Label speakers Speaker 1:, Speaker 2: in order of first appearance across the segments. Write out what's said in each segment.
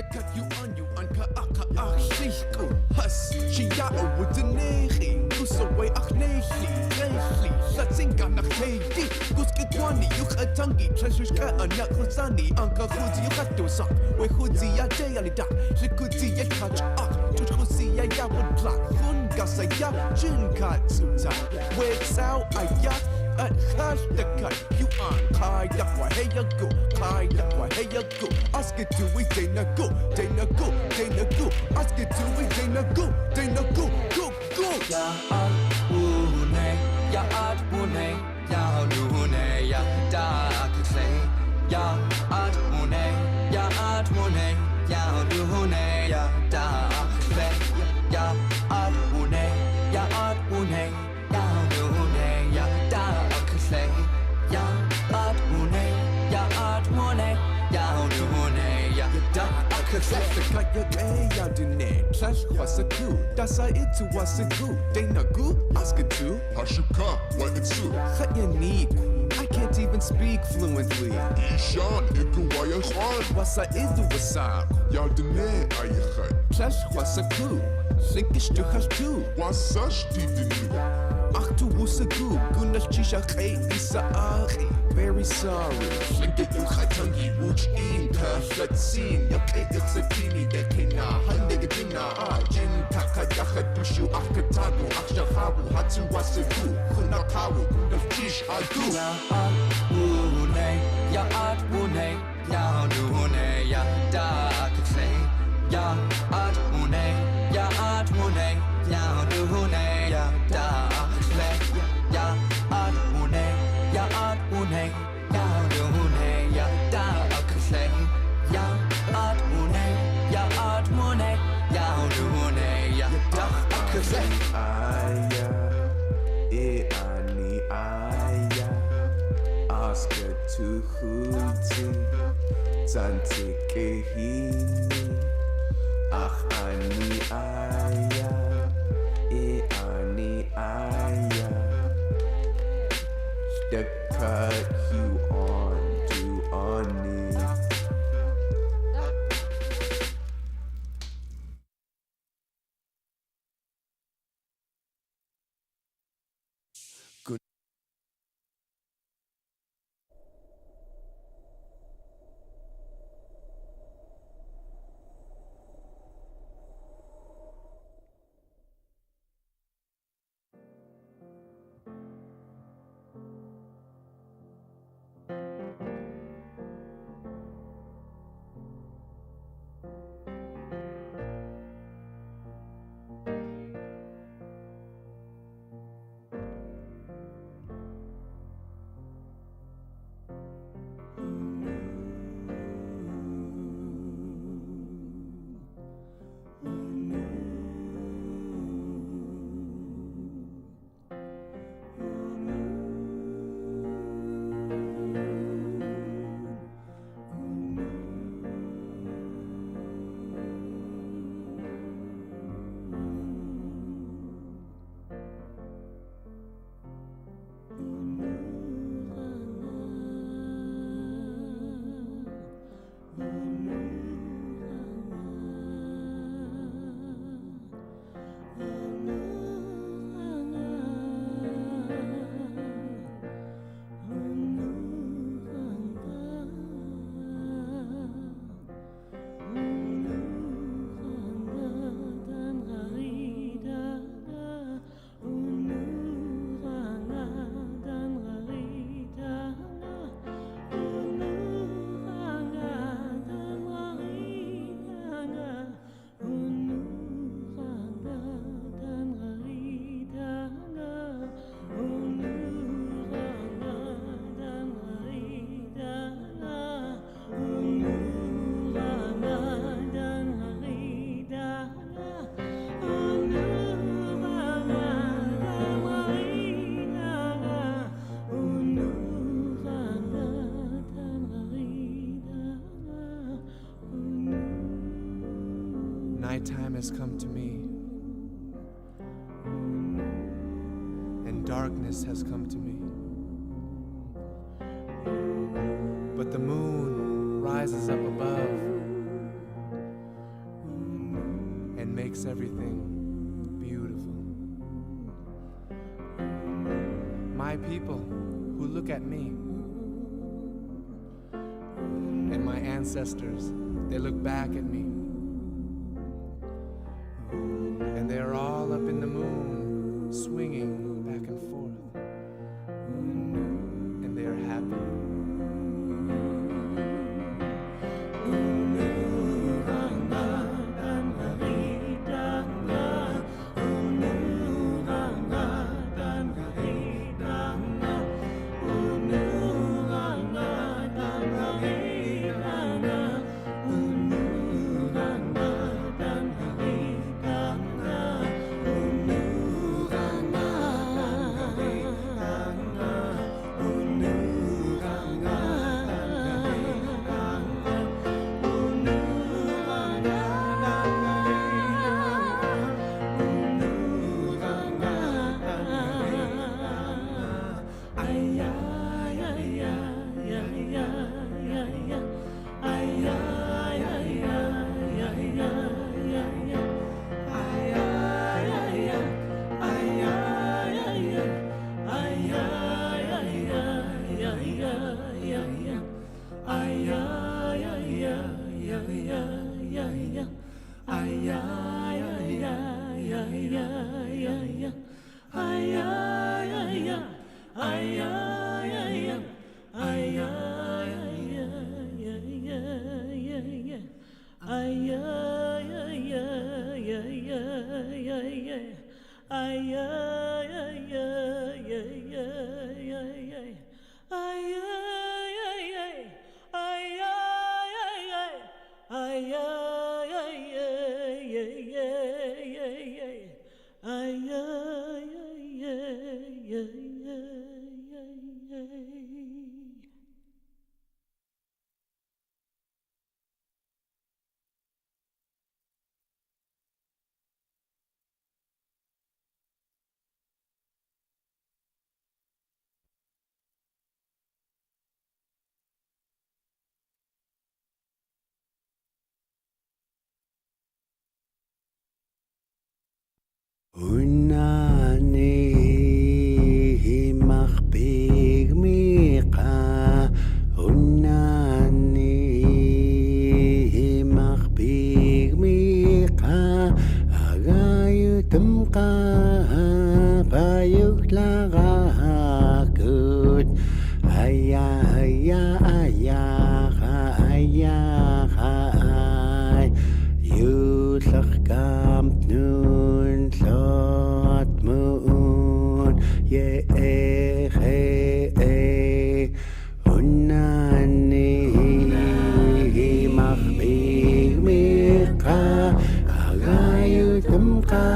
Speaker 1: cut you anka aka achliku has shia awutanegi kusaway aknehi lehi latsinga nakheidi kuskitwani yukatangi treasureska anakusani anka khuzi yukatosa we khuzi ya deyalida likuzi ya catch up tukuzi ya wudla khungasa ya jinkatsuta we sao aya at hashtag you on kaya wa hey ya go ask it to we dana go ask it to we dana go
Speaker 2: ya une ya une ya une ya da akse ya une ya une ya une ya da akse ya une ya une ya une ya da akse ya une ya une ya une ya da akse
Speaker 1: kaya ya dine clash wasaku dasa itu wasaku dana go ask it to
Speaker 3: Hashika wa itsu
Speaker 1: kaya need I can't even speak fluently
Speaker 3: Ishan iku wa ya khan
Speaker 1: wasa idu wasa
Speaker 3: Ya dine ayakhan
Speaker 1: clash wasaku sinkish to hashtu
Speaker 3: Wasash didini
Speaker 1: Achtu wusagu gunash chisha khay isa akhi very sorry Slinke yu khatangi wuch inka shatsin ya kay gatsatini dekina handega dina jin takayakha dushu akatagu akshahabu hatu wasagu kunakawu gunash chish adu
Speaker 2: ya une ya une ya une ya da akse ya une ya une ya une ya da akse ya une ya une ya une ya da akse ya une ya une ya une ya da akse
Speaker 1: aya ani aya Oscar to huti Tantike ach ani aya ani aya the cut you on to ani Nighttime has come to me, and darkness has come to me. But the moon rises up above, makes everything beautiful. My people who look at me, and my ancestors, they look back at me, and they're all up in the moon, swinging back and forth, and they're happy.
Speaker 4: Unani machbig miqa Unani machbig miqa Agayutumqa payuklagakut Aya aya aya aya ay Yutlachkamp nun Lot moon ye Unani machbig miqa Agayutumqa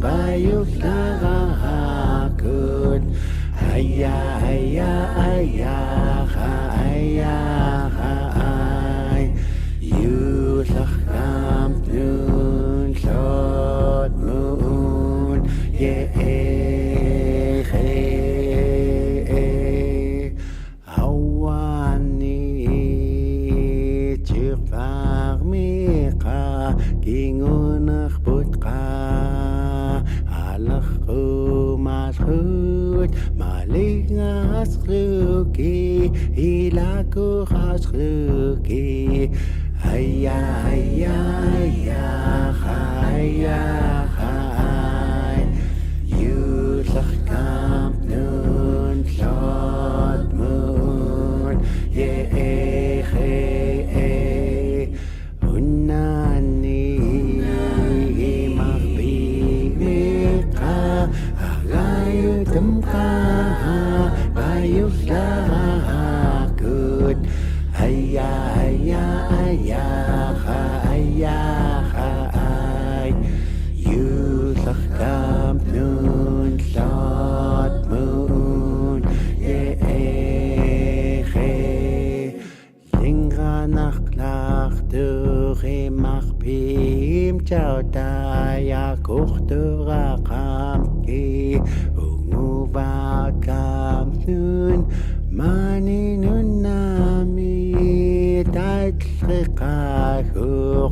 Speaker 4: payuklagakut Aya aya aya aya ay Yutlachkamp nun Lot moon ye Awani tirpar miqa Kingunach butqa Alach masrut Malingas ruki Ilaku hasruki Aya aya aya aya ay Yutlachkamp nun Lot moon ye Unani machbig miqa Agayutumqa payuklagakut Aya aya aya aya ay Yutlachkamp nun Lot moon ye Lingranachlach machbim Chao taya kuchturakhamki Unguvakamp nun Mani nun nami Tatlchikachur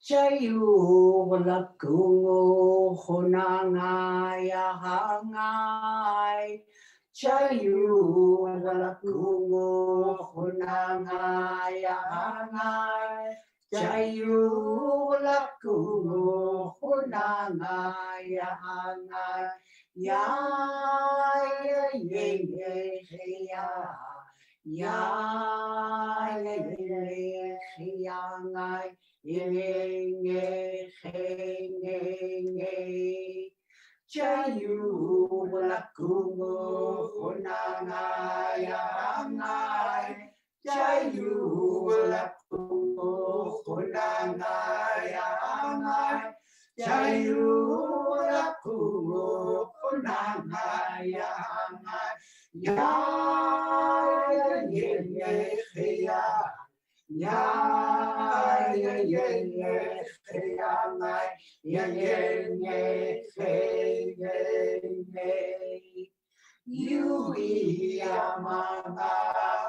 Speaker 4: Chayu lakungo honangai ahangai. Chayu lakungo honangai ahangai. Chayu lakungo honangai ahangai. Ya ya ya ya ya ya ya ya. Chayu lakungo honangai ahangai. Chayu lakungo honangai ahangai. Chayu lakungo honangai ahangai. Ya ya ya ya ya ya ya Yui amanga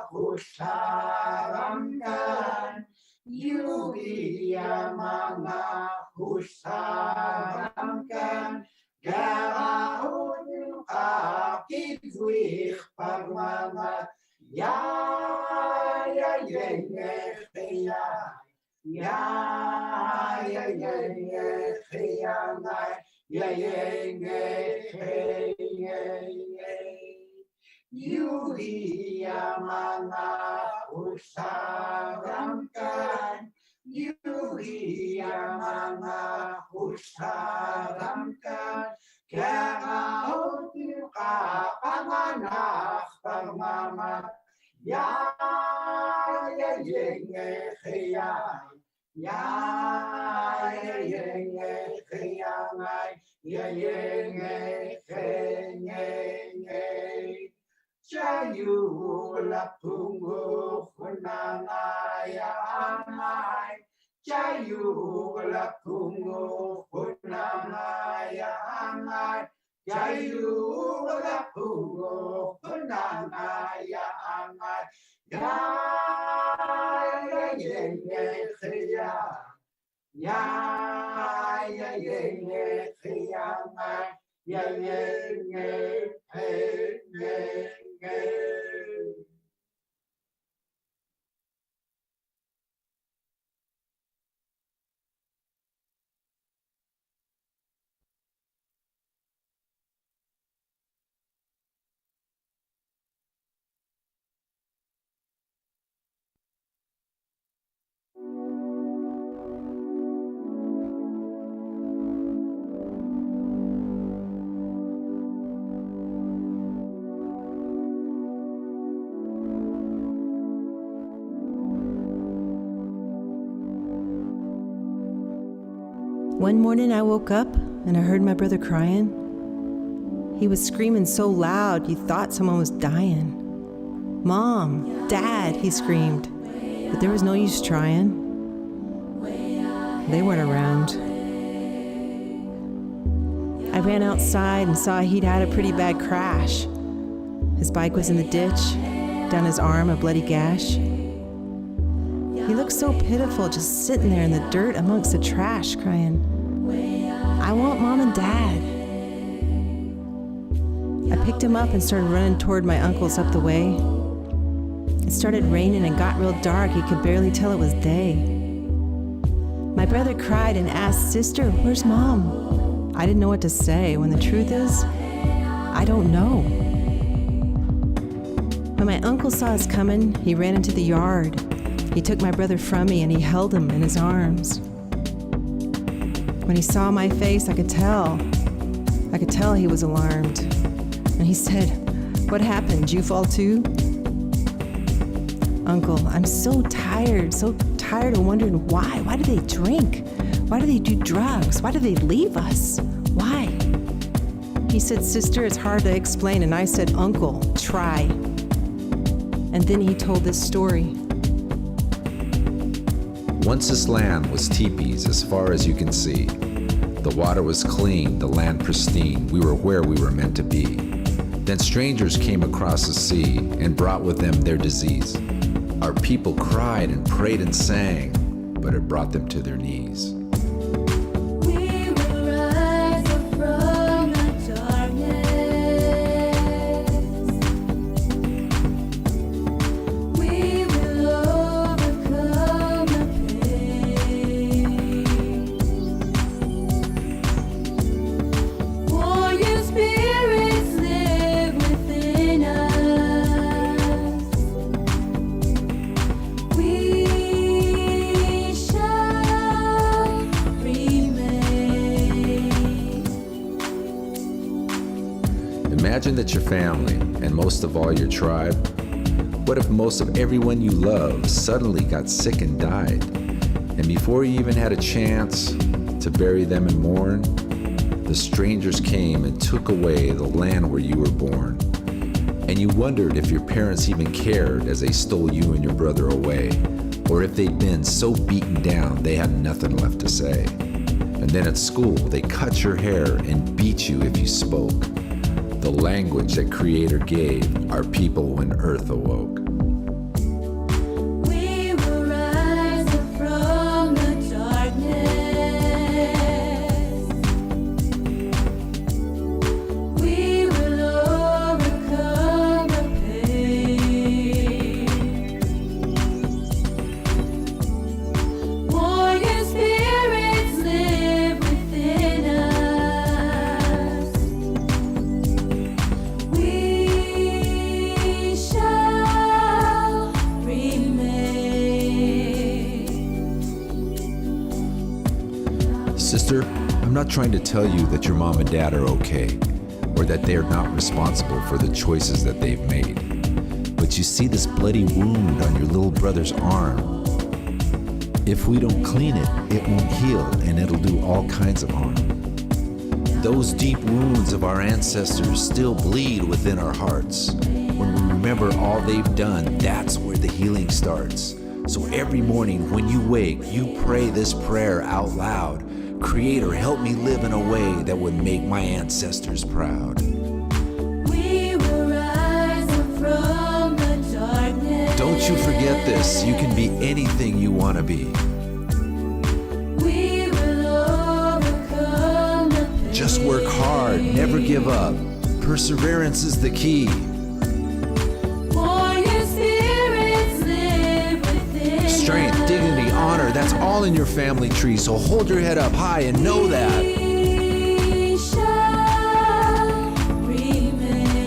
Speaker 4: husaramkan. Yui amanga husaramkan. Garahun akidwih pagmama. Ya ya ya ya ya Yui amanga usaramkan. Yui amanga usaramkan. Kaya ka panganak pagmama. Ya ya Chayu lakungo honangai ahangai. Chayu lakungo honangai ahangai. Chayu lakungo honangai ahangai. Ya
Speaker 5: One morning I woke up and I heard my brother crying. He was screaming so loud you thought someone was dying. "Mom, Dad," he screamed, but there was no use trying. They weren't around. I ran outside and saw he'd had a pretty bad crash. His bike was in the ditch, down his arm a bloody gash. He looked so pitiful just sitting there in the dirt amongst the trash crying, "I want Mom and Dad." I picked him up and started running toward my uncle's up the way. It started raining and got real dark. He could barely tell it was day. My brother cried and asked, "Sister, where's Mom?" I didn't know what to say, when the truth is, I don't know. When my uncle saw us coming, he ran into the yard. He took my brother from me and he held him in his arms. When he saw my face, I could tell he was alarmed. And he said, "What happened? Did you fall too?" "Uncle, I'm so tired of wondering why. Why do they drink? Why do they do drugs? Why do they leave us? Why?" He said, "Sister, it's hard to explain." And I said, "Uncle, try." And then he told this story.
Speaker 6: Once this land was teepees as far as you can see. The water was clean, the land pristine. We were where we were meant to be. Then strangers came across the sea and brought with them their disease. Our people cried and prayed and sang, but it brought them to their knees.
Speaker 7: We will rise up from the darkness. We will overcome the pain. Warrior spirits live within us. We shall remain.
Speaker 6: Imagine that your family, and most of all your tribe, what if most of everyone you love suddenly got sick and died? And before you even had a chance to bury them and mourn, the strangers came and took away the land where you were born. And you wondered if your parents even cared as they stole you and your brother away, or if they'd been so beaten down they had nothing left to say. And then at school, they cut your hair and beat you if you spoke. The language that Creator gave our people when earth awoke.
Speaker 7: We will rise up from the darkness. We will overcome the pain. Warrior spirits live within us. We shall remain.
Speaker 6: Sister, I'm not trying to tell you that your mom and dad are okay, or that they are not responsible for the choices that they've made. But you see this bloody wound on your little brother's arm. If we don't clean it, it won't heal and it'll do all kinds of harm. Those deep wounds of our ancestors still bleed within our hearts. When we remember all they've done, that's where the healing starts. So every morning when you wake, you pray this prayer out loud. Creator, help me live in a way that would make my ancestors proud.
Speaker 7: We will rise up from the darkness.
Speaker 6: Don't you forget this. You can be anything you want to be.
Speaker 7: We will overcome the pain.
Speaker 6: Just work hard, never give up. Perseverance is the key.
Speaker 7: Warrior spirits live within
Speaker 6: Strength,
Speaker 7: us.
Speaker 6: dignity, honor, that's all in your family tree. So hold your head up high and know that.
Speaker 7: We shall remain.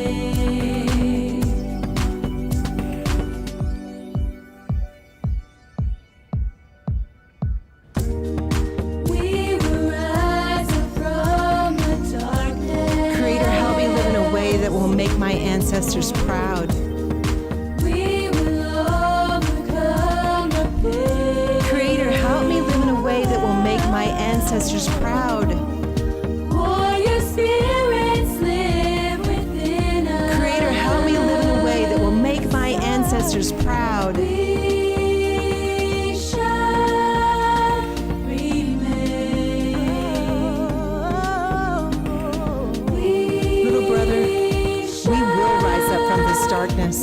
Speaker 7: We will rise up from the darkness.
Speaker 5: Creator, help me live in a way that will make my ancestors proud.
Speaker 7: We will overcome the pain.
Speaker 5: Creator, help me live in a way that will make my ancestors proud.
Speaker 7: Warrior spirits live within us.
Speaker 5: Creator, help me live in a way that will make my ancestors proud.
Speaker 7: We shall remain.
Speaker 5: Little brother, we will rise up from this darkness.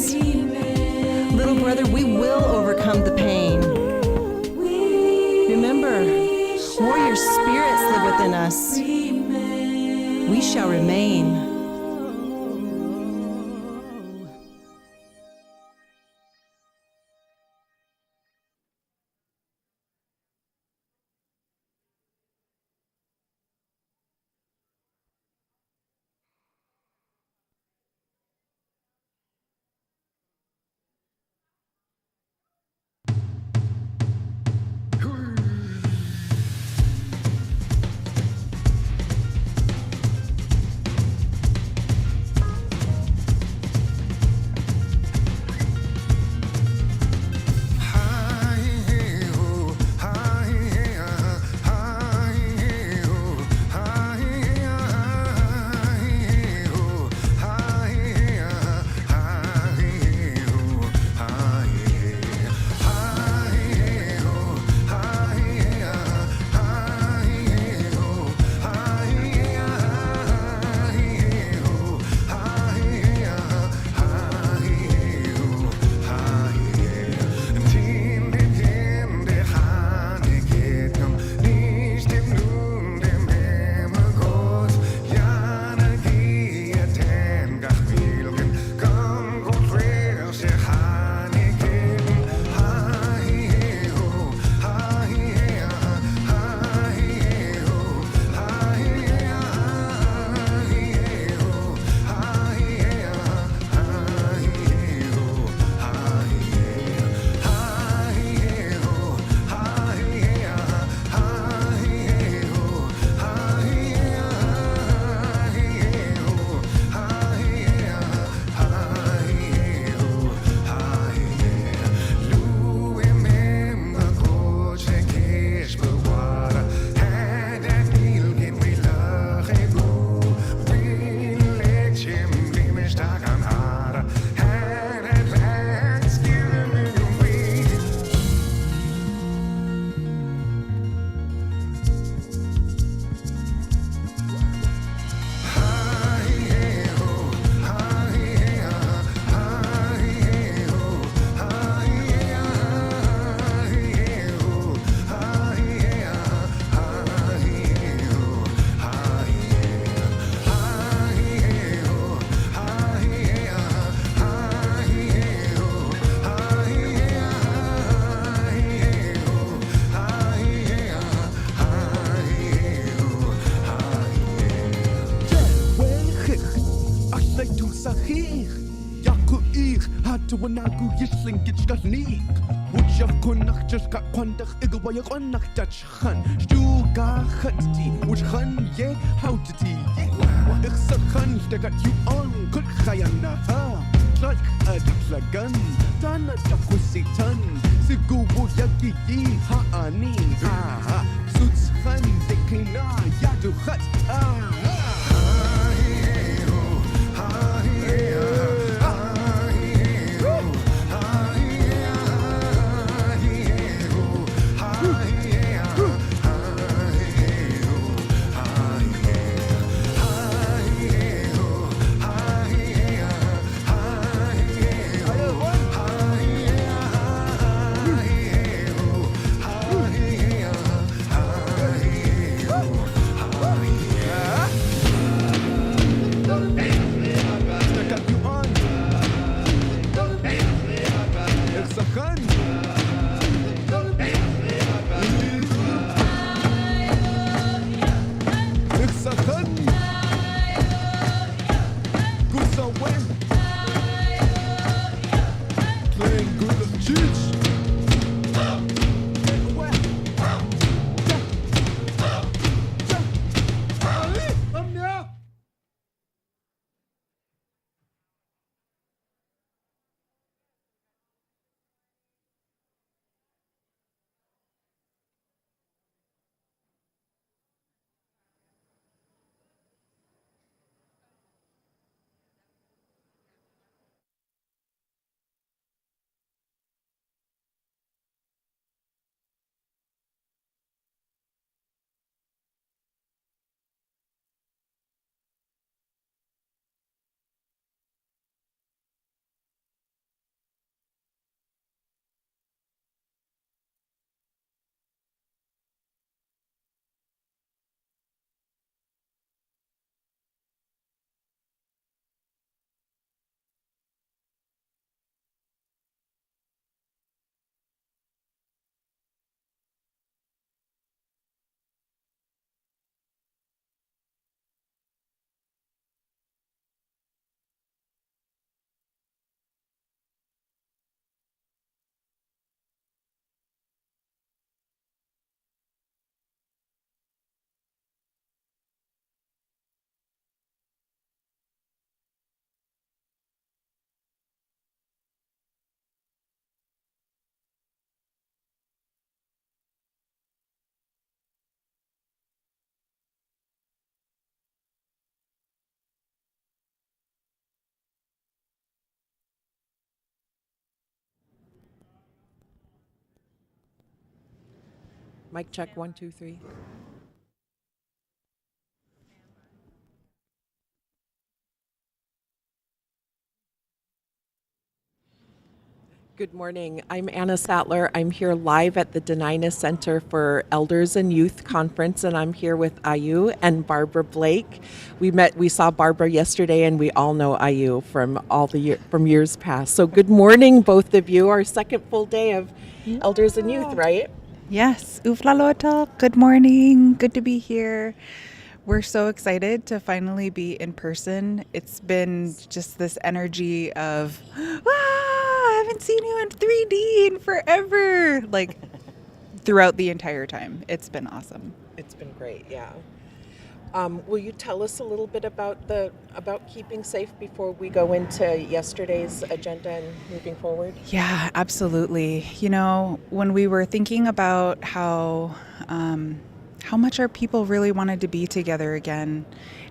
Speaker 5: Little brother, we will overcome the pain. Remember, warrior spirits live within us. We shall remain.
Speaker 1: wanagu yisling gitschkalnik. Wutjaf kunnach jaska kwandach igawaya kwannach dachchan. Stuga khatti, wutchan ye houtati. Wa iksakhan, stegat you on, kut khayana ha. Like a dicklagan, Tana Takusitan, Sigubu Yaki Yi Haani, ah, Suits Han, Dekina, Yadu Hat,
Speaker 8: Mic check, 1, 2, 3. Good morning. I'm Anna Sattler. I'm here live at the Denina Center for Elders and Youth Conference, and I'm here with Ayu and Barbara Blake. We saw Barbara yesterday, and we all know Ayu from years past. So good morning, both of you. Our second full day of Elders and Youth, right?
Speaker 9: Yes, Uflalota. Good morning. Good to be here. We're so excited to finally be in person. It's been just this energy of, I haven't seen you in 3D in forever. Like throughout the entire time. It's been awesome.
Speaker 8: It's been great, yeah. Will you tell us a little bit about keeping safe before we go into yesterday's agenda and moving forward?
Speaker 9: Yeah, absolutely. You know, when we were thinking about how much our people really wanted to be together again,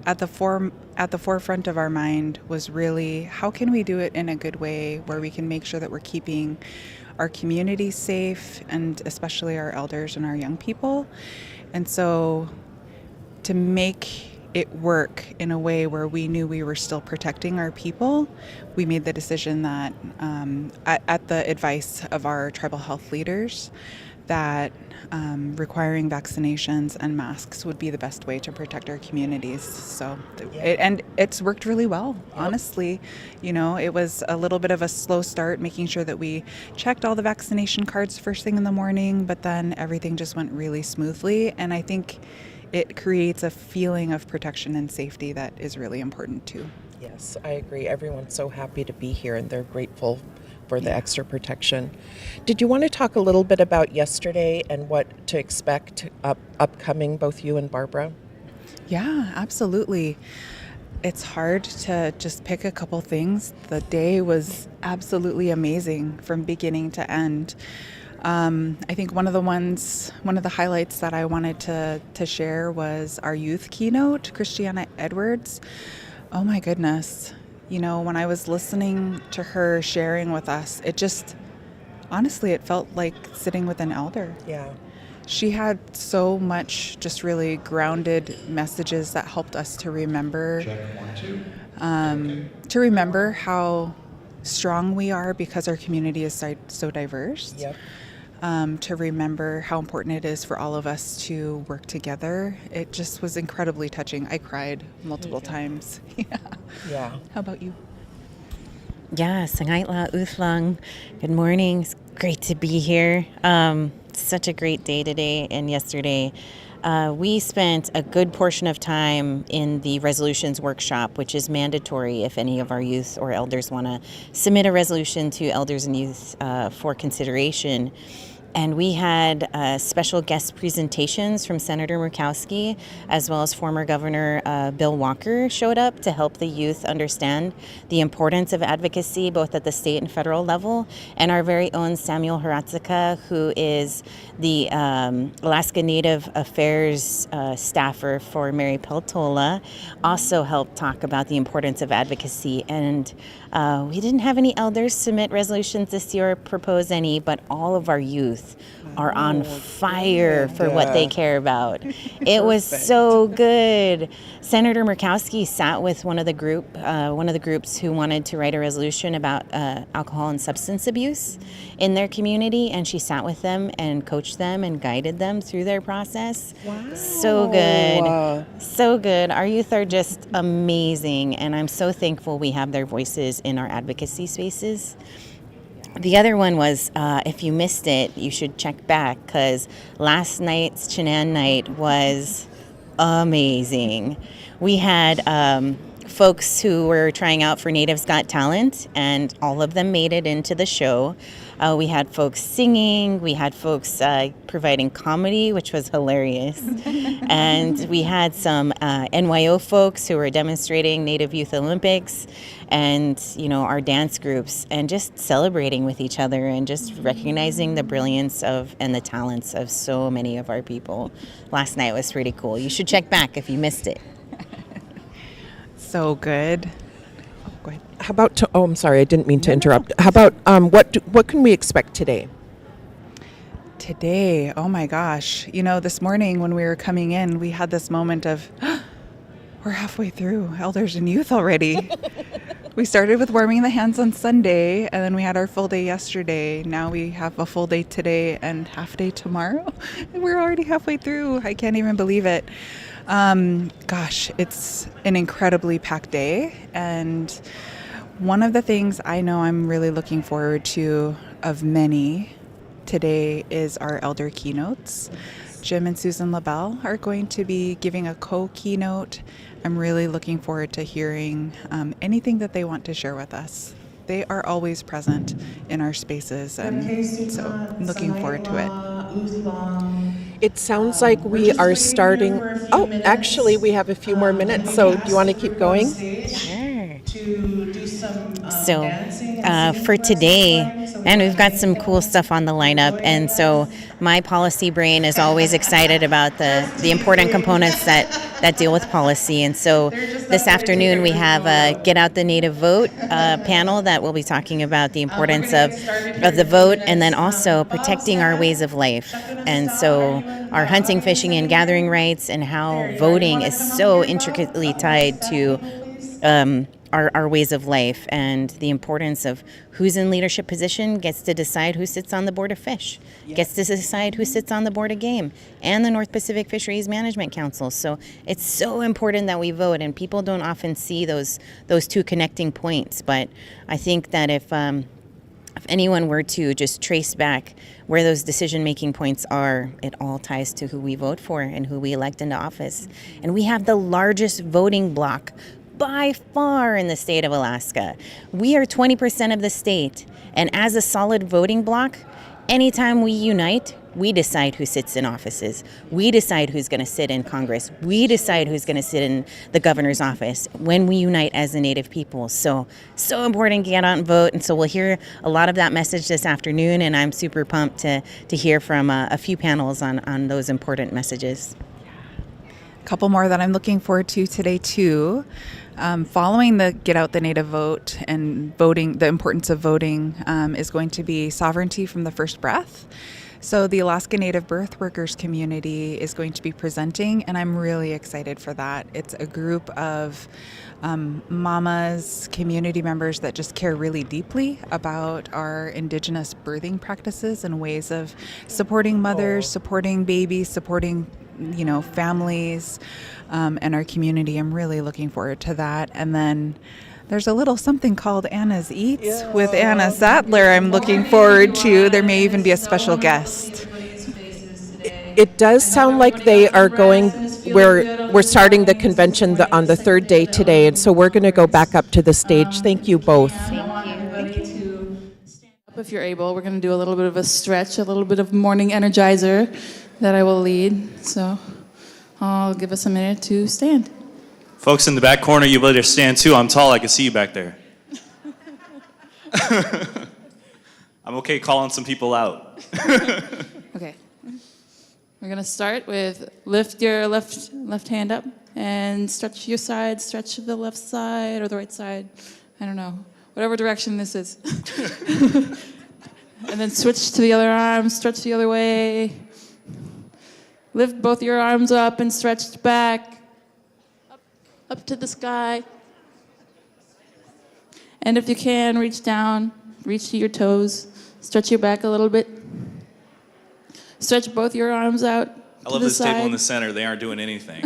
Speaker 9: at the forefront of our mind was really how can we do it in a good way where we can make sure that we're keeping our community safe, and especially our elders and our young people. And so to make it work in a way where we knew we were still protecting our people, we made the decision that at the advice of our tribal health leaders, that requiring vaccinations and masks would be the best way to protect our communities. So, it's worked really well, honestly. You know, it was a little bit of a slow start, making sure that we checked all the vaccination cards first thing in the morning, but then everything just went really smoothly. And I think it creates a feeling of protection and safety that is really important too.
Speaker 8: Yes, I agree. Everyone's so happy to be here, and they're grateful for the extra protection. Did you want to talk a little bit about yesterday and what to expect upcoming, both you and Barbara?
Speaker 9: Yeah, absolutely. It's hard to just pick a couple things. The day was absolutely amazing from beginning to end. I think one of the highlights that I wanted to share was our youth keynote, Christiana Edwards. Oh my goodness. You know, when I was listening to her sharing with us, honestly, it felt like sitting with an elder.
Speaker 8: Yeah.
Speaker 9: She had so much just really grounded messages that helped us to remember, how strong we are because our community is so diverse.
Speaker 8: Yep.
Speaker 9: To remember how important it is for all of us to work together. It just was incredibly touching. I cried multiple times.
Speaker 8: Yeah.
Speaker 9: How about you?
Speaker 10: Yeah, Sangaitla Uthlang. Good morning. It's great to be here. Such a great day today and yesterday. We spent a good portion of time in the resolutions workshop, which is mandatory if any of our youth or elders want to submit a resolution to elders and youth for consideration. And we had special guest presentations from Senator Murkowski, as well as former Governor Bill Walker showed up to help the youth understand the importance of advocacy, both at the state and federal level. And our very own Samuel Haratzika, who is the Alaska Native Affairs staffer for Mary Peltola, also helped talk about the importance of advocacy. And we didn't have any elders submit resolutions this year or propose any, but all of our youth are on fire for what they care about. It was so good. Senator Murkowski sat with one of the groups who wanted to write a resolution about alcohol and substance abuse in their community, and she sat with them and coached them and guided them through their process. Wow. So good. So good. Our youth are just amazing, and I'm so thankful we have their voices in our advocacy spaces. The other one was, if you missed it, you should check back, because last night's Chinan night was amazing. We had folks who were trying out for Natives Got Talent, and all of them made it into the show. We had folks singing, we had folks providing comedy, which was hilarious. And we had some NYO folks who were demonstrating Native Youth Olympics, and our dance groups, and just celebrating with each other and just recognizing the brilliance and the talents of so many of our people. Last night was pretty cool. You should check back if you missed it.
Speaker 9: So good. Go ahead.
Speaker 8: How about? I'm sorry, I didn't mean to interrupt. How about what can we expect today?
Speaker 9: Today, oh my gosh! This morning when we were coming in, we had this moment of, we're halfway through elders and youth already. We started with warming the hands on Sunday, and then we had our full day yesterday. Now we have a full day today and half day tomorrow. And we're already halfway through. I can't even believe it. Gosh, it's an incredibly packed day. And one of the things I know I'm really looking forward to of many today is our elder keynotes. Jim and Susan LaBelle are going to be giving a co-keynote. I'm really looking forward to hearing anything that they want to share with us. They are always present in our spaces, and so I'm looking forward to it.
Speaker 8: It sounds like we are starting. Oh, actually, we have a few more minutes, so do you want to keep going?
Speaker 10: Sure. So for today, and we've got some cool stuff on the lineup, and so my policy brain is always excited about the important components that deal with policy. And so this afternoon we have a Get Out the Native Vote panel that will be talking about the importance of the vote, and then also protecting our ways of life. And so our hunting, fishing, and gathering rights, and how voting is so intricately tied to our ways of life, and the importance of who's in leadership position gets to decide who sits on the board of fish, gets to decide who sits on the board of game, and the North Pacific Fisheries Management Council. So it's so important that we vote, and people don't often see those two connecting points. But I think that if anyone were to just trace back where those decision-making points are, it all ties to who we vote for and who we elect into office. And we have the largest voting bloc by far in the state of Alaska. We are 20% of the state. And as a solid voting bloc, anytime we unite, we decide who sits in offices. We decide who's going to sit in Congress. We decide who's going to sit in the governor's office when we unite as a Native people. So important to get out and vote. And so we'll hear a lot of that message this afternoon. And I'm super pumped to hear from a few panels on those important messages.
Speaker 9: A couple more that I'm looking forward to today, too. Following the Get Out the Native Vote and voting, the importance of voting is going to be Sovereignty from the First Breath. So the Alaska Native Birth Workers community is going to be presenting, and I'm really excited for that. It's a group of mamas, community members that just care really deeply about our Indigenous birthing practices and ways of supporting mothers, supporting babies, supporting families, and our community. I'm really looking forward to that. And then there's a little something called Anna's Eats with Anna Sattler I'm looking forward to. There may even be a special guest.
Speaker 8: It does sound like they are going, we're starting the convention on the third day today, and so we're going to go back up to the stage. Thank you both.
Speaker 11: If you're able, we're going to do a little bit of a stretch, a little bit of morning energizer that I will lead. So I'll give us a minute to stand.
Speaker 12: Folks in the back corner, you better stand too. I'm tall, I can see you back there. I'm okay calling some people out.
Speaker 11: Okay. We're going to start with lift your left hand up and stretch your side, stretch the left side or the right side. I don't know. Whatever direction this is. And then switch to the other arm, stretch the other way. Lift both your arms up and stretch back. Up to the sky. And if you can, reach down, reach to your toes, stretch your back a little bit. Stretch both your arms out.
Speaker 12: I love this table in the center. They aren't doing anything.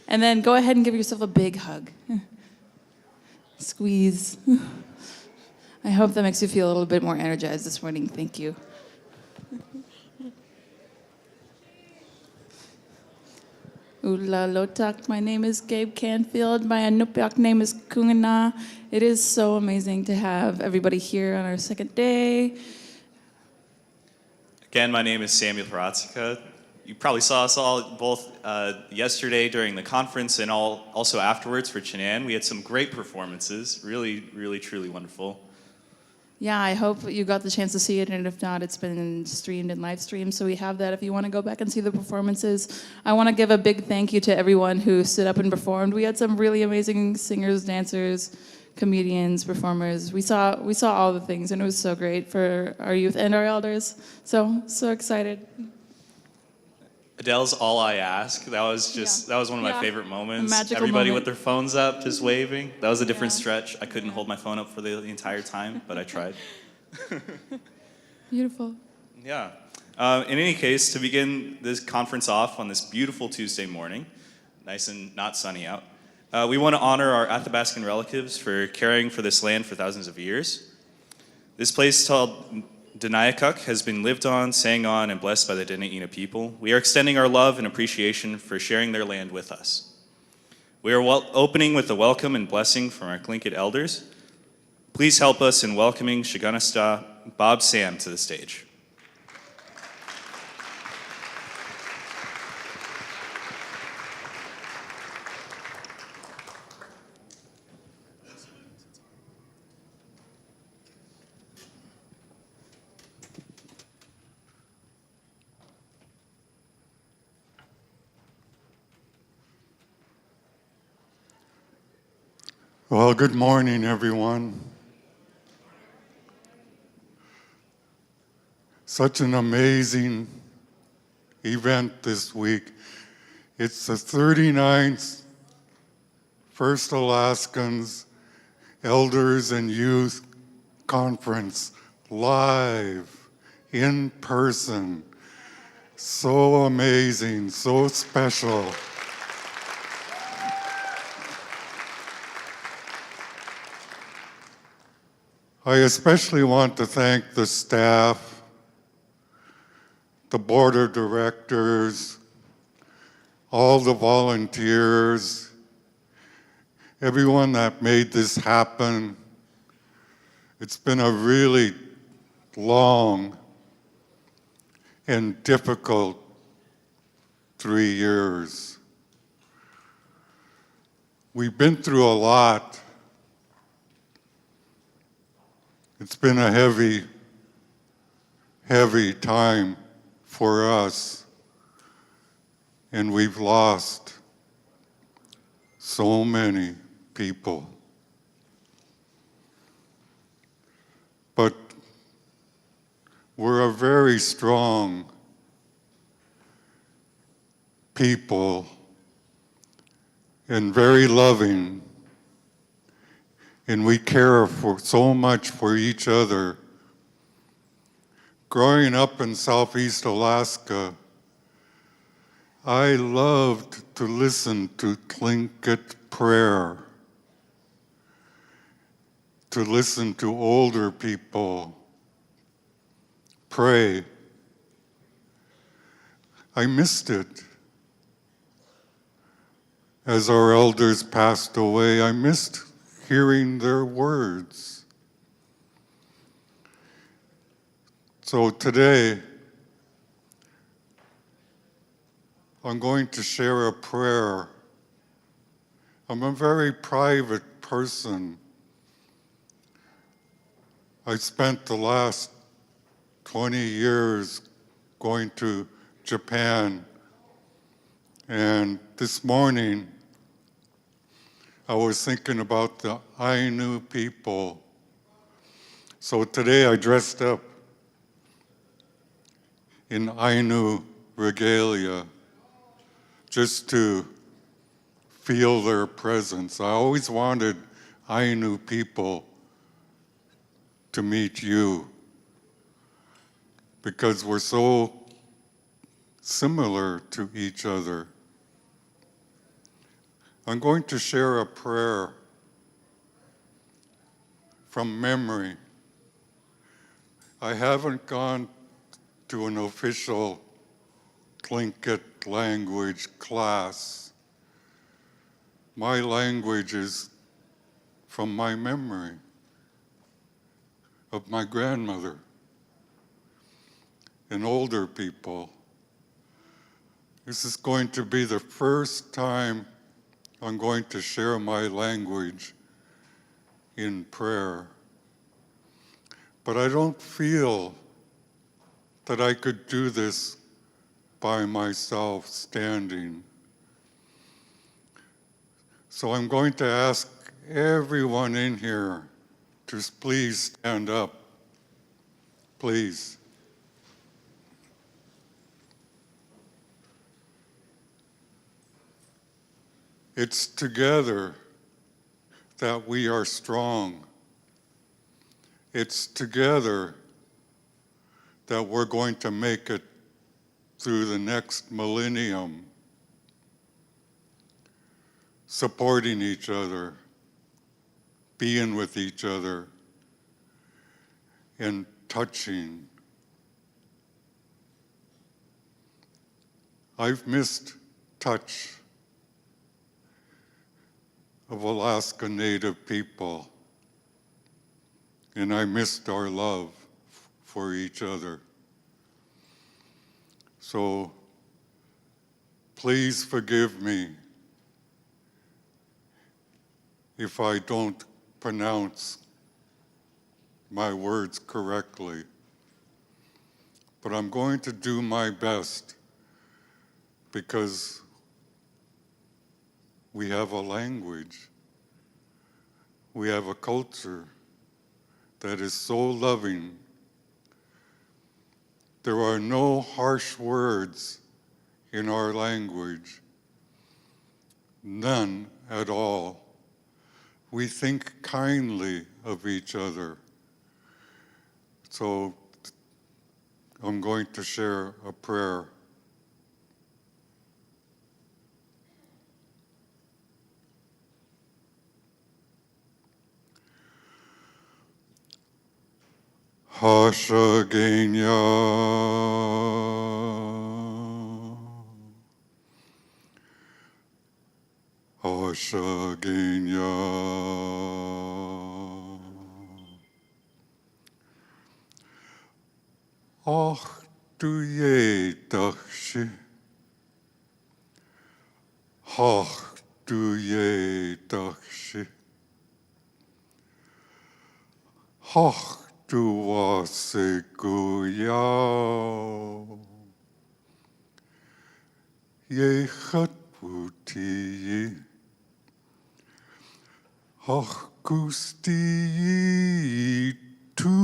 Speaker 11: And then go ahead and give yourself a big hug. Squeeze. I hope that makes you feel a little bit more energized this morning. Thank you. Ula Lotak, my name is Gabe Canfield. My Anupiaq name is Kungana. It is so amazing to have everybody here on our second day.
Speaker 12: Again, my name is Samuel Haratsika. You probably saw us all both yesterday during the conference and also afterwards for Chinan. We had some great performances, really, really, truly wonderful.
Speaker 11: Yeah, I hope you got the chance to see it, and if not, it's been streamed and live streamed, so we have that if you want to go back and see the performances. I want to give a big thank you to everyone who stood up and performed. We had some really amazing singers, dancers, comedians, performers. We saw all the things, and it was so great for our youth and our elders. So excited.
Speaker 12: Adele's All I Ask, that was one of my favorite moments.
Speaker 11: moment.
Speaker 12: Everybody with their phones up, just waving. That was a different stretch. I couldn't hold my phone up for the entire time, but I tried.
Speaker 11: Beautiful.
Speaker 12: Yeah. In any case, to begin this conference off on this beautiful Tuesday morning, nice and not sunny out, we want to honor our Athabascan relatives for caring for this land for thousands of years. This place called Denayakuk has been lived on, sang on, and blessed by the Dena'ina people. We are extending our love and appreciation for sharing their land with us. We are opening with a welcome and blessing from our Tlingit elders. Please help us in welcoming Shaganasta Bob Sam to the stage.
Speaker 13: Well, good morning, everyone. Such an amazing event this week. It's the 39th First Alaskans Elders and Youth Conference, live, in person. So amazing, so special. I especially want to thank the staff, the board of directors, all the volunteers, everyone that made this happen. It's been a really long and difficult 3 years. We've been through a lot. It's been a heavy, heavy time for us, and we've lost so many people. But we're a very strong people and very loving, and we care for so much for each other. Growing up in Southeast Alaska, I loved to listen to Tlingit prayer, to listen to older people pray. I missed it. As our elders passed away, I missed hearing their words. So today, I'm going to share a prayer. I'm a very private person. I spent the last 20 years going to Japan, and this morning I was thinking about the Ainu people. So today I dressed up in Ainu regalia just to feel their presence. I always wanted Ainu people to meet you because we're so similar to each other. I'm going to share a prayer from memory. I haven't gone to an official Tlingit language class. My language is from my memory of my grandmother and older people. This is going to be the first time I'm going to share my language in prayer. But I don't feel that I could do this by myself standing. So I'm going to ask everyone in here to please stand up. Please. It's together that we are strong. It's together that we're going to make it through the next millennium, supporting each other, being with each other, and touching. I've missed touch of Alaska Native people, and I missed our love for each other. So please forgive me if I don't pronounce my words correctly, but I'm going to do my best because we have a language, we have a culture that is so loving. There are no harsh words in our language, none at all. We think kindly of each other. So I'm going to share a prayer. Hashagenya Pashagenya. Ach du je dachshi. Ach du je dachshi. Ach du wase guyao. Ye chat wuti. Ach gusti tu.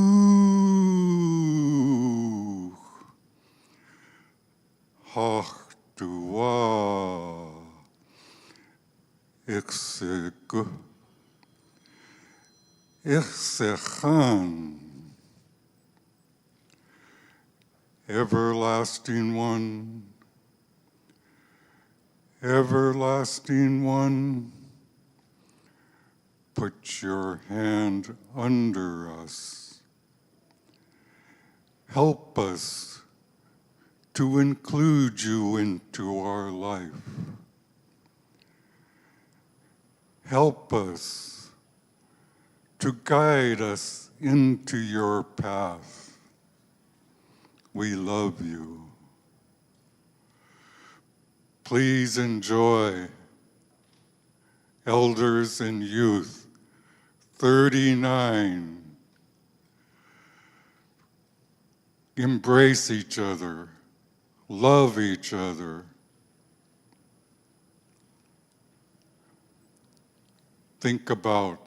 Speaker 13: Ach du wa. Ik zeg. Ichsechan, everlasting one, everlasting one, put your hand under us. Help us to include you into our life. Help us to guide us into your path. We love you. Please enjoy Elders and Youth 39. Embrace each other, love each other. Think about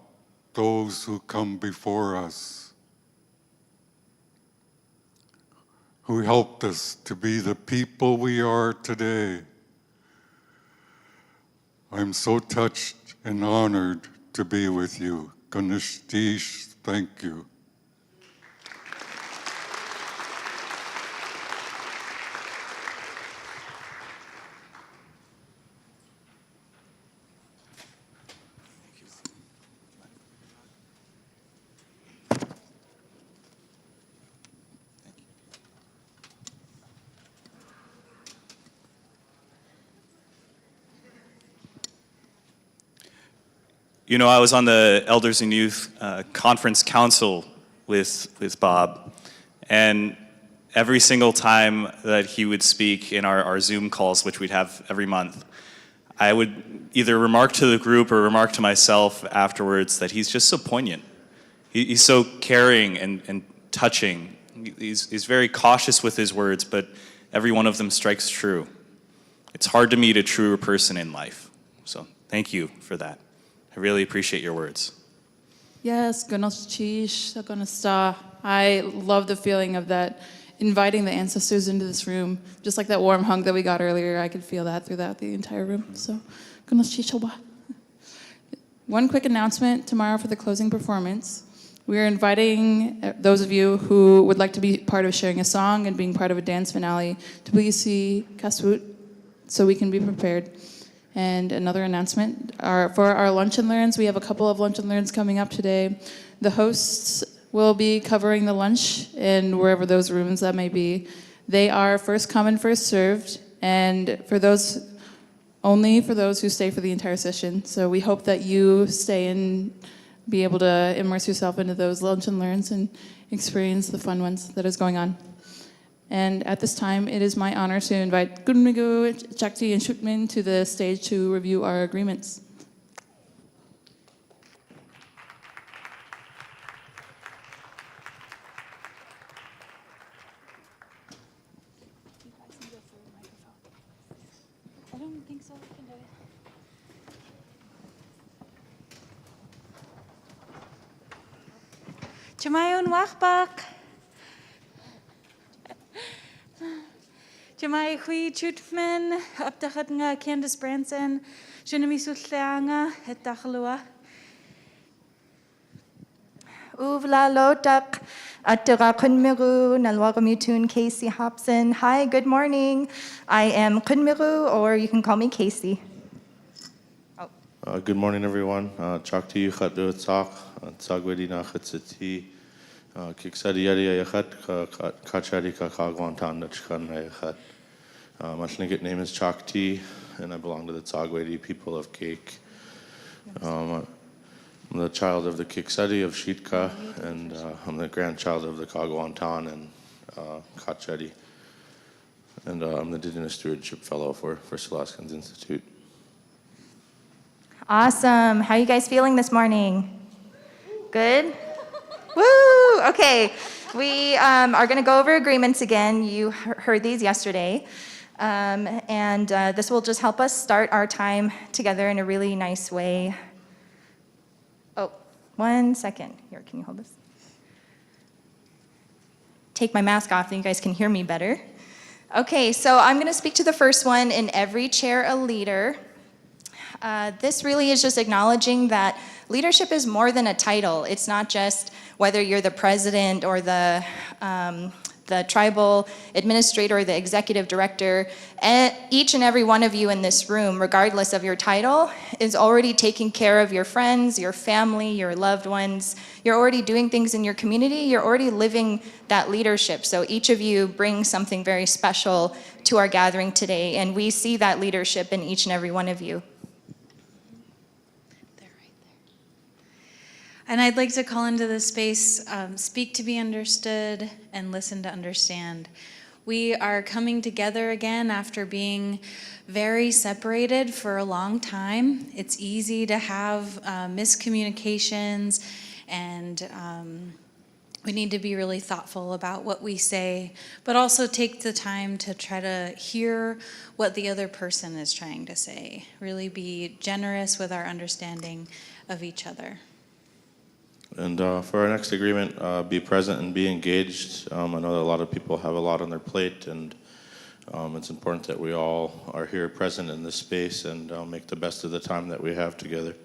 Speaker 13: those who come before us, who helped us to be the people we are today. I'm so touched and honored to be with you. Ganeshtish, thank you.
Speaker 12: You know, I was on the Elders and Youth Conference Council with Bob, and every single time that he would speak in our Zoom calls, which we'd have every month, I would either remark to the group or remark to myself afterwards that he's just so poignant. He's so caring and touching. He's very cautious with his words, but every one of them strikes true. It's hard to meet a truer person in life. So thank you for that. I really appreciate your words.
Speaker 11: Yes, I love the feeling of that, inviting the ancestors into this room. Just like that warm hug that we got earlier, I could feel that throughout the entire room. So, one quick announcement tomorrow for the closing performance. We're inviting those of you who would like to be part of sharing a song and being part of a dance finale to please see Kasut so we can be prepared. And another announcement, for our lunch and learns, we have a couple of lunch and learns coming up today. The hosts will be covering the lunch in wherever those rooms that may be. They are first come and first served, and only for those who stay for the entire session. So we hope that you stay and be able to immerse yourself into those lunch and learns and experience the fun ones that is going on. And at this time, it is my honor to invite Gunmigu, Chakti, and Shutmin to the stage to review our agreements.
Speaker 7: I don't think so. Jamayon Wachbach. Jamai Hui Chutman, Abdachatnga Candace Branson, Junami Sutleanga, et Dachalua.
Speaker 14: Uvla Lotak, Atara Kunmiru, Nalwagamitun, Casey Hobson. Hi, good morning. I am Kunmiru, or you can call me Casey.
Speaker 15: Good morning, everyone. Chakti Yuchat Tzak, Tsagwedina Chatsati, Kiksadi Yadi Yachat, Kachari Kakagwantan, Nachkan Yachat. My Tlingit name is Chakti, and I belong to the Tsagwedi people of Cake. I'm the child of the Kiksadi of Shitka, and I'm the grandchild of the Kagwantan and Kachedi. And I'm the Indigenous Stewardship Fellow for Alaskans Institute.
Speaker 14: Awesome. How are you guys feeling this morning? Good? Woo! Okay. We are going to go over agreements again. You heard these yesterday. And this will just help us start our time together in a really nice way. Oh, 1 second. Here, can you hold this? Take my mask off, then you guys can hear me better. Okay, so I'm going to speak to the first one, in every chair a leader. This really is just acknowledging that leadership is more than a title. It's not just whether you're the president or the tribal administrator or the executive director. Each and every one of you in this room, regardless of your title, is already taking care of your friends, your family, your loved ones. You're already doing things in your community. You're already living that leadership. So each of you brings something very special to our gathering today, and we see that leadership in each and every one of you.
Speaker 7: And I'd like to call into this space, speak to be understood and listen to understand. We are coming together again after being very separated for a long time. It's easy to have miscommunications, and we need to be really thoughtful about what we say, but also take the time to try to hear what the other person is trying to say. Really be generous with our understanding of each other.
Speaker 15: And for our next agreement, be present and be engaged. I know that a lot of people have a lot on their plate, and it's important that we all are here present in this space and make the best of the time that we have together.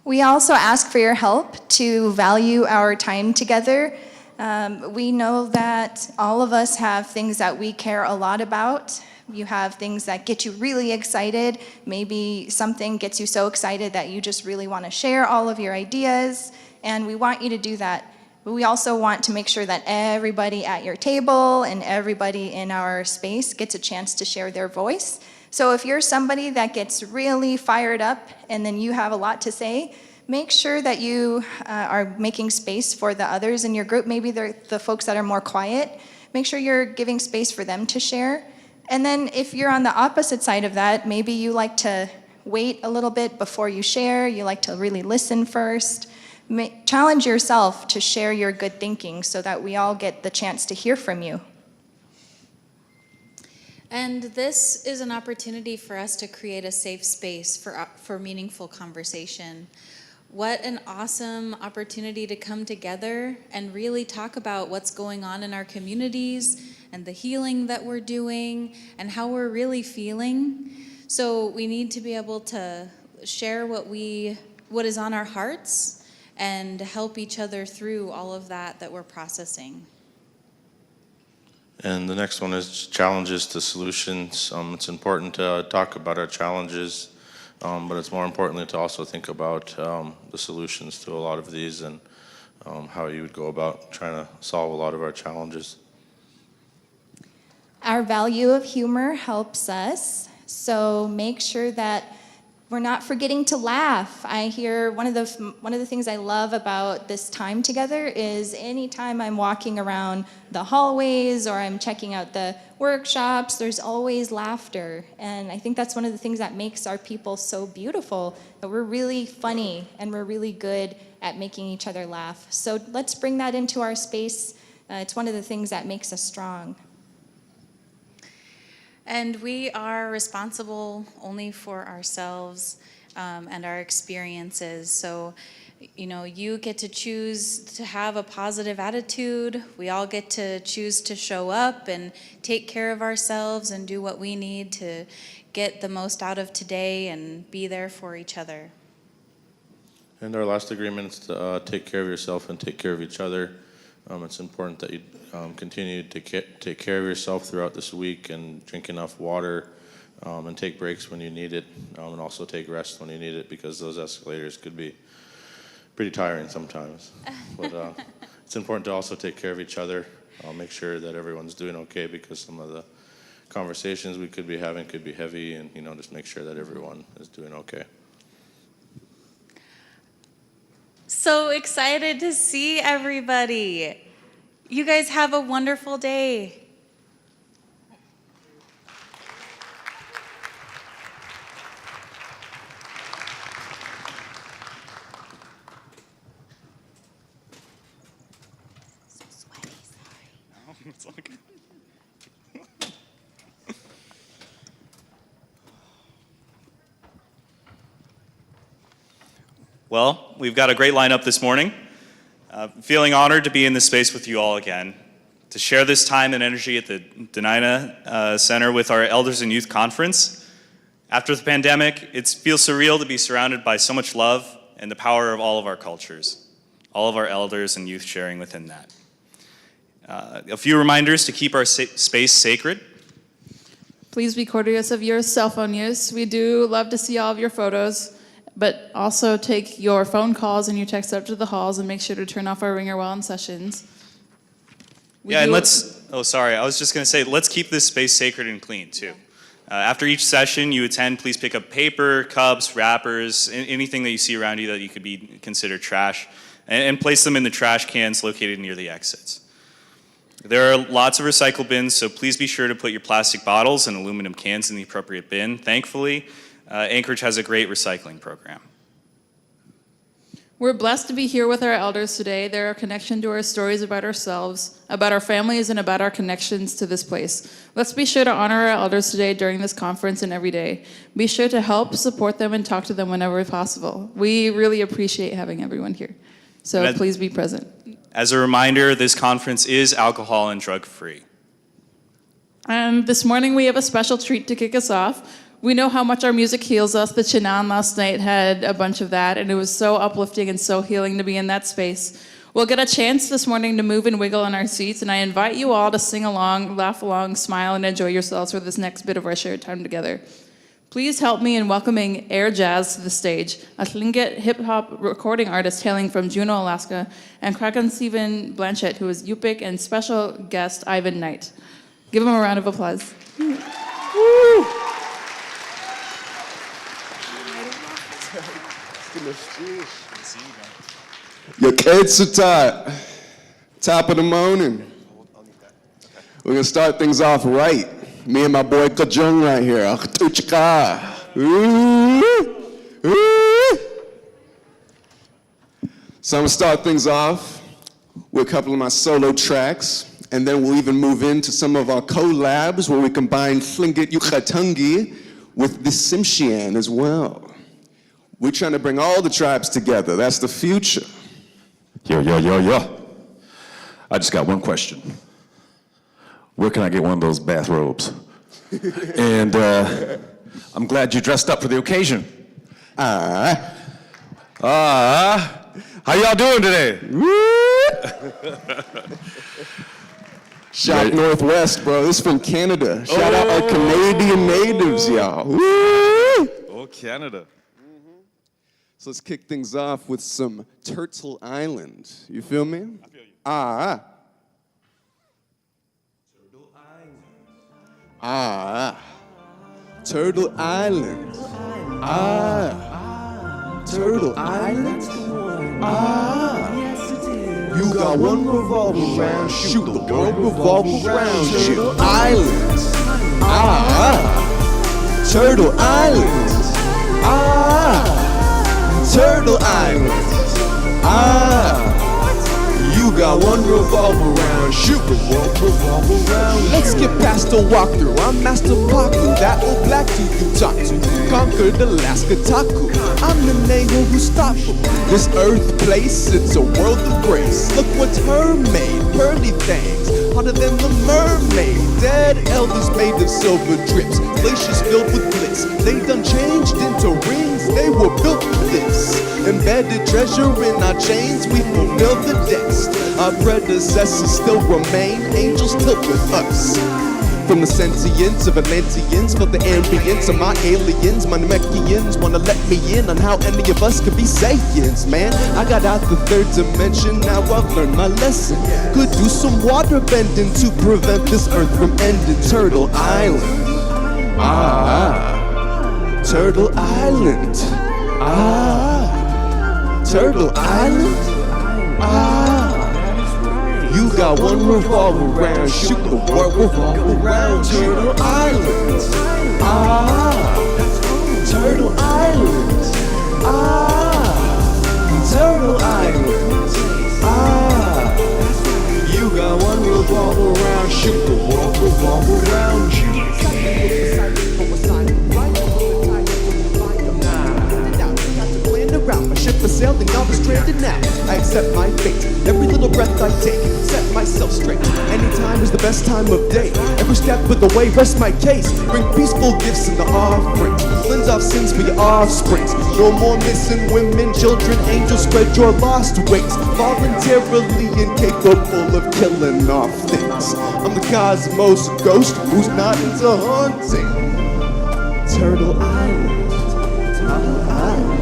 Speaker 14: We also ask for your help to value our time together. We know that all of us have things that we care a lot about. You have things that get you really excited. Maybe something gets you so excited that you just really want to share all of your ideas, and we want you to do that. But we also want to make sure that everybody at your table and everybody in our space gets a chance to share their voice. So if you're somebody that gets really fired up and then you have a lot to say, make sure that you are making space for the others in your group. Maybe they're the folks that are more quiet. Make sure you're giving space for them to share. And then if you're on the opposite side of that, maybe you like to wait a little bit before you share. You like to really listen first. Challenge yourself to share your good thinking so that we all get the chance to hear from you.
Speaker 7: And this is an opportunity for us to create a safe space for meaningful conversation. What an awesome opportunity to come together and really talk about what's going on in our communities and the healing that we're doing and how we're really feeling. So we need to be able to share what is on our hearts and help each other through all of that we're processing.
Speaker 15: And the next one is challenges to solutions. It's important to talk about our challenges, but it's more importantly to also think about the solutions to a lot of these and how you would go about trying to solve a lot of our challenges.
Speaker 14: Our value of humor helps us, so make sure that we're not forgetting to laugh. I hear one of the things I love about this time together is anytime I'm walking around the hallways or I'm checking out the workshops, there's always laughter. And I think that's one of the things that makes our people so beautiful, that we're really funny and we're really good at making each other laugh. So let's bring that into our space. It's one of the things that makes us strong.
Speaker 7: And we are responsible only for ourselves and our experiences. So, you get to choose to have a positive attitude. We all get to choose to show up and take care of ourselves and do what we need to get the most out of today and be there for each other.
Speaker 15: And our last agreement is to take care of yourself and take care of each other. It's important that you continue to take care of yourself throughout this week and drink enough water and take breaks when you need it, and also take rest when you need it, because those escalators could be pretty tiring sometimes. But it's important to also take care of each other. Make sure that everyone's doing okay, because some of the conversations we could be having could be heavy, and just make sure that everyone is doing okay.
Speaker 7: So excited to see everybody. You guys have a wonderful day.
Speaker 12: It's all good. Well, we've got a great lineup this morning. Feeling honored to be in this space with you all again, to share this time and energy at the Denina Center with our Elders and Youth Conference. After the pandemic, it feels surreal to be surrounded by so much love and the power of all of our cultures, all of our elders and youth sharing within that. A few reminders to keep our space sacred.
Speaker 11: Please be courteous of your cell phone use. We do love to see all of your photos, but also take your phone calls and your texts up to the halls and make sure to turn off our ringer while in sessions.
Speaker 12: And let's keep this space sacred and clean too. After each session you attend, please pick up paper, cups, wrappers, anything that you see around you that you could be considered trash, and place them in the trash cans located near the exits. There are lots of recycle bins, so please be sure to put your plastic bottles and aluminum cans in the appropriate bin. Thankfully, Anchorage has a great recycling program.
Speaker 11: We're blessed to be here with our elders today. They're a connection to our stories about ourselves, about our families, and about our connections to this place. Let's be sure to honor our elders today during this conference and every day. Be sure to help, support them, and talk to them whenever possible. We really appreciate having everyone here. So please be present.
Speaker 12: As a reminder, this conference is alcohol and drug-free.
Speaker 11: And this morning we have a special treat to kick us off. We know how much our music heals us. The Chinan last night had a bunch of that, and it was so uplifting and so healing to be in that space. We'll get a chance this morning to move and wiggle in our seats, and I invite you all to sing along, laugh along, smile, and enjoy yourselves for this next bit of our shared time together. Please help me in welcoming Air Jazz to the stage, a Tlingit hip-hop recording artist hailing from Juneau, Alaska, and Kraken Stephen Blanchett, who is Yupik, and special guest Ivan Knight. Give him a round of applause. Woo!
Speaker 16: Your kids are tired. Top of the morning. We're gonna start things off right. Me and my boy Kajung right here. So I'm gonna start things off with a couple of my solo tracks, and then we'll even move into some of our collabs where we combine Tlingit Yukatungi with the Tsimshian as well. We're trying to bring all the tribes together. That's the future.
Speaker 17: Yo. I just got one question. Where can I get one of those bathrobes? And I'm glad you dressed up for the occasion. How y'all doing today?
Speaker 16: Shout Northwest, bro. This is from Canada. Shout out our Canadian natives, y'all. Woo!
Speaker 17: Oh, Canada.
Speaker 16: So let's kick things off with some Turtle Island. You feel me? I feel you. Turtle Island. Turtle Island. You got one revolver round, shoot the world revolver round. Turtle Island. Turtle Island. Turtle Island. You got one revolver round, shoot the world revolver round. Let's get past the walkthrough. I'm Master Paku, that old black dude you talk to. Conquered Alaska Taku. I'm the nigga who's thoughtful. This earth place, it's a world of grace. Look what's her made, pearly things, hotter than the mermaid. Dead elders made of silver drips, glaciers filled with bliss. They done changed into rings, they were built for this. Embedded treasure in our chains, we fulfill the debts. Our predecessors still remain, angels tilt with us. from the sentience of Atlanteans. Felt the ambience of my aliens. My Namekians wanna let me in on how any of us could be Saiyans, man. I got out the third dimension, now I've learned my lesson. Could do some water bending to prevent this earth from ending. Turtle Island. Turtle Island. Turtle Island. You got one revolver round, shoot the world revolve around. Turtle Island. Turtle Island. Turtle Island. You got one revolver round, shoot the world revolve around you. My ship has sailed and now I'm stranded now. I accept my fate. Every little breath I take, set myself straight. Anytime is the best time of day. Every step of the way, rest my case. Bring peaceful gifts in the offerings. Cleanse off sins for your offsprings. No more missing women, children, angels. Spread your lost wings. Voluntarily incapable of killing off things. I'm the cosmos ghost who's not into haunting. Turtle Island. Turtle Island.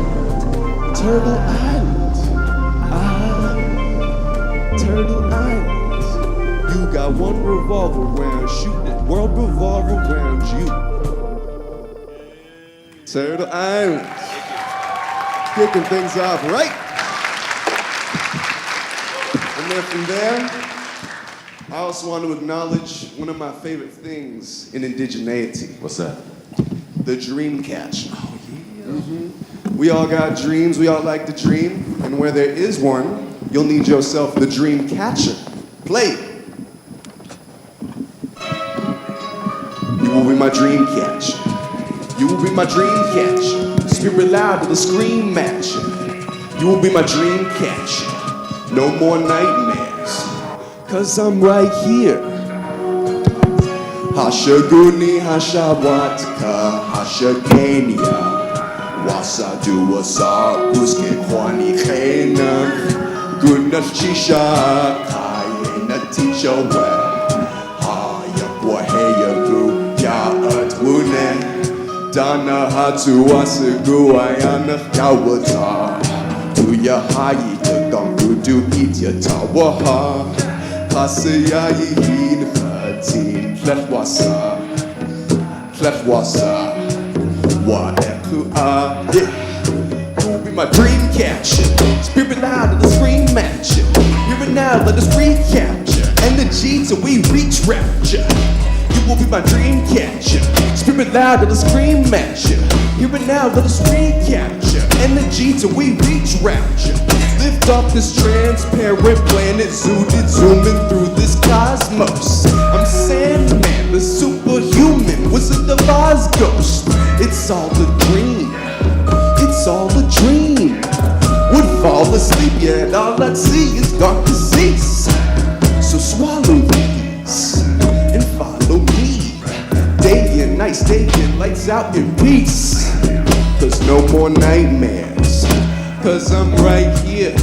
Speaker 16: Turtle Island. Turtle Island. You got one revolver round, shoot it, world revolve around you. Turtle Island. Kicking things off, right? And then from there, I also want to acknowledge one of my favorite things in indigeneity.
Speaker 17: What's that?
Speaker 16: The dream catcher. Oh, yeah. We all got dreams, we all like to dream, and where there is one, you'll need yourself the dream catcher. Play it. You will be my dream catcher. You will be my dream catcher. Spirit loud to the scream matcher. You will be my dream catcher. No more nightmares, 'cause I'm right here. Hashaguni, Hashawatka, Hashakania. Wasa duasa, buske kwani kena. Goodness chisha, kayena teacher we. Haya waheya gu, ya atmune. Dana hatu wasigu ayana yawata. Tuya hayi te gangu du itya tawaha. Pasaya yihin 13, flat wasa. Flat wasa. Whatever yeah. You will be my dream catcher. Spirit loud to the screen matcher. Here and now, let us recapture energy till we reach rapture. You will be my dream catcher. Spirit loud to the screen matcher. Here and now, let us recapture energy till we reach rapture. Lift up this transparent planet, zooted, zooming through this cosmos. I'm Sandman, the superhuman wizard of Oz ghost. It's all a dream. It's all a dream. Would fall asleep, yet all I'd see is dark disease. So swallow these and follow me. Day and night, stay in lights out in peace. 'Cause no more nightmares. 'Cause I'm right here.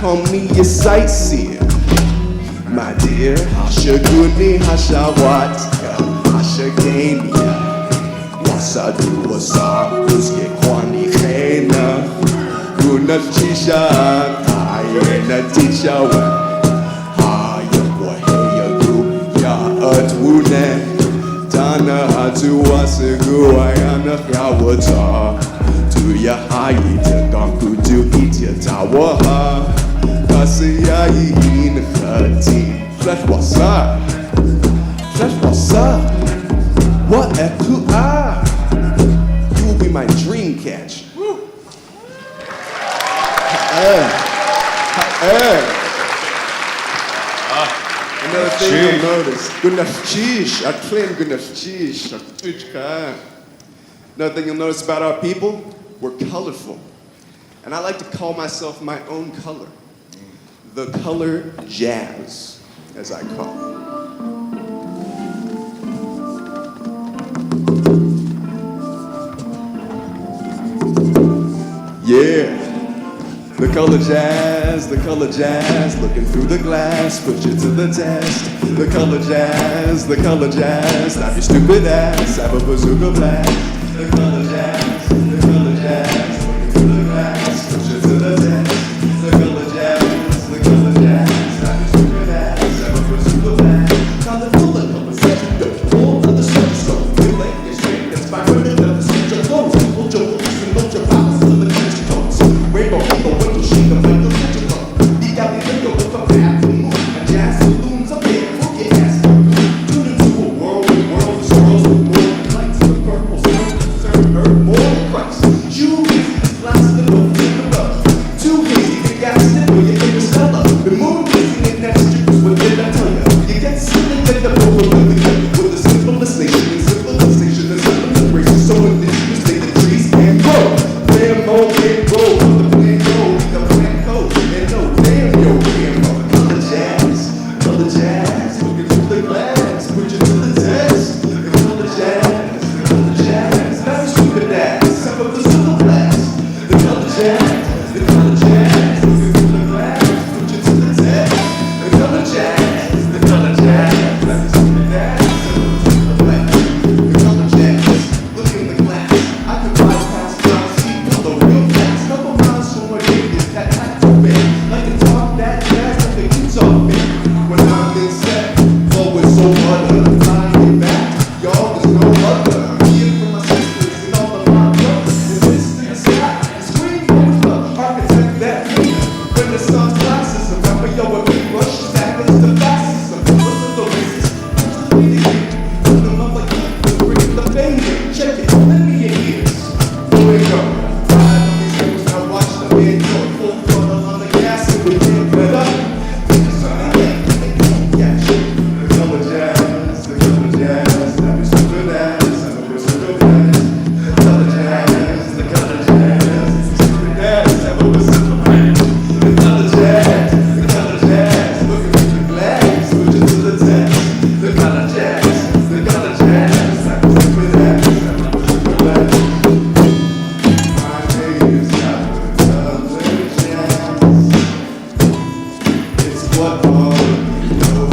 Speaker 16: Call me a sightseer. My dear, Hashaguni, Hashawatka, Hashagania. Wasa duasa, buske kwani kena. Guna chisha, kayena teacher we. Haya waheya gu, ya atwune. Dana hatu wasigu ayana yawata. Tuya hayi te gangu du itya tawaha. Pasaya yihin 13, flat wasa. Flat wasa. Whatever you will be my dream catcher. Another thing you'll notice, another thing you'll notice about our people, we're colorful. And I like to call myself my own color. The color jazz, as I call it. Yeah, the color jazz. the color jazz, looking through the glass, put you to the test. The color jazz, slap your stupid ass, have a bazooka blast. The color jazz, looking through the glass, put you to the test. The color jazz, slap your stupid ass, have a bazooka blast. Color set, all of the stuff, so feel like you're straight, that's fine, we're the switch your clothes, hold your boots and hold your powers, till the catch your toes. Rainbow, rainbow, window, sheet, I'm like the picture club. You got me video with a path, we move, and jazz balloons up there, who get ass. Tune into a world of swirls, with more lights, the purple sun, turn earth more than Christ. You last the road, take the rub. Too hazy, you got to step where your favorite stellar. The moon blazing in that strippers, what did I tell ya? You get silly, get the bowl of with the civilization, and civilization, and civilization. So indigenous, take the trees and grow. Play a roll, play a roll, the plan go, the plan code, and no damn yo, damn color jazz, looking through the glass, put you to the test. The color jazz, that's stupid ass, have a bazooka blast. The color jazz, looking through the glass, put you to the test. The color jazz, that's stupid ass, have a bazooka blast. The color jazz, look in the glass, I could bypass John C. Color real fast, couple miles from where they is that tactile band. Like to talk that jazz like a Utah band. When I'm in set, flow is so butter, flying it back, y'all there's no other. I'm here for my sisters and all of my brothers. And this to the sky, the screen goes the architect that meaner. When the sun's glasses, remember yo, when we rush, that is the fastest. Some people are the racist, put them up like you, bring the baby, check it, let me get ears. Here we go. Ride on these hills, now watch the man go full throttle on the gas, and we can't let up. The color jazz, have a stupid ass, have a bazooka blast. The color jazz, stupid ass, have a bazooka blast. The color jazz, looking through the glass, put you to the test. The color jazz, have a stupid ass, have a bazooka blast. My name is color jazz. It's what all of you know.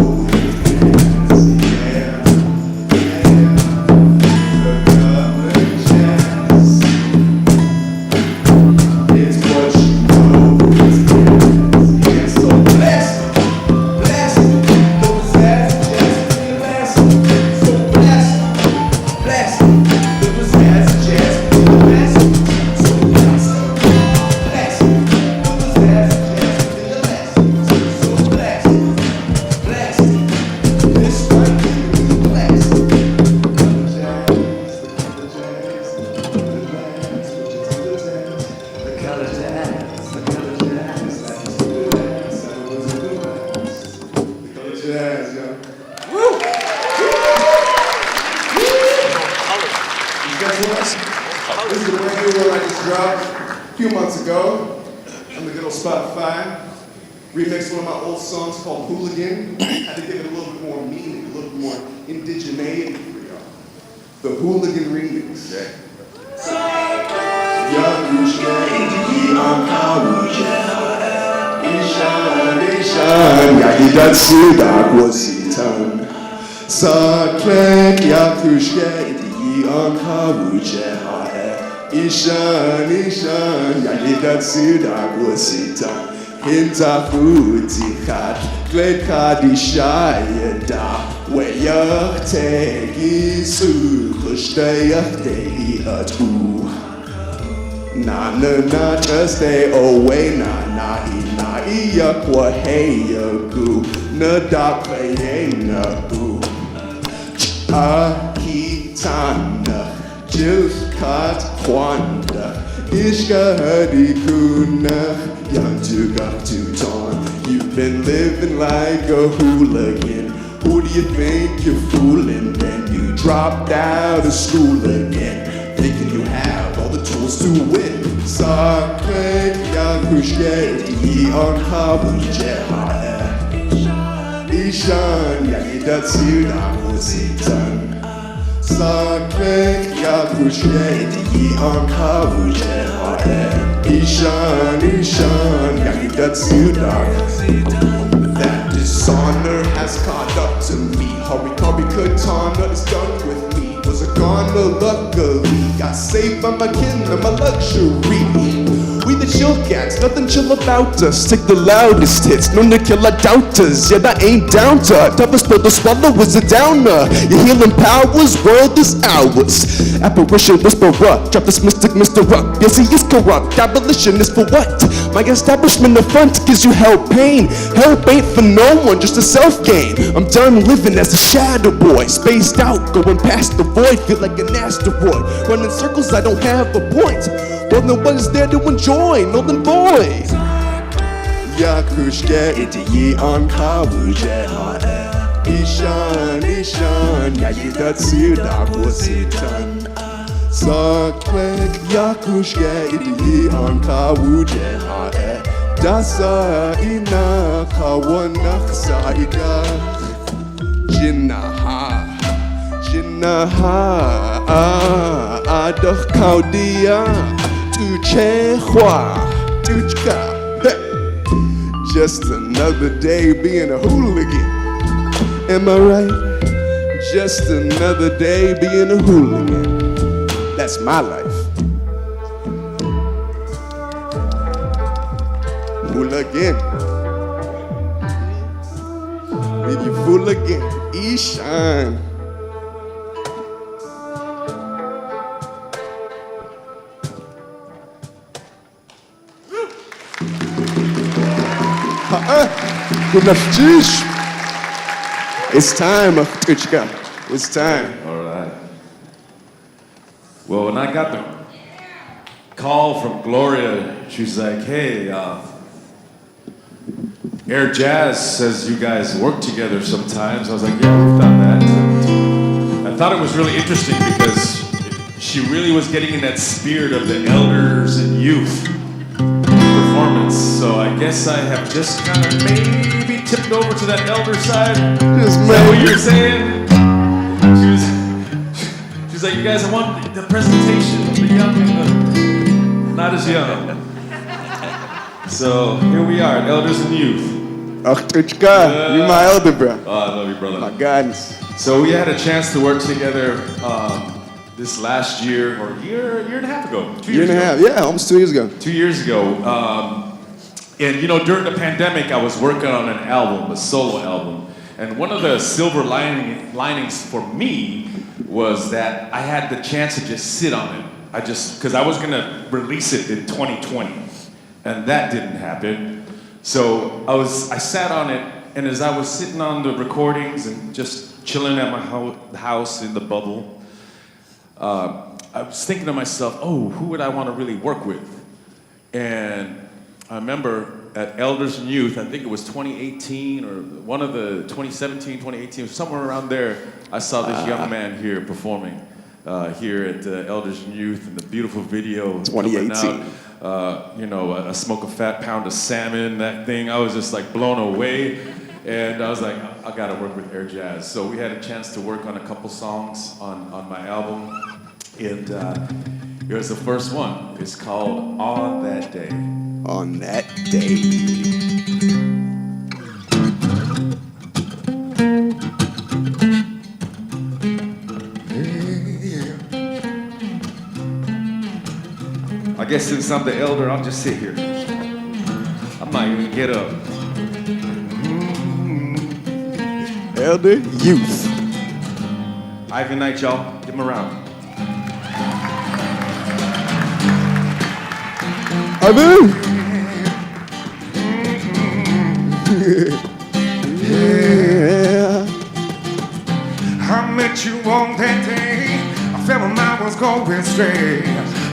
Speaker 16: This is a brand new one I just dropped a few months ago on the good old Spotify. Remixed one of my old songs called Hooligan. Had to give it a little bit more meaning, a little bit more indigeneity for y'all. The Hooligan remix. Ishan, yayidat sidak wasita. Hinta futikhat, gled kadishayada. Weyach tegi su, kushtayach tegi atu. Na just stay away, na iyak waheyagu. Na dak na u. Akitana. Jilkat Kwanda, Ishka Hadikuna, Yantuga Tuton. You've been living like a hooligan. Who do you think you're fooling? Then you dropped out of school again, thinking you have all the tools to win. Sakret Yankushke, on Habujeha. Ishan, Yagidat Sidan Wasitan. Saklek yakushke iti ankavuche hae. Ishan yakidatsudak. That dishonor has caught up to me. Harikari katana is done with me. Was a goner luckily. Got saved by my kin and my luxury. We the chill cats, nothing chill about us. Take the loudest hits, known to kill our doubters. Yeah, that ain't down to toughest pill to swallow is a downer. Your healing powers, world is ours. Apparition whisperer, drop this mystic Mr. Up. Yes, he is corrupt, abolitionist for what? My establishment up front gives you hell pain. Help ain't for no one, just a self-gain. I'm done living as a shadow boy, spaced out, going past the void, feel like an asteroid. Running circles, I don't have a point. Well, then what is there to enjoy? Nolan boy. Yakushke iti yi ankavuje hae. Ishan yakidatsu dakwasitan. Saklek yakushke iti yi ankavuje hae. Dasa ina kawanak saika. Jinnaha adoch kaudia. Just another day being a hooligan. Am I right? Just another day being a hooligan. That's my life. Hooligan. Leave you fool again. Ishan. It's time, Tuchka. It's time.
Speaker 17: All right. Well, when I got the call from Gloria, she's like, hey, Air Jazz says you guys work together sometimes. I was like, yeah, we've done that. I thought it was really interesting because she really was getting in that spirit of the elders and youth performance. So I guess I have just kind of maybe tipped over to that elder side. Is that what you're saying? She's like, you guys, I want the presentation of the young and the not as young. So here we are, elders and youth.
Speaker 16: Tuchka, you my elder, bro.
Speaker 17: Oh, I love you, brother.
Speaker 16: My guidance.
Speaker 17: So we had a chance to work together this last year, or year and a half ago. 2 years ago.
Speaker 16: Year and a half, yeah, almost 2 years ago.
Speaker 17: 2 years ago. And you know, during the pandemic, I was working on an album, a solo album. And one of the silver linings for me was that I had the chance to just sit on it. Because I was gonna release it in 2020, and that didn't happen. So I sat on it, and as I was sitting on the recordings and just chilling at my house in the bubble, I was thinking to myself, oh, who would I want to really work with? And I remember at Elders and Youth, I think it was 2018 or one of the 2017, 2018, somewhere around there, I saw this young man here performing here at Elders and Youth, and the beautiful video
Speaker 16: 2018.
Speaker 17: You know, I smoke a fat pound of salmon, that thing, I was just like blown away. And I was like, I gotta work with Air Jazz. So we had a chance to work on a couple songs on my album. And here's the first one. It's called On That Day.
Speaker 16: On That Day.
Speaker 17: I guess since I'm the elder, I'll just sit here. I'm not even gonna get up.
Speaker 16: Elder, youth.
Speaker 17: Good night, y'all. Give them a round.
Speaker 16: Amen.
Speaker 18: Yeah. I met you on that day. I felt my mind was going straight.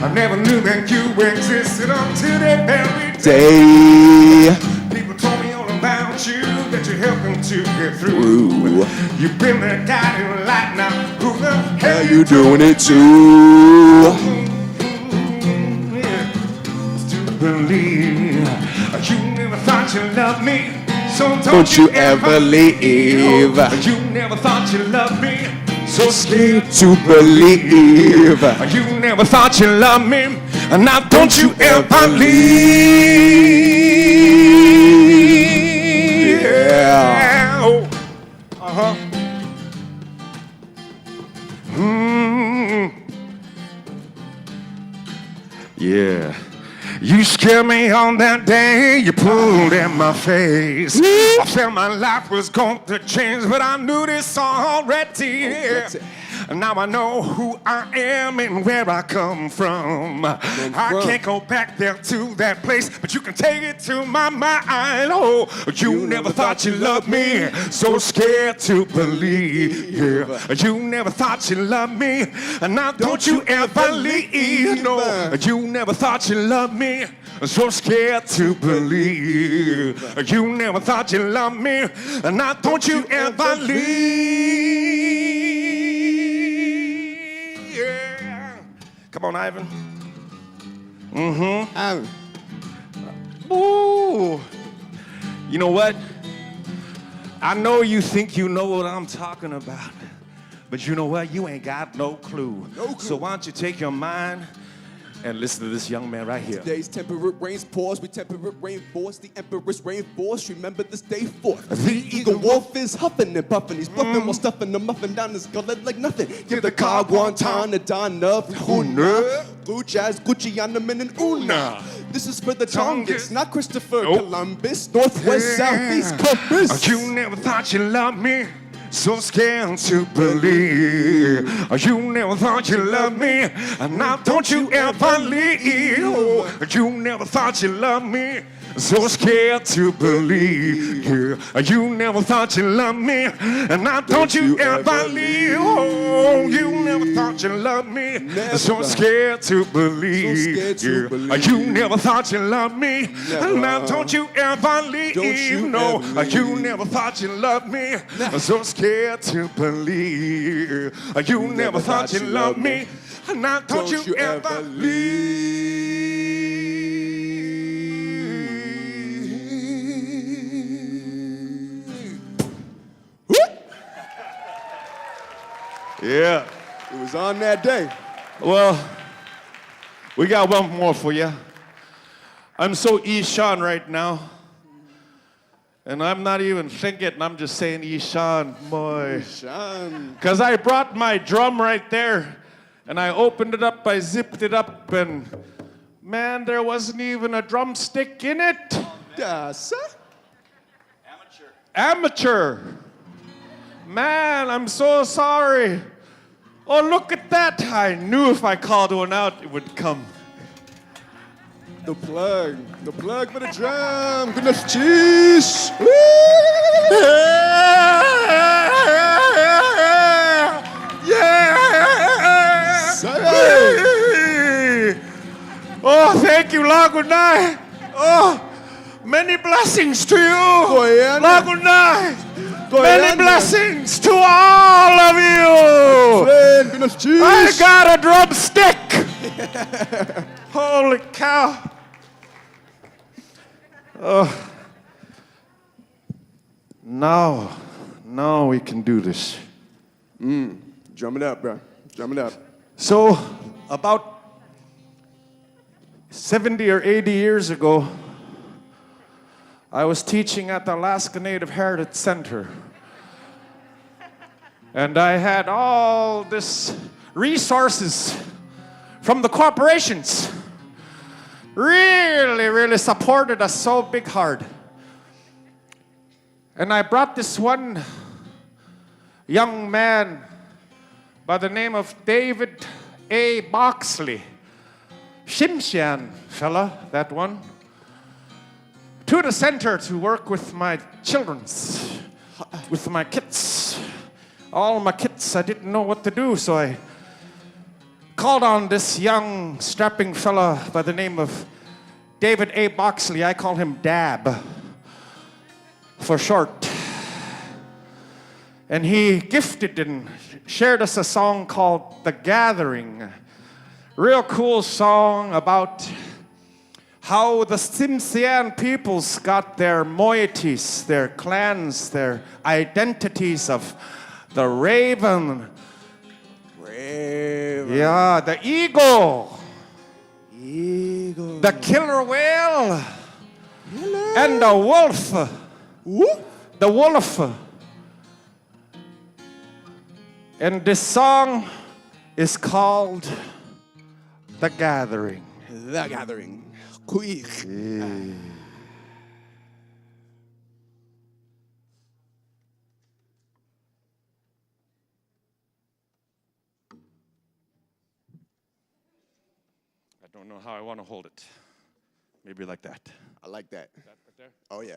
Speaker 18: I never knew that you existed until that very
Speaker 16: day.
Speaker 18: People told me all about you, that you helped them to get through. You've been the guiding light now. Who the hell
Speaker 16: you doing it too?
Speaker 18: To believe you never thought you loved me, so
Speaker 16: don't you ever leave.
Speaker 18: You never thought you loved me, so scared to believe. You never thought you loved me, and now don't you ever leave.
Speaker 16: Yeah.
Speaker 18: Oh. Uh-huh. Yeah. You scared me on that day you pulled in my face. I felt my life was going to change, but I knew this already. Now I know who I am and where I come from. I can't go back there to that place, but you can take it to my mind. Oh, you never thought you loved me, so scared to believe. Yeah, you never thought you loved me, and now don't you ever leave. No, you never thought you loved me, so scared to believe. You never thought you loved me, and now don't you ever leave. Come on, Ivan. Mm-hmm.
Speaker 16: Ivan.
Speaker 18: Ooh. You know what? I know you think you know what I'm talking about, but you know what? You ain't got no clue. So why don't you take your mind and listen to this young man right here.
Speaker 16: Today's temperate rains pause, we temperate reinforce the emperor's rainforce. Remember this day forth. The eagle wolf is huffing and puffing. He's bluffing while stuffing the muffin down his gullet like nothing. Give the car one time to Don of Huna. Blue jazz, Gucci on the men and Una. This is for the Tongass, not Christopher Columbus. Northwest, southeast compass.
Speaker 18: You never thought you loved me, so scared to believe. You never thought you loved me, and now don't you ever leave. You never thought you loved me, so scared to believe. You never thought you loved me, and now don't you ever leave. Oh, you never thought you loved me, so scared to believe. You never thought you loved me, and now don't you ever leave. No, you never thought you loved me, so scared to believe. You never thought you loved me, and now don't you ever leave.
Speaker 16: Yeah, it was on that day.
Speaker 18: Well, we got one more for you. I'm so Ishan right now. And I'm not even thinking, I'm just saying Ishan, boy.
Speaker 16: Ishan.
Speaker 18: Because I brought my drum right there, and I opened it up, I zipped it up, and man, there wasn't even a drumstick in it. Amateur. Man, I'm so sorry. Oh, look at that. I knew if I called one out, it would come.
Speaker 16: The plug for the drum. Goodness, cheese.
Speaker 18: Yeah. Oh, thank you, Lagunai. Oh, many blessings to you, Lagunai. Many blessings to all of you. I got a drumstick. Holy cow. Now we can do this.
Speaker 16: Drum it up, bro. Drum it up.
Speaker 18: So, about 70 or 80 years ago, I was teaching at the Alaska Native Heritage Center. And I had all this resources from the corporations. Really supported us so big hard. And I brought this one young man by the name of David A. Boxley. Shimshan fella, that one. To the center to work with my children's, with my kids. All my kids, I didn't know what to do, so I called on this young, strapping fella by the name of David A. Boxley. I call him Dab for short. And he gifted and shared us a song called The Gathering. Real cool song about how the Tsimshian peoples got their moieties, their clans, their identities of the raven Yeah, the eagle. The killer whale. And the wolf. The wolf. And this song is called The Gathering.
Speaker 16: The Gathering. Kuich.
Speaker 18: I don't know how I want to hold it. Maybe like that.
Speaker 16: I like that.
Speaker 18: That right there?
Speaker 16: Oh, yeah.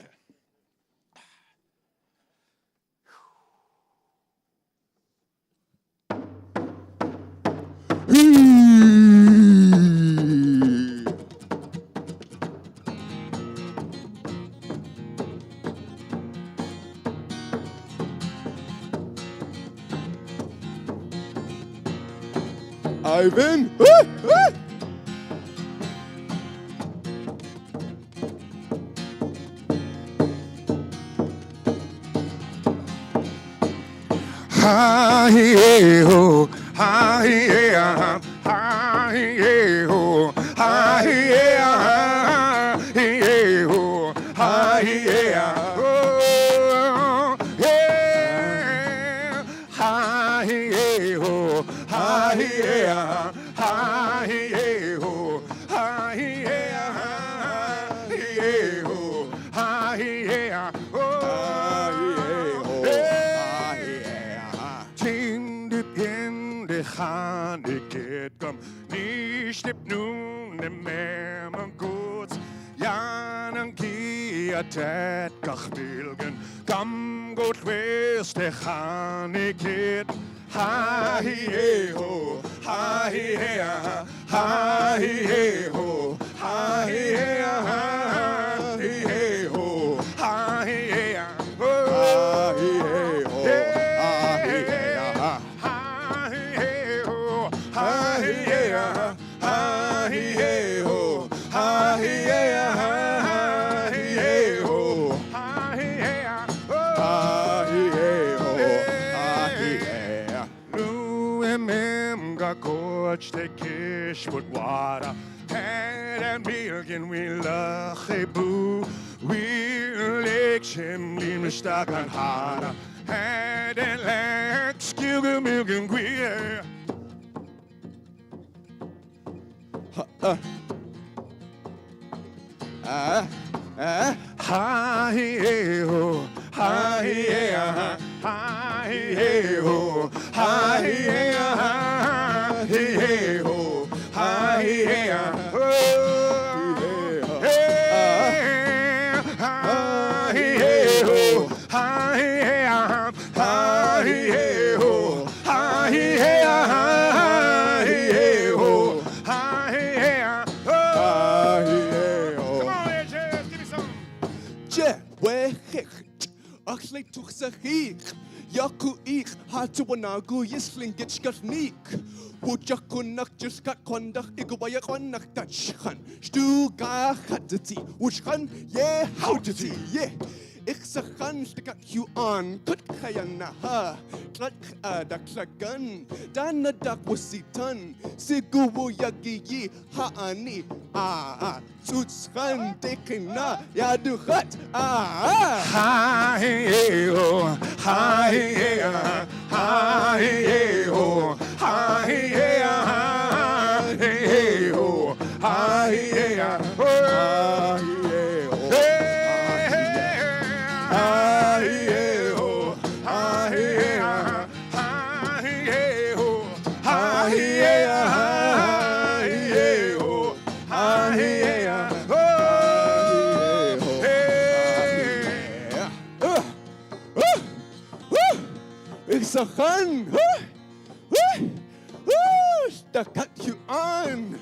Speaker 16: Ivan.
Speaker 18: Ha hey ho, ha hey ha hey ho, ha hey ho, ha hey ho, yeah, ha hey ho, ha hey ho, ha hey ho, ha hey ho. Gaan ik het kom niet op noem de memmen goed ja dan kie het kach wilgen kom goed wees te gaan ik het ha hi ho ha hi ha hi ho ha hi ho ha hi Coach the kish with water and a million we love boo we election lim stuck on harder and a leg skill million queer ha hey ho ha hey ha hey ho ha hey hey ho ha hey ho ha hey ho ha hey ho ha hey ho ha come on AJ, give me some
Speaker 16: Actually took sa hik Yaku ik hatu wanagu yisling get skatnik Wujakunak just got kondak igwaya konak dachhan Stuga hatati Wuchhan yeah howdati yeah Ik sa khan stikat you on kut khayana ha Klat dak sagan Dana dak wasitan Sigu yagi yi haani Suits khan dekina yadu khat
Speaker 18: ha hey ho ha hey ha hey ho ha hey ho ha hey ho
Speaker 16: Sakhan, cut you on.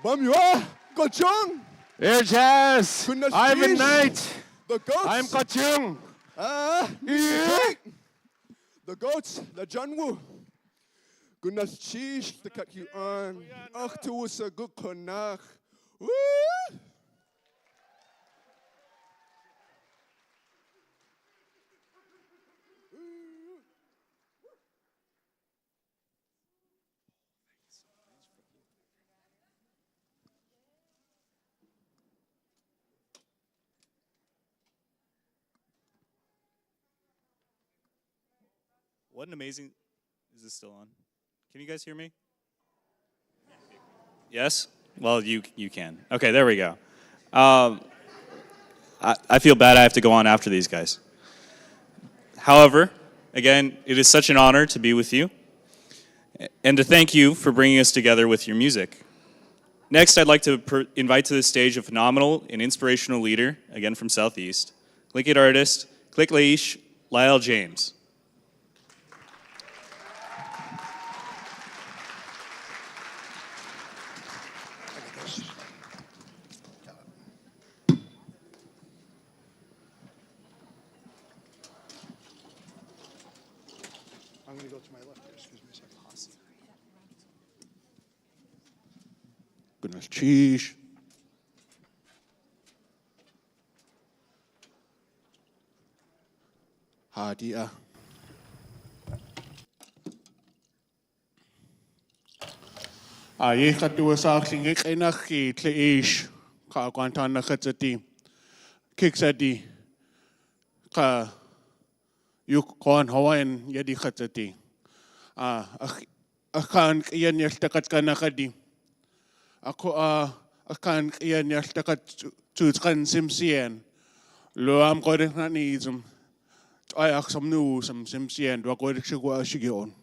Speaker 16: Bamyua, Gochung.
Speaker 18: Air Jazz. Ivan Knight.
Speaker 16: The goats.
Speaker 18: I'm Gochung.
Speaker 16: The goats, the Janwu. Gunas Chish, to cut you on. Ach, tu is a good konach.
Speaker 12: What an amazing, is this still on? Can you guys hear me? Yes? Well, you can. Okay, there we go. I feel bad I have to go on after these guys. However, again, it is such an honor to be with you and to thank you for bringing us together with your music. Next, I'd like to invite to the stage a phenomenal and inspirational leader, again from Southeast, Linkit artist, Click Leish, Lyle James.
Speaker 19: I'm going to go to my left here. Excuse me a second. Goodness, cheese. Hadia. Ye katua sa klingik enaki tleish ka kwantan na katsati kiksadi ka yuk kon Hawaiian yadi katsati akan yan yaltakat kanakadi ako akan yan yaltakat tutskan simsien lo am kodek na nizum ay aksam nu sam simsien do kodek sigwa sigion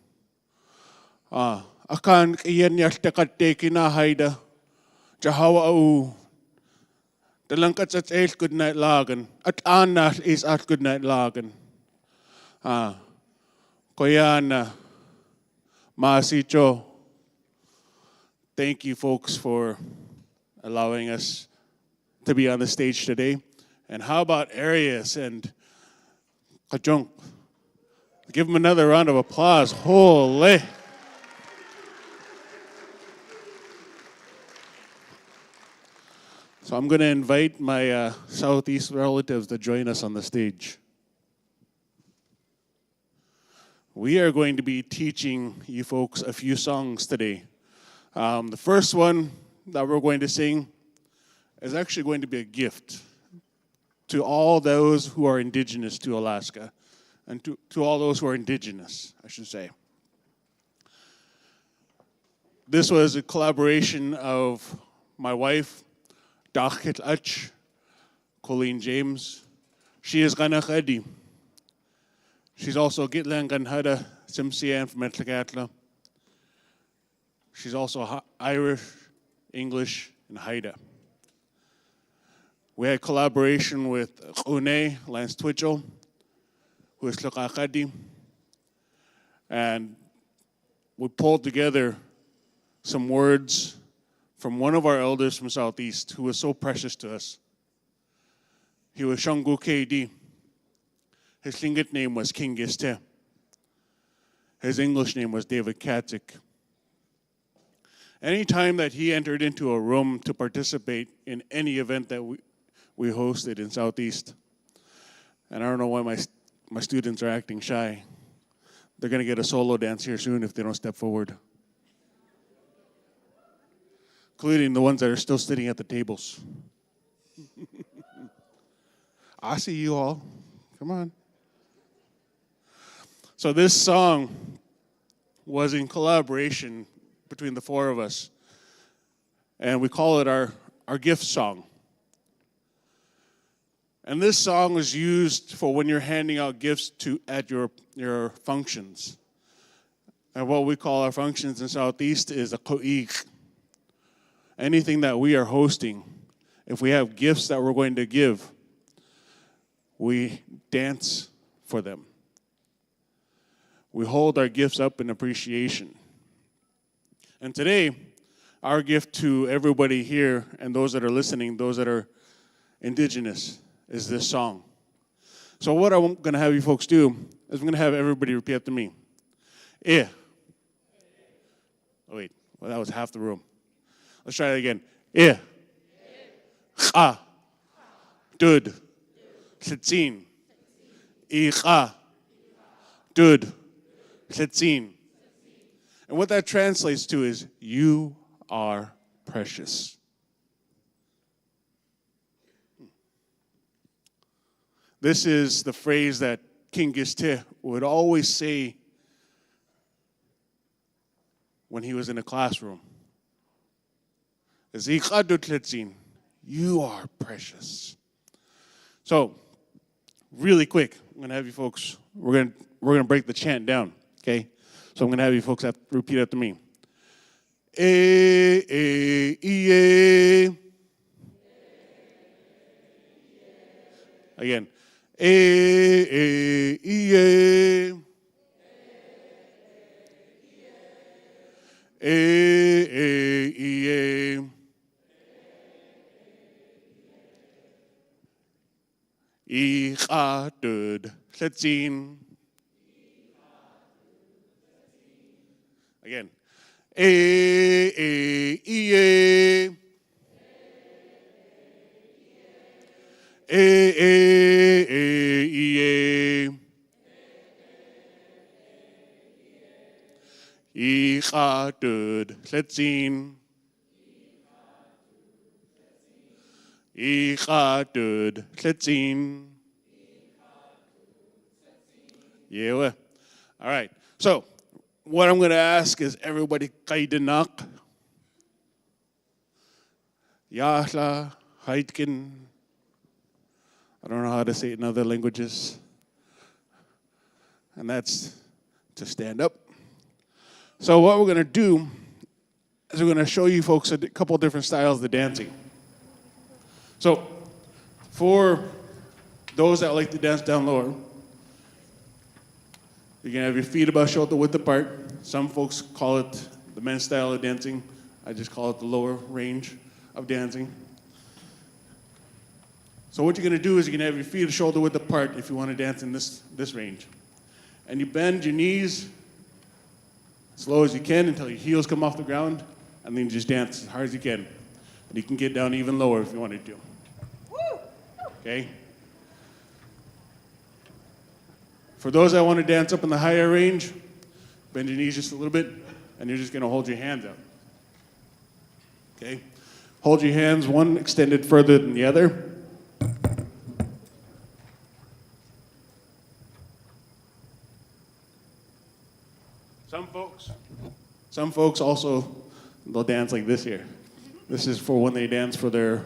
Speaker 19: akan yan yaltakat teki na haida jahawa au Dalangkat at eight good night lagen at anna is at good night lagen Koyana, Maasicho, thank you folks for allowing us to be on the stage today. And how about Arius and Kajunk? Give them another round of applause. Holy. So I'm going to invite my Southeast relatives to join us on the stage. We are going to be teaching you folks a few songs today. The first one that we're going to sing is actually going to be a gift to all those who are indigenous to Alaska, and to all those who are indigenous, I should say. This was a collaboration of my wife, Dachit Ach, Colleen James. She is Ganachadi. She's also Gitlan Ganhada Simsian from Metlakatla. She's also Irish, English, and Haida. We had collaboration with Une, Lance Twitchell, who is Tlakakadi. And we pulled together some words from one of our elders from Southeast who was so precious to us. He was Shangu KD. His Tlingit name was King Giste. His English name was David Katic. Anytime that he entered into a room to participate in any event that we hosted in Southeast, and I don't know why my students are acting shy. They're going to get a solo dance here soon if they don't step forward. Including the ones that are still sitting at the tables. I see you all. Come on. So this song was in collaboration between the four of us. And we call it our gift song. And this song is used for when you're handing out gifts at your functions. And what we call our functions in Southeast is a ko'ik. Anything that we are hosting, if we have gifts that we're going to give, we dance for them. We hold our gifts up in appreciation. And today, our gift to everybody here and those that are listening, those that are indigenous, is this song. So what I'm going to have you folks do is I'm going to have everybody repeat after me. Eh. Oh, wait. Well, that was half the room. Let's try it again. Eh. Cha. Dud. Tlitzin. Icha. Dud. Tlitzin. And what that translates to is, you are precious. This is the phrase that King Giste would always say when he was in the classroom. You are precious. So, really quick, I'm gonna have you folks, we're gonna break the chant down, okay? So I'm gonna have you folks have to repeat after me. Again. Again. Yeah. All right. So, what I'm going to ask is everybody kaidenak. Yahla, Haitkin. I don't know how to say it in other languages. And that's to stand up. So what we're going to do is we're going to show you folks a couple different styles of dancing. So for those that like to dance down lower, you're going to have your feet about shoulder width apart. Some folks call it the men's style of dancing. I just call it the lower range of dancing. So what you're going to do is you're going to have your feet shoulder width apart if you want to dance in this range. And you bend your knees as low as you can until your heels come off the ground, and then you just dance as hard as you can. And you can get down even lower if you wanted to. Okay? For those that want to dance up in the higher range, bend your knees just a little bit, and you're just going to hold your hands out. Okay? Hold your hands one extended further than the other. Some folks also, they'll dance like this here. This is for when they dance for their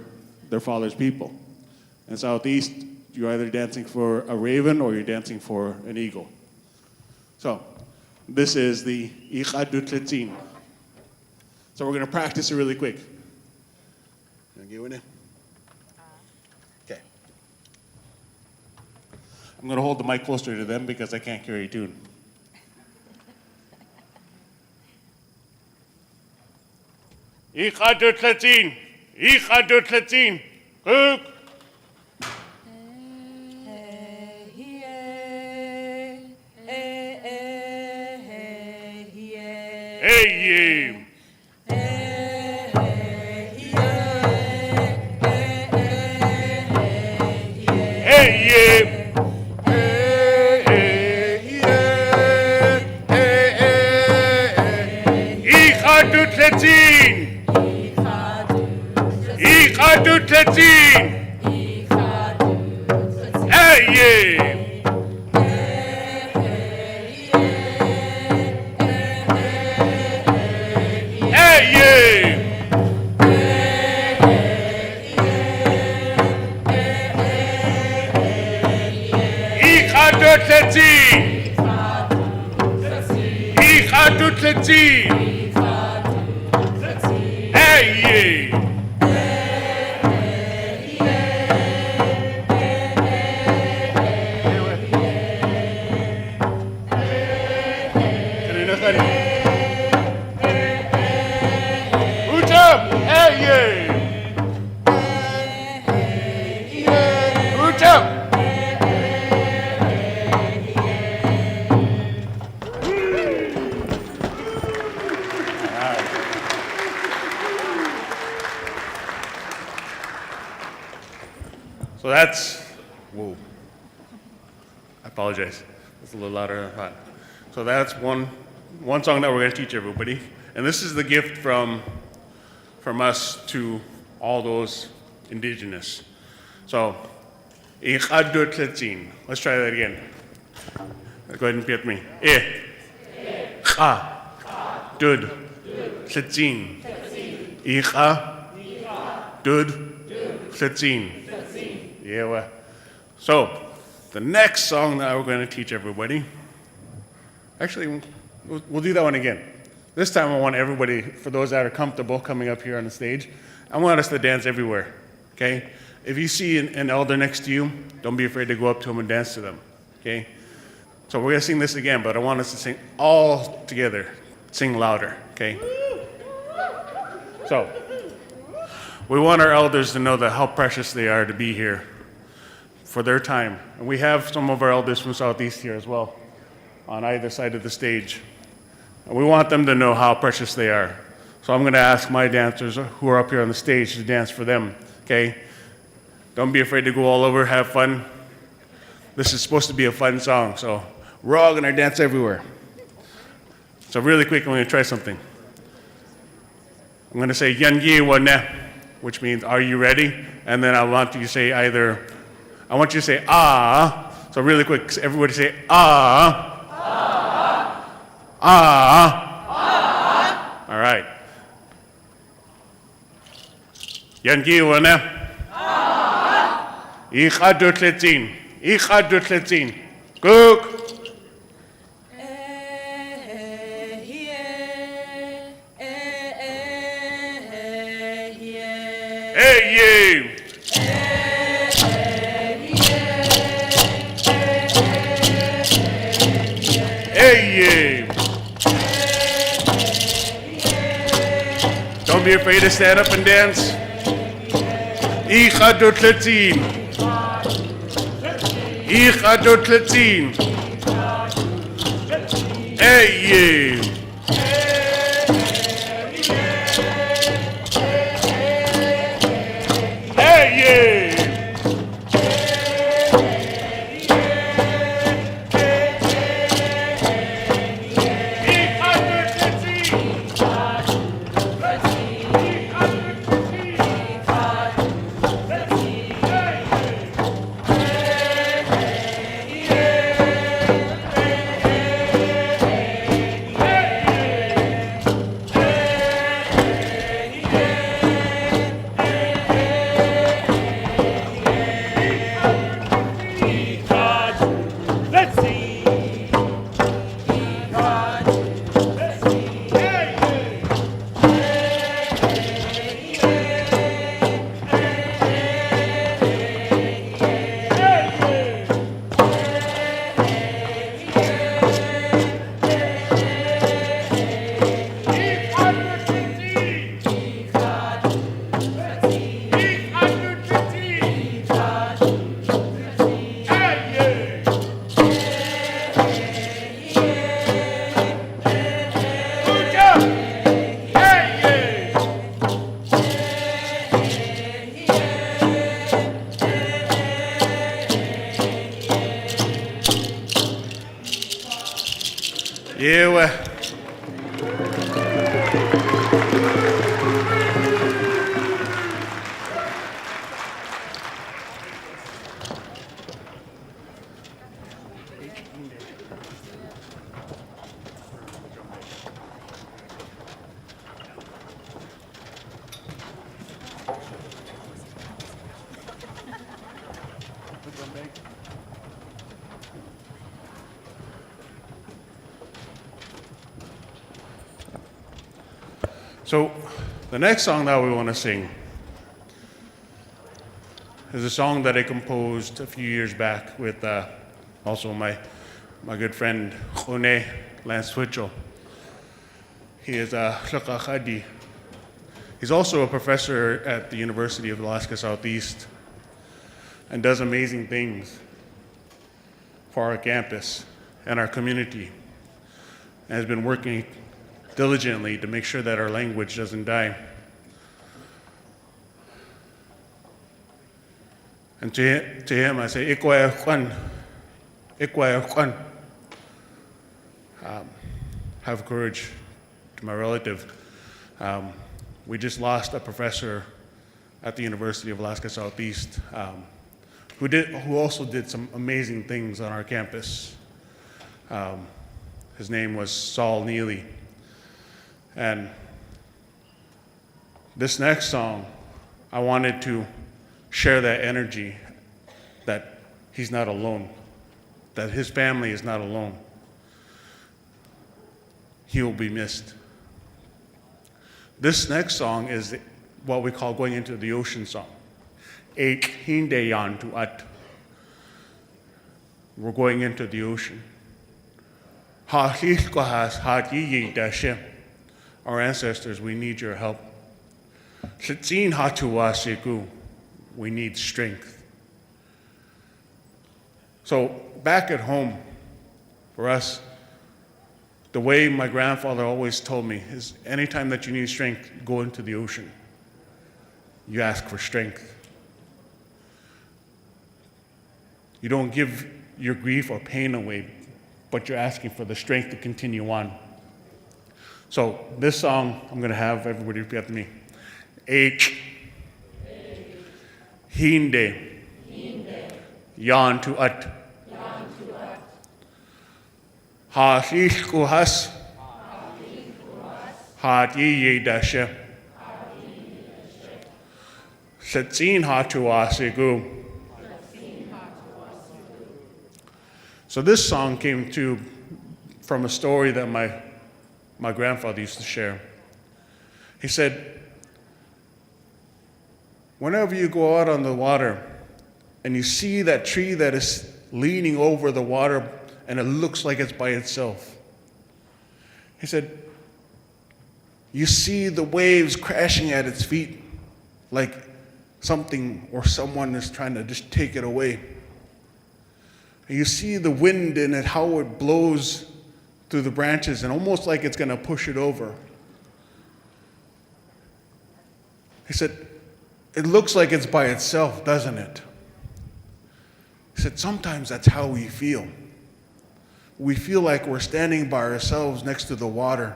Speaker 19: father's people. In Southeast, you're either dancing for a raven or you're dancing for an eagle. So, this is the Ichadutletzin. So we're going to practice it really quick. Okay. I'm going to hold the mic closer to them because I can't carry a tune. Ichadutletzin, Ichadutletzin, Kuk. Hey, Ichadutletzin, Ichadutletzin, hey, Ichadutletzin, Ichadutletzin, hey, So that's, whoa, I apologize. It's a little louder than I thought. So that's one song that we're going to teach everybody. And this is the gift from us to all those indigenous. So, Ichadutletzin. Let's try that again. Go ahead and repeat me. Dud. Tlitzin. Icha. Dud. Tlitzin. Yeah. So, the next song that we're going to teach everybody, actually, we'll do that one again. This time I want everybody, for those that are comfortable coming up here on the stage, I want us to dance everywhere, okay? If you see an elder next to you, don't be afraid to go up to them and dance to them, okay? So we're gonna sing this again, but I want us to sing all together. Sing louder, okay? So, we want our elders to know that how precious they are to be here for their time. And we have some of our elders from Southeast here as well, on either side of the stage. And we want them to know how precious they are. So I'm going to ask my dancers who are up here on the stage to dance for them, okay? Don't be afraid to go all over, have fun. This is supposed to be a fun song, so we're all going to dance everywhere. So really quick, I'm going to try something. I'm going to say, Yan Yi Wa Ne, which means, are you ready? And then I want you to say ah. So really quick, everybody say ah. Ah. All right. Yan Gi Wa Ne. Icha Du Tlitzin. Icha Du Tlitzin. Cook. Hey, you. Hey, you. Don't be afraid to stand up and dance. Icha Du Tlitzin. Icha Du Tlitzin. Hey, you. Hey, you. Yeah. So the next song that we want to sing is a song that I composed a few years back with also my good friend Khone Lance Twitchell. He is a Shaka Khadi. He's also a professor at the University of Alaska Southeast and does amazing things for our campus and our community, and has been working diligently to make sure that our language doesn't die. And to him, I say, Ikwa Kwan, Ikwa Kwan. Have courage. To my relative, we just lost a professor at the University of Alaska Southeast who also did some amazing things on our campus. His name was Saul Neely. And This next song, I wanted to share that energy that he's not alone, that his family is not alone. He will be missed. This next song is what we call going into the ocean song. Ek hinde yan tu at. We're going into the ocean. Ha kohas ha yi dashe. Our ancestors, we need your help. Sitsin ha tu wasigu. We need strength. So back at home, for us, the way my grandfather always told me is anytime that you need strength, go into the ocean. You ask for strength. You don't give your grief or pain away, but you're asking for the strength to continue on. So this song, I'm going to have everybody repeat after me. H. Hinde. Yan tu at. Ha kuhas. Ha ye dashe. Setsin ha tu asigu. So this song came from a story that my grandfather used to share. He said, whenever you go out on the water and you see that tree that is leaning over the water and it looks like it's by itself, he said, you see the waves crashing at its feet like something or someone is trying to just take it away. And you see the wind in it, how it blows through the branches and almost like it's going to push it over. He said, it looks like it's by itself, doesn't it? He said, sometimes that's how we feel. We feel like we're standing by ourselves next to the water.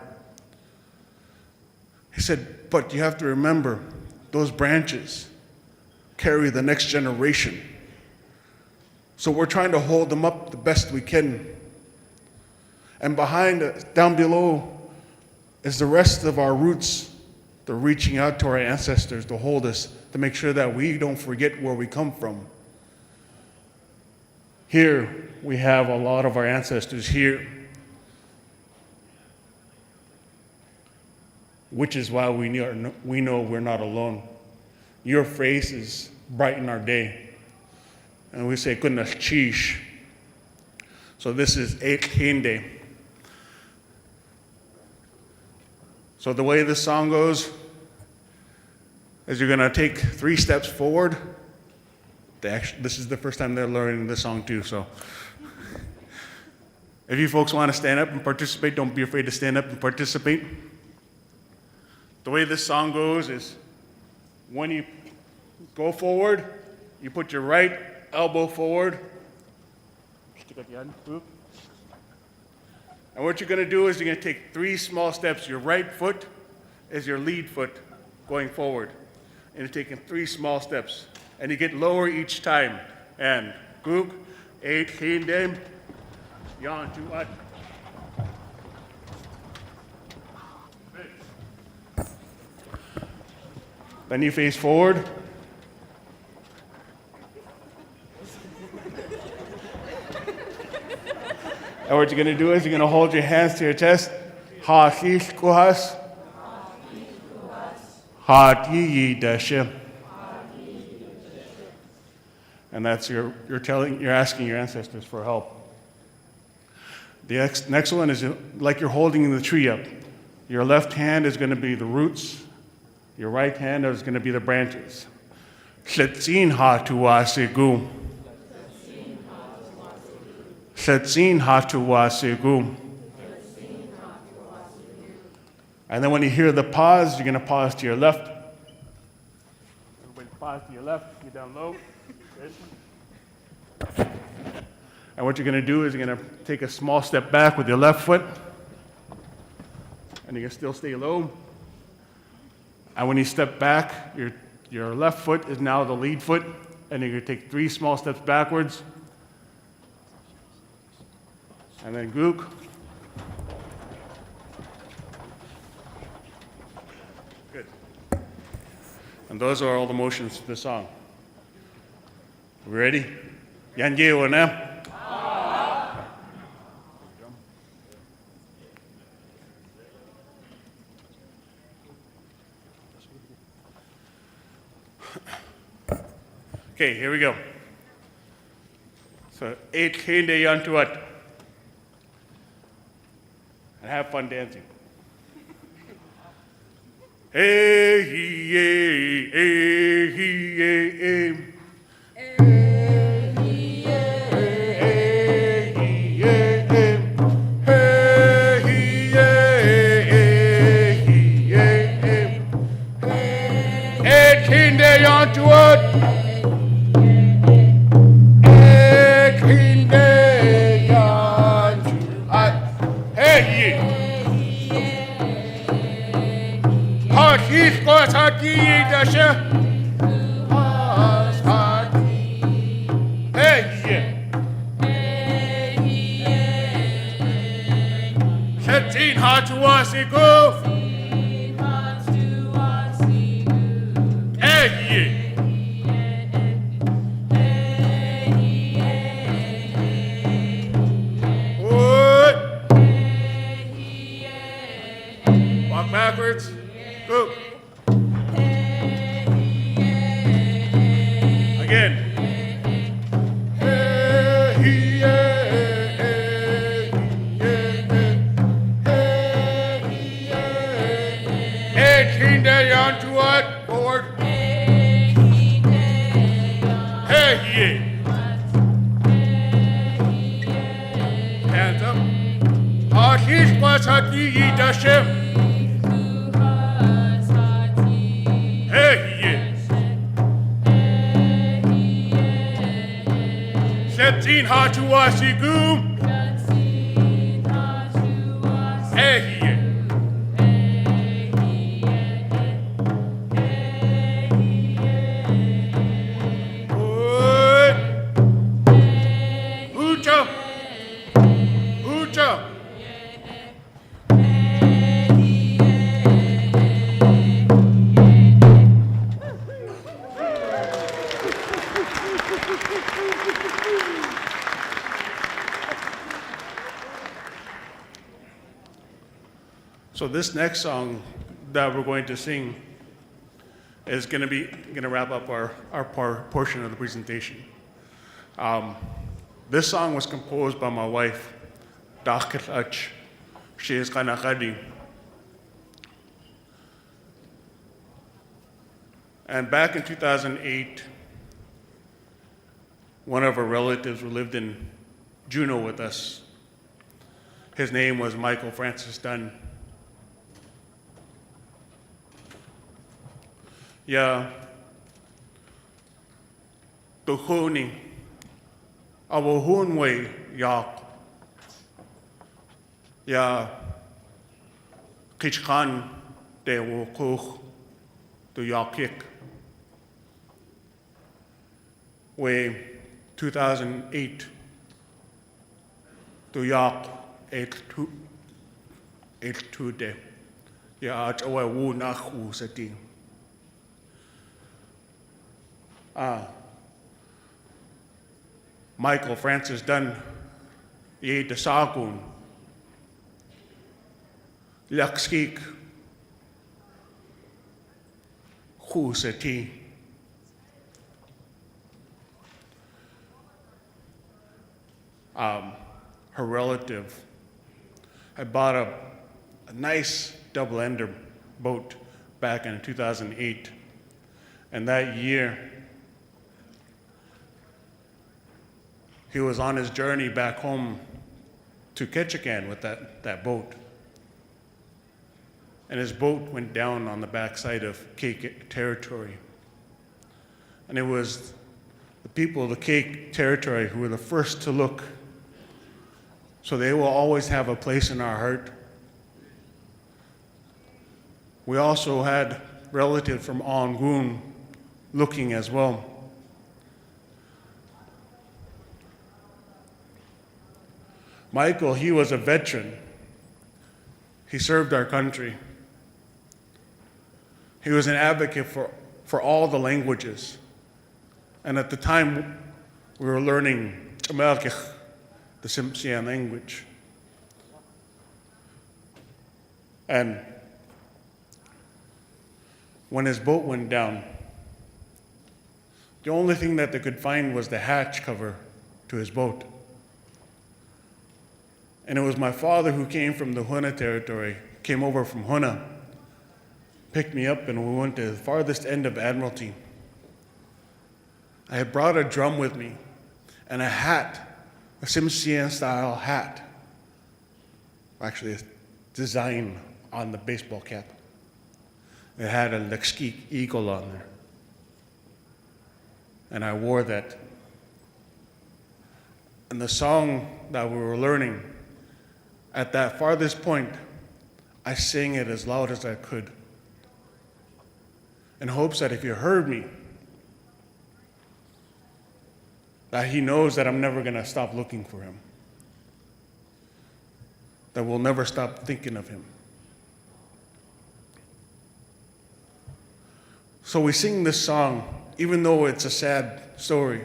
Speaker 19: He said, but you have to remember, those branches carry the next generation. So we're trying to hold them up the best we can. And down below, is the rest of our roots. They're reaching out to our ancestors to hold us, to make sure that we don't forget where we come from. Here, we have a lot of our ancestors here, which is why we know we're not alone. Your faces brighten our day. And we say, goodness, cheesh. So this is Ek Hinde. So the way this song goes is you're going to take 3 steps forward. This is the first time they're learning this song too, so. If you folks want to stand up and participate, don't be afraid to stand up and participate. The way this song goes is when you go forward, you put your right elbow forward. And what you're going to do is you're going to take 3 small steps. Your right foot is your lead foot going forward. And you're taking 3 small steps. And you get lower each time. And goog, 8, hindem, yan tu at. Then you face forward. And what you're going to do is you're going to hold your hands to your chest. Ha shish kuhas. Ha yi dashe. And that's you're asking your ancestors for help. The next one is like you're holding the tree up. Your left hand is going to be the roots. Your right hand is going to be the branches. Setsin ha tu wasigu. Setsin ha tu wasigu. And then when you hear the pause, you're going to pause to your left. Everybody pause to your left, get down low. Good. And what you're going to do is you're going to take a small step back with your left foot. And you can still stay low. And when you step back, your left foot is now the lead foot. And you're going to take 3 small steps backwards. And then gook. Good. And those are all the motions to the song. We ready? Yanji wana. Okay, here we go. So, 8 kinde yantuat. And have fun dancing. Hey, hey, hey, hey, hey. Walk backwards. Go. Again. Forward. Hey, yeah. Hands up. Ashish Pasati Yidashem. Hey, yeah. 17 Hatuasigum. Hey, yeah. So this next song that we're going to sing is going to wrap up our portion of the presentation. This song was composed by my wife, Ach. She is Kanakadi. And back in 2008, one of our relatives who lived in Juneau with us, his name was Michael Francis Dunn. Ya tuhuni awahunwe yak ya kichkan de wukuch to yakik we 2008 to yak 82 de ya achawa wu nachu sati. Michael Francis Dunn, ye de Sagun, Lakskik, Husati. Her relative had bought a nice double-ender boat back in 2008, and that year, he was on his journey back home to Ketchikan with that boat. And his boat went down on the backside of Cake Territory. And it was the people of the Cake Territory who were the first to look. So they will always have a place in our heart. We also had relatives from Angoon looking as well. Michael, he was a veteran. He served our country. He was an advocate for all the languages. And at the time, we were learning Tamalkich, the Tsimshian language. And when his boat went down, the only thing that they could find was the hatch cover to his boat. And it was my father who came from the Huna territory, came over from Huna, picked me up, and we went to the farthest end of Admiralty. I had brought a drum with me and a hat, a Tsimshian style hat. Actually, a design on the baseball cap. It had a Lekski eagle on there. And I wore that. And the song that we were learning, at that farthest point, I sang it as loud as I could, in hopes that if you heard me, that he knows that I'm never gonna stop looking for him, that we'll never stop thinking of him. So we sing this song, even though it's a sad story.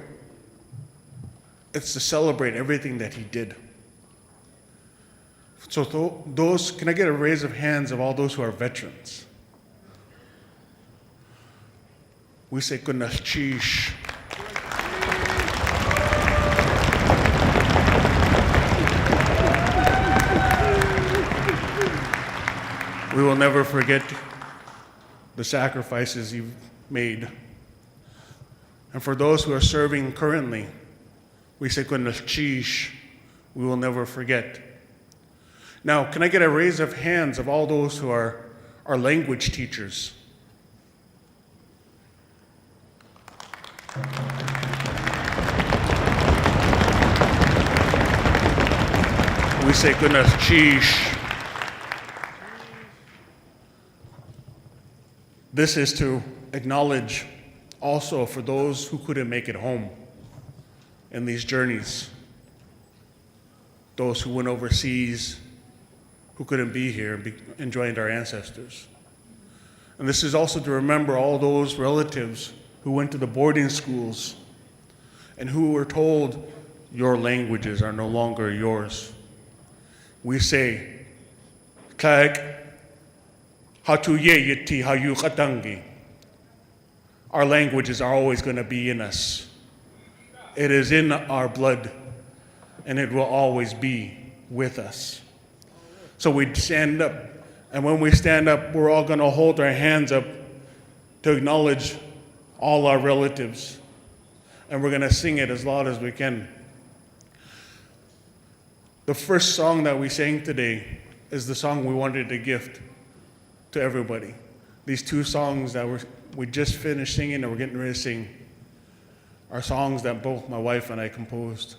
Speaker 19: It's to celebrate everything that he did. So those, can I get a raise of hands of all those who are veterans? We say kunashish. We will never forget the sacrifices you've made. And for those who are serving currently, we say kunashish. We will never forget. Now, can I get a raise of hands of all those who are our language teachers? We say kunashish. This is to acknowledge also for those who couldn't make it home in these journeys, those who went overseas, who couldn't be here and joined our ancestors. And this is also to remember all those relatives who went to the boarding schools and who were told, your languages are no longer yours. We say, Kag, Hatuye yiti hayu katangi. Our languages are always going to be in us. It is in our blood, and it will always be with us. So we stand up, and when we stand up, we're all going to hold our hands up to acknowledge all our relatives, and we're going to sing it as loud as we can. The first song that we sang today is the song we wanted to gift to everybody. These two songs that we just finished singing and we're getting ready to sing are songs that both my wife and I composed.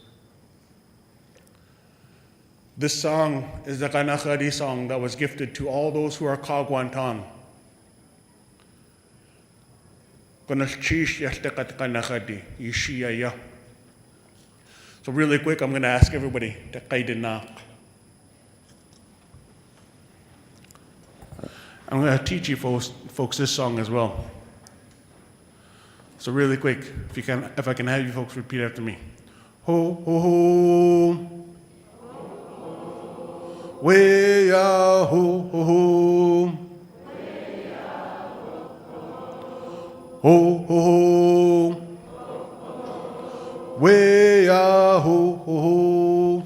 Speaker 19: This song is the Kanakari song that was gifted to all those who are Kagwantan. So really quick, I'm going to ask everybody to kaidinak. I'm going to teach you folks this song as well. So really quick, if I can have you folks repeat after me. Ho, ho, ho. We ya ho, ho, ho. Ho, ho, ho. We ya ho, ho, ho.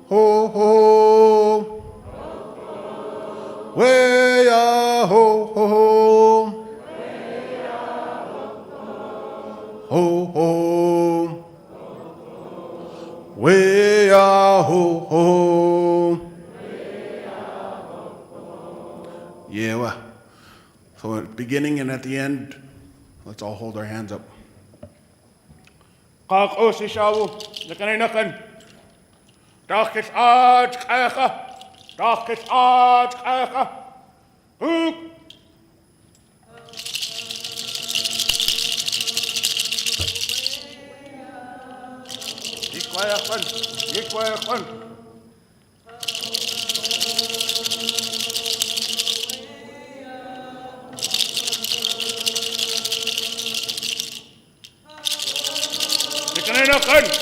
Speaker 19: Ho, ho. Way ya ho ho ho, ho ho, way ya ho ho. Yeah, well. So at the beginning and at the end, let's all hold our hands up. Kak o si shawu, nakanay nakan. Dakis aaj kaya. Dakis aaj kaya. Hook. Ikwayakan.
Speaker 18: Jonathan.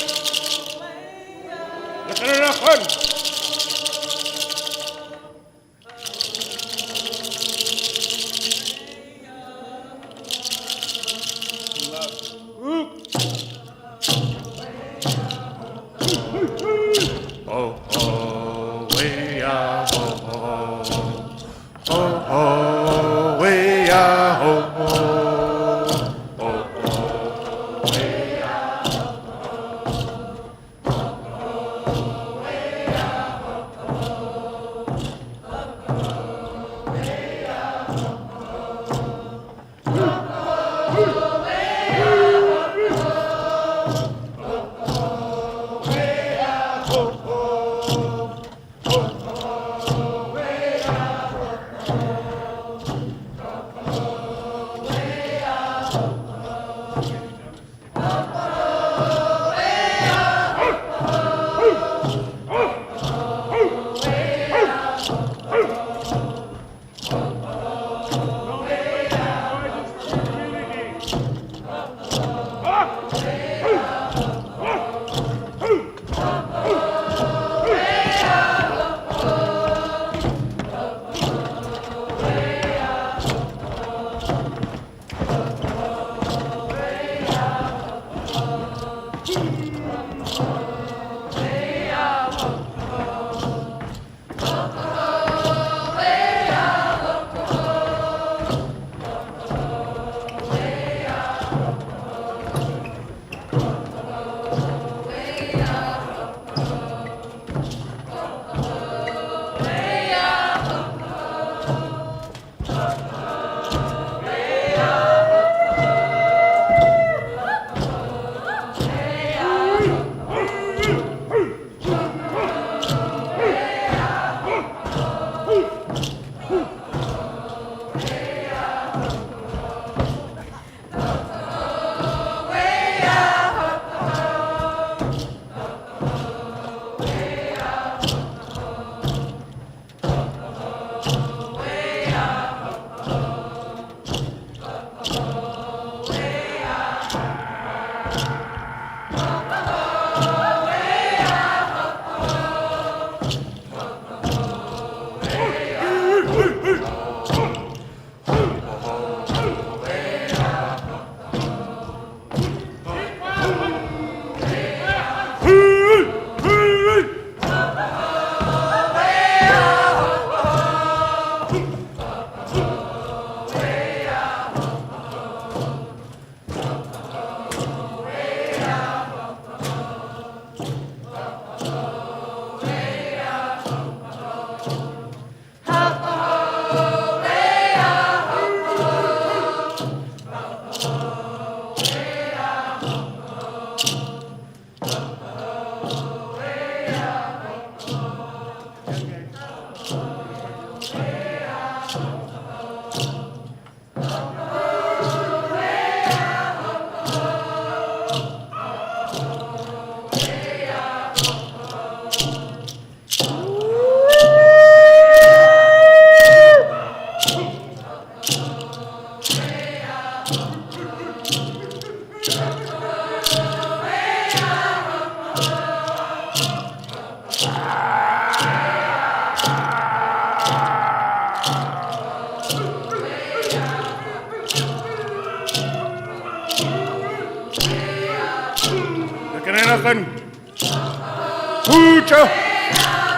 Speaker 18: Hoocha!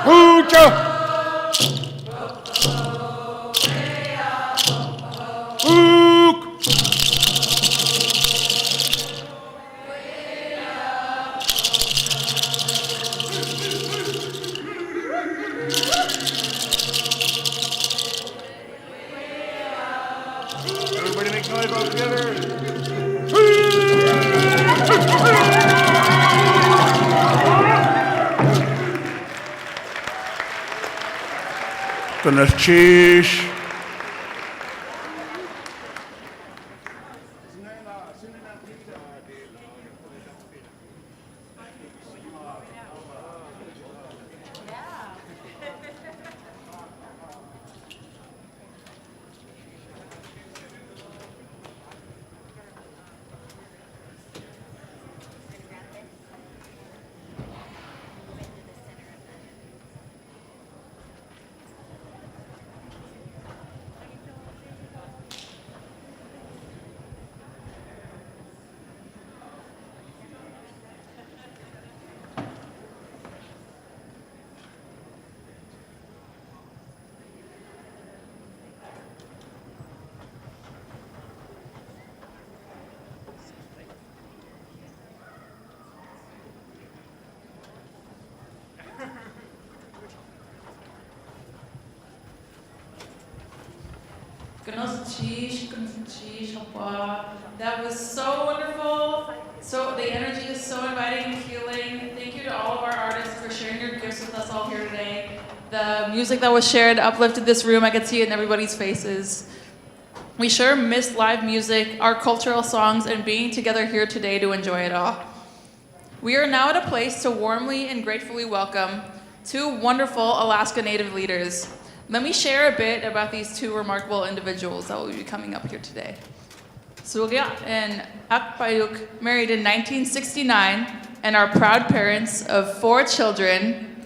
Speaker 18: Hoocha! Hook! Everybody make noise all together. Cheese.
Speaker 11: That was so wonderful. So the energy is so inviting and healing. Thank you to all of our artists for sharing your gifts with us all here today. The music that was shared uplifted this room. I could see it in everybody's faces. We sure missed live music, our cultural songs, and being together here today to enjoy it all. We are now at a place to warmly and gratefully welcome two wonderful Alaska Native leaders. Let me share a bit about these two remarkable individuals that will be coming up here today. Sugya and Akpayuk married in 1969 and are proud parents of 4 children,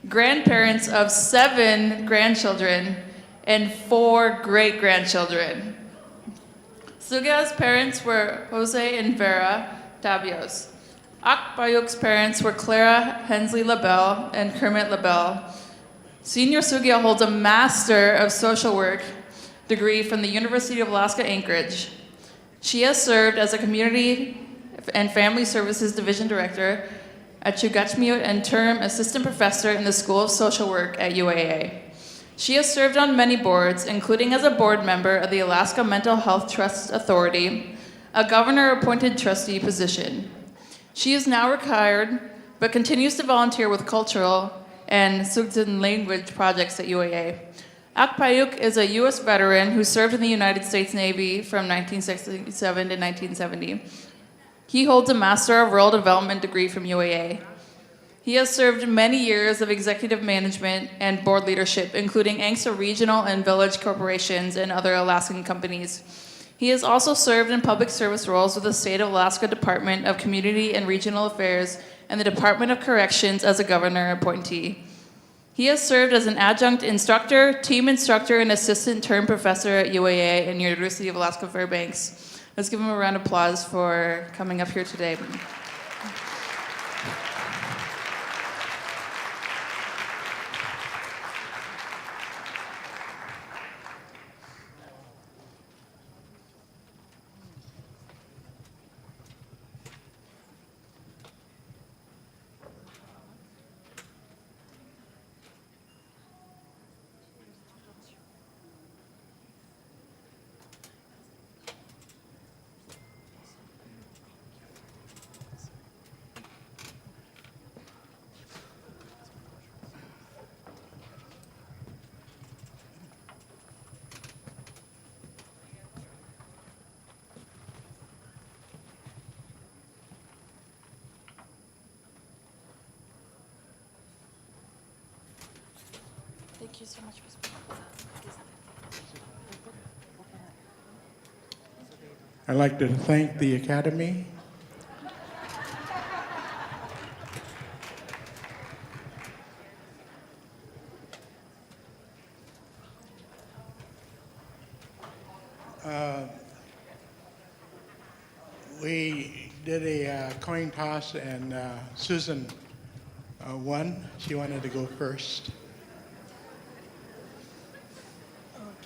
Speaker 11: grandparents of 7 grandchildren, and 4 great-grandchildren. Sugya's parents were Jose and Vera Tabios. Akpayuk's parents were Clara Hensley LaBelle and Kermit LaBelle. Senior Sugya holds a Master of Social Work degree from the University of Alaska, Anchorage. She has served as a Community and Family Services Division Director at Chugachmiut and term Assistant Professor in the School of Social Work at UAA. She has served on many boards, including as a board member of the Alaska Mental Health Trust Authority, a governor-appointed trustee position. She is now retired, but continues to volunteer with cultural and Sugden language projects at UAA. Akpayuk is a U.S. veteran who served in the United States Navy from 1967 to 1970. He holds a Master of Rural Development degree from UAA. He has served many years of executive management and board leadership, including ANCSA regional and village corporations and other Alaskan companies. He has also served in public service roles with the State of Alaska Department of Community and Regional Affairs and the Department of Corrections as a governor appointee. He has served as an adjunct instructor, team instructor, and assistant term professor at UAA and University of Alaska Fairbanks. Let's give him a round of applause for coming up here today. Thank you so much for speaking.
Speaker 20: I'd like to thank the Academy. We did a coin toss and Susan won. She wanted to go first.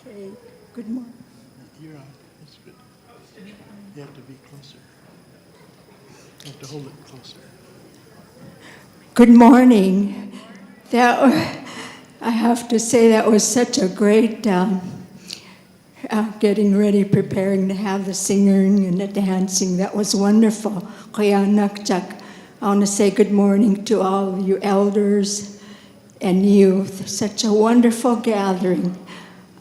Speaker 21: Okay, good morning.
Speaker 20: You're on. That's good. You have to be closer. You have to hold it closer.
Speaker 21: Good morning. I have to say that was such a great getting ready, preparing to have the singing and the dancing. That was wonderful. I want to say good morning to all of you elders and youth. Such a wonderful gathering.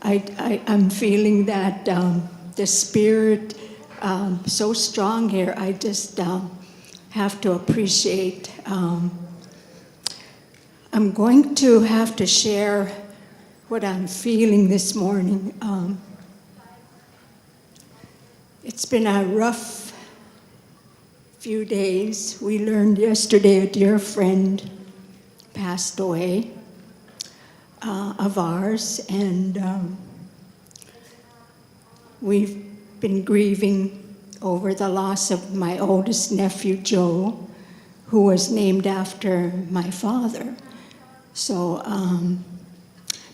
Speaker 21: I'm feeling that the spirit so strong here. I just have to appreciate. I'm going to have to share what I'm feeling this morning. It's been a rough few days. We learned yesterday a dear friend passed away of ours, and we've been grieving over the loss of my oldest nephew, Joe, who was named after my father. So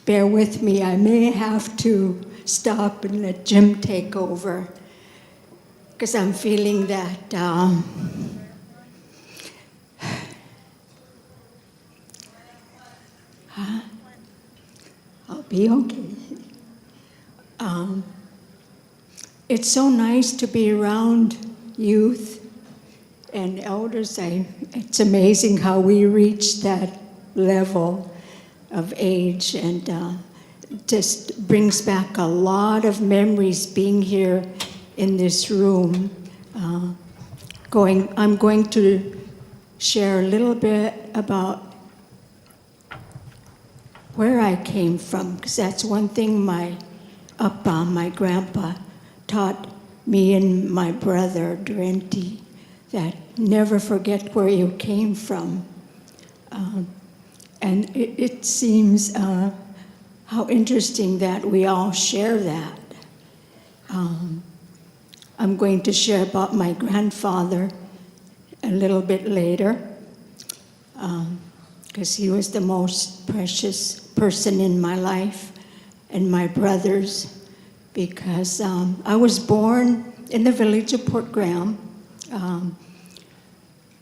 Speaker 21: bear with me. I may have to stop and let Jim take over, because I'm feeling that I'll be okay. it's so nice to be around youth and elders. It's amazing how we reach that level of age, and just brings back a lot of memories being here in this room. I'm going to share a little bit about where I came from, because that's one thing my grandpa taught me and my brother, Durenti, that never forget where you came from. And it seems how interesting that we all share that. I'm going to share about my grandfather a little bit later, because he was the most precious person in my life, and my brothers, because I was born in the village of Port Graham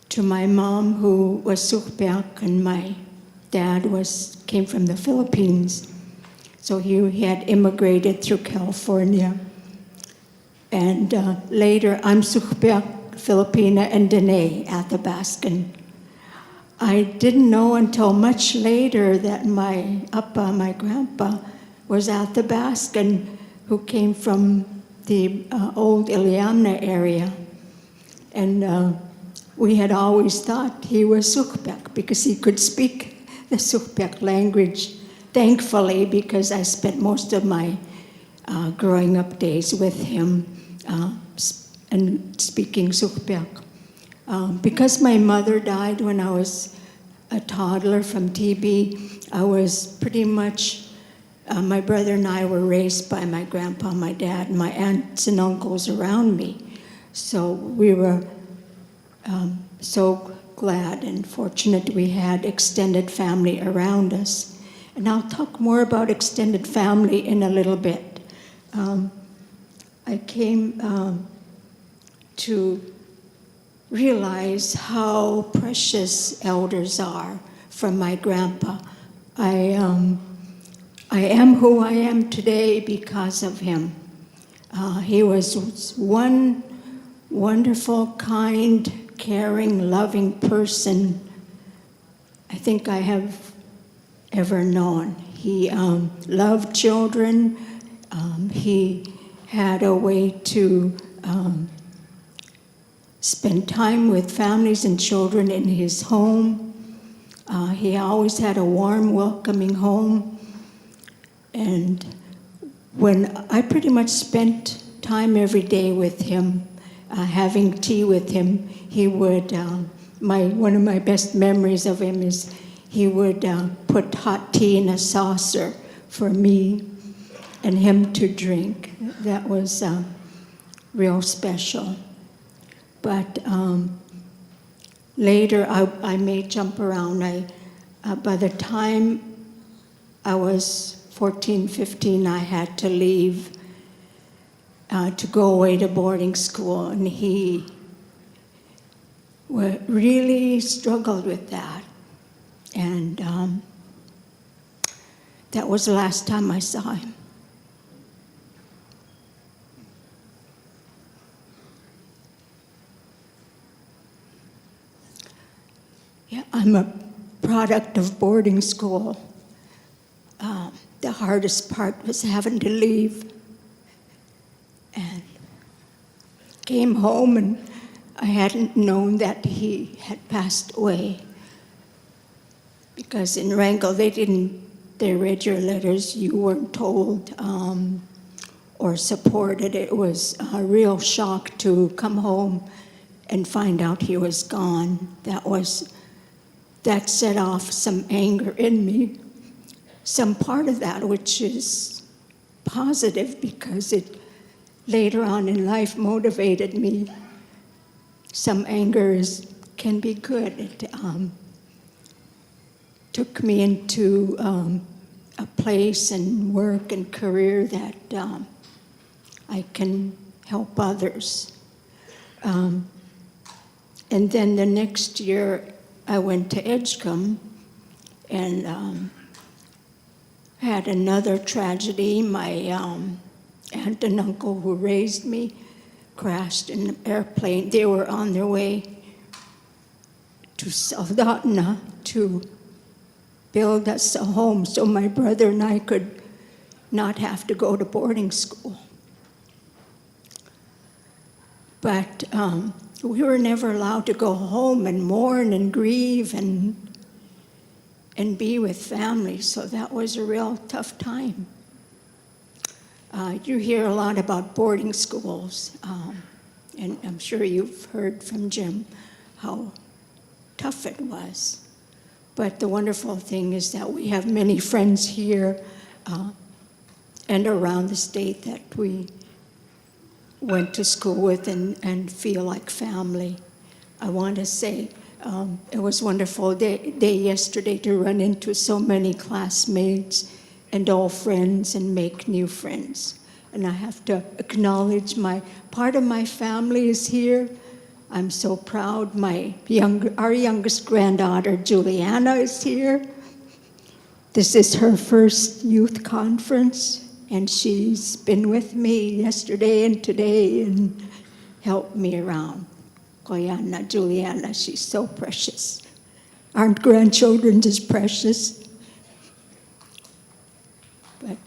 Speaker 21: to my mom, who was Sukpiak, and my dad came from the Philippines. So he had immigrated through California. And later, I'm Sukpiak, Filipina, and Dene, Athabascan. I didn't know until much later that my grandpa, was Athabascan, who came from the old Iliamna area. And we had always thought he was Sukpiak because he could speak the Sukpiak language, thankfully, because I spent most of my growing up days with him and speaking Sukpiak. Because my mother died when I was a toddler from TB, I was pretty much, my brother and I were raised by my grandpa, my dad, and my aunts and uncles around me. So we were so glad and fortunate we had extended family around us. And I'll talk more about extended family in a little bit. I came to realize how precious elders are from my grandpa. I am who I am today because of him. He was one wonderful, kind, caring, loving person I think I have ever known. He loved children. He had a way to spend time with families and children in his home. He always had a warm, welcoming home. And when I pretty much spent time every day with him, having tea with him, he would, one of my best memories of him is he would put hot tea in a saucer for me and him to drink. That was real special. But later, I may jump around. By the time I was 14, 15, I had to leave to go away to boarding school, and he really struggled with that. And that was the last time I saw him. Yeah, I'm a product of boarding school. The hardest part was having to leave. And came home, and I hadn't known that he had passed away. Because in Wrangell, they read your letters, you weren't told or supported. It was a real shock to come home and find out he was gone. That set off some anger in me. Some part of that which is positive because it later on in life motivated me. Some anger can be good. It took me into a place and work and career that I can help others. And then the next year, I went to Edgecombe and had another tragedy. My aunt and uncle who raised me crashed in an airplane. They were on their way to Soldotna to build us a home so my brother and I could not have to go to boarding school. But we were never allowed to go home and mourn and grieve and be with family, so that was a real tough time. You hear a lot about boarding schools, and I'm sure you've heard from Jim how tough it was. But the wonderful thing is that we have many friends here and around the state that we went to school with and feel like family. I want to say it was a wonderful day yesterday to run into so many classmates and old friends and make new friends. And I have to acknowledge part of my family is here. I'm so proud. Our youngest granddaughter, Juliana, is here. This is her first youth conference, and she's been with me yesterday and today and helped me around. Koyana, Juliana, she's so precious. Aren't grandchildren just precious? But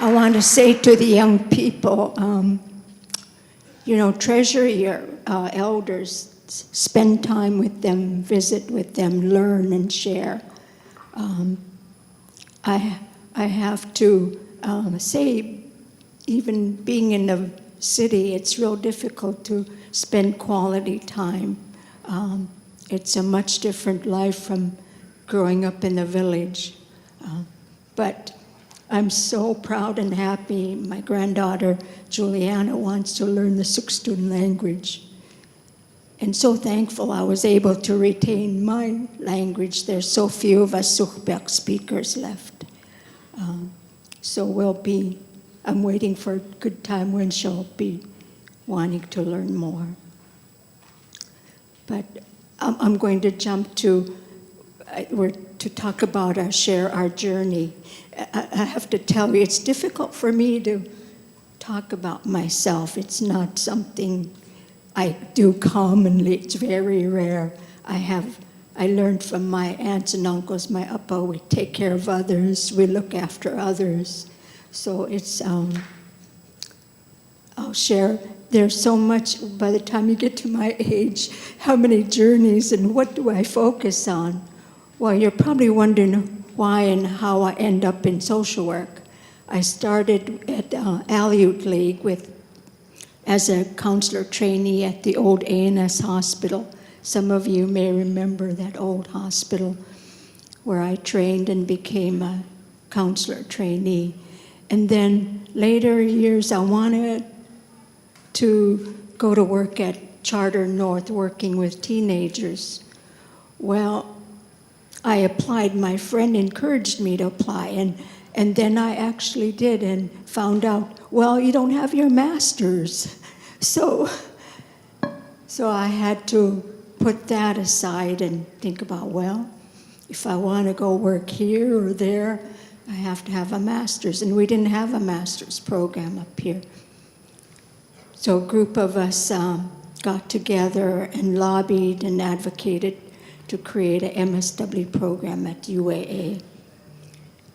Speaker 21: I want to say to the young people, treasure your elders, spend time with them, visit with them, learn and share. I have to say, even being in the city, it's real difficult to spend quality time. It's a much different life from growing up in the village. But I'm so proud and happy. My granddaughter, Juliana, wants to learn the Sukstun language. And so thankful I was able to retain my language. There's so few of us Sukbek speakers left. So I'm waiting for a good time when she'll be wanting to learn more. But I'm going to jump to talk about share our journey. I have to tell you, it's difficult for me to talk about myself. It's not something I do commonly. It's very rare. I learned from my aunts and uncles, my uppa, we take care of others, we look after others. So it's, I'll share, there's so much, by the time you get to my age, how many journeys and what do I focus on? Well, you're probably wondering why and how I end up in social work. I started at Aleut League as a counselor trainee at the old ANS hospital. Some of you may remember that old hospital where I trained and became a counselor trainee. And then later years, I wanted to go to work at Charter North, working with teenagers. Well, I applied. My friend encouraged me to apply, and then I actually did and found out, well, you don't have your master's. So I had to put that aside and think about, well, if I want to go work here or there, I have to have a master's. And we didn't have a master's program up here. So a group of us got together and lobbied and advocated to create an MSW program at UAA.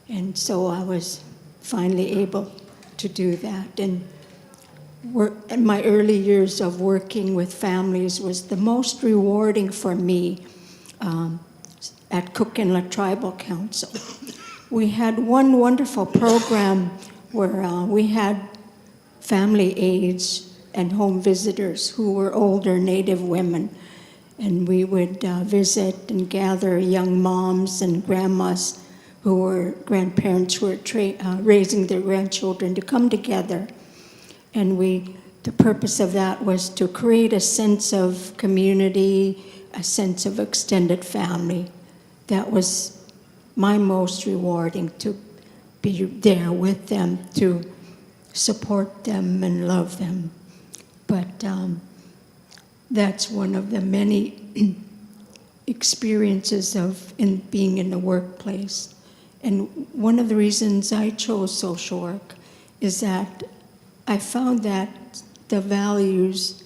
Speaker 21: And so I was finally able to do that. And in my early years of working with families was the most rewarding for me at Cook Inlet Tribal Council. We had one wonderful program where we had family aides and home visitors who were older Native women. And we would visit and gather young moms and grandmas who were grandparents who were raising their grandchildren to come together. And the purpose of that was to create a sense of community, a sense of extended family. That was my most rewarding, to be there with them, to support them and love them. But that's one of the many experiences of being in the workplace. And one of the reasons I chose social work is that I found that the values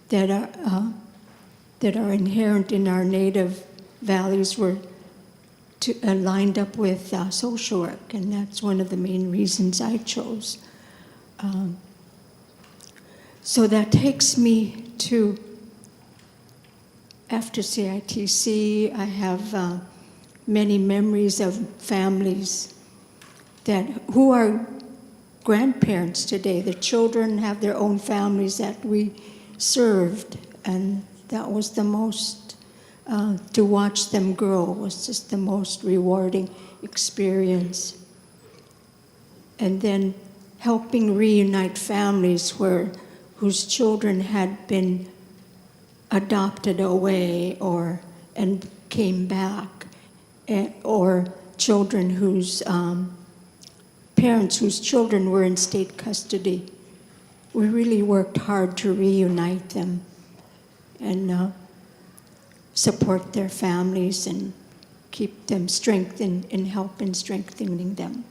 Speaker 21: that are inherent in our native values were lined up with social work, and that's one of the main reasons I chose. So that takes me to, after CITC, I have many memories of families who are grandparents today. The children have their own families that we served, and that was the most, to watch them grow was just the most rewarding experience. And then helping reunite families whose children had been adopted away and came back, or children whose parents whose children were in state custody. We really worked hard to reunite them and support their families and keep them strengthened and help in strengthening them.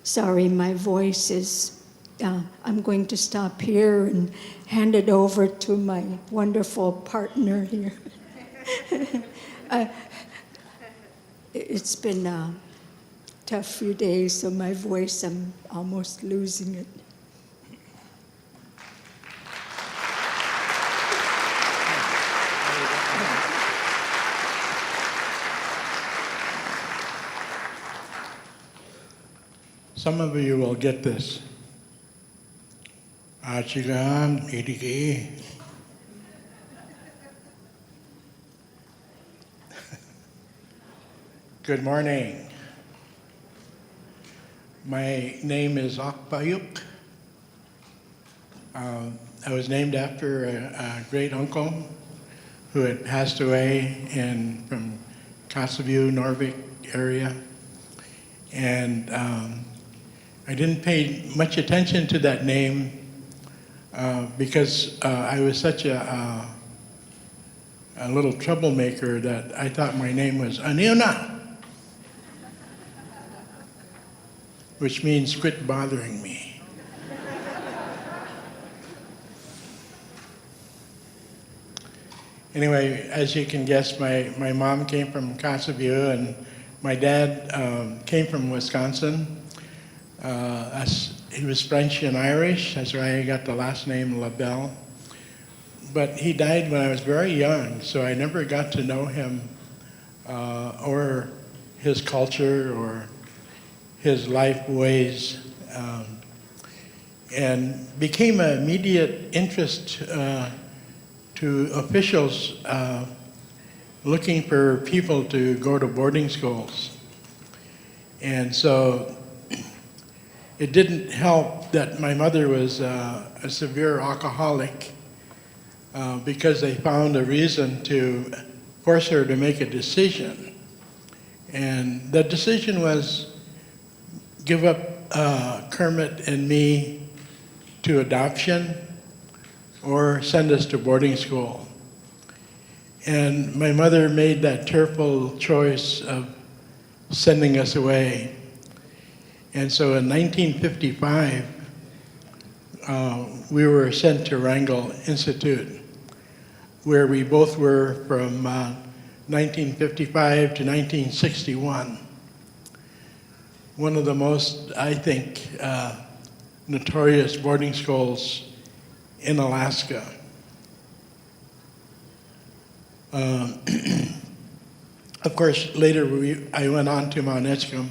Speaker 21: Sorry, my voice is, I'm going to stop here and hand it over to my wonderful partner here. It's been a tough few days, so my voice, I'm almost losing it.
Speaker 20: Some of you will get this. Achigam idiki. Good morning. My name is Akbayuk. I was named after a great uncle who had passed away from Kassaview, Norvik area. And I didn't pay much attention to that name because I was such a little troublemaker that I thought my name was Aniona, which means quit bothering me. Anyway, as you can guess, my mom came from Kassaview and my dad came from Wisconsin. He was French and Irish, that's why I got the last name LaBelle. But he died when I was very young, so I never got to know him or his culture or his life ways, and became an immediate interest to officials looking for people to go to boarding schools. And so it didn't help that my mother was a severe alcoholic because they found a reason to force her to make a decision. And the decision was give up Kermit and me to adoption or send us to boarding school. And my mother made that tearful choice of sending us away. And so in 1955, we were sent to Wrangell Institute, where we both were from 1955 to 1961. One of the most, I think, notorious boarding schools in Alaska. Of course, later I went on to Mount Edgecombe.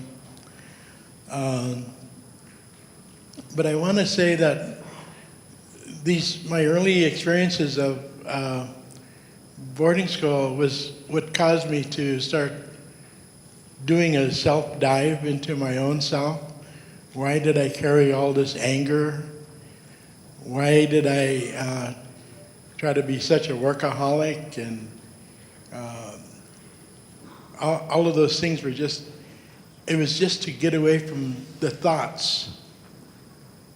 Speaker 20: But I want to say that my early experiences of boarding school was what caused me to start doing a self-dive into my own self. Why did I carry all this anger? Why did I try to be such a workaholic? And all of those things were it was just to get away from the thoughts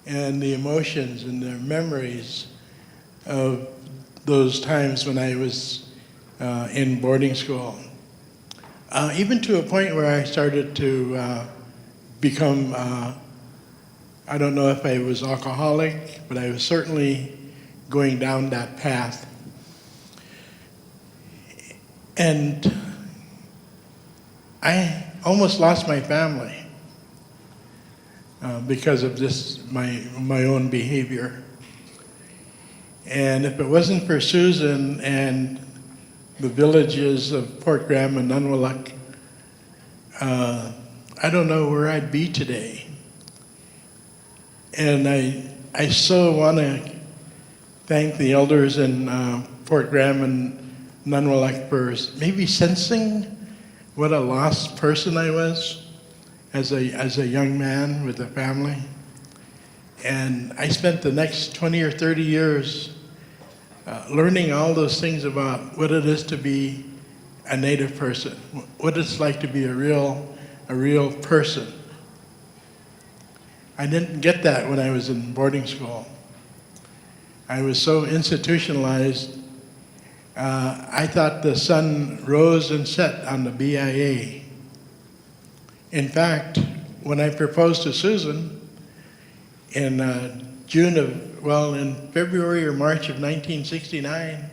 Speaker 20: and the emotions and the memories of those times when I was in boarding school. Even to a point where I started to become, I don't know if I was alcoholic, but I was certainly going down that path. And I almost lost my family because of this, my own behavior. And if it wasn't for Susan and the villages of Port Graham and Nunwaluk, I don't know where I'd be today. And I so want to thank the elders in Port Graham and Nunwaluk for maybe sensing what a lost person I was as a young man with a family. And I spent the next 20 or 30 years learning all those things about what it is to be a Native person, what it's like to be a real person. I didn't get that when I was in boarding school. I was so institutionalized. I thought the sun rose and set on the BIA. In fact, when I proposed to Susan in in February or March of 1969,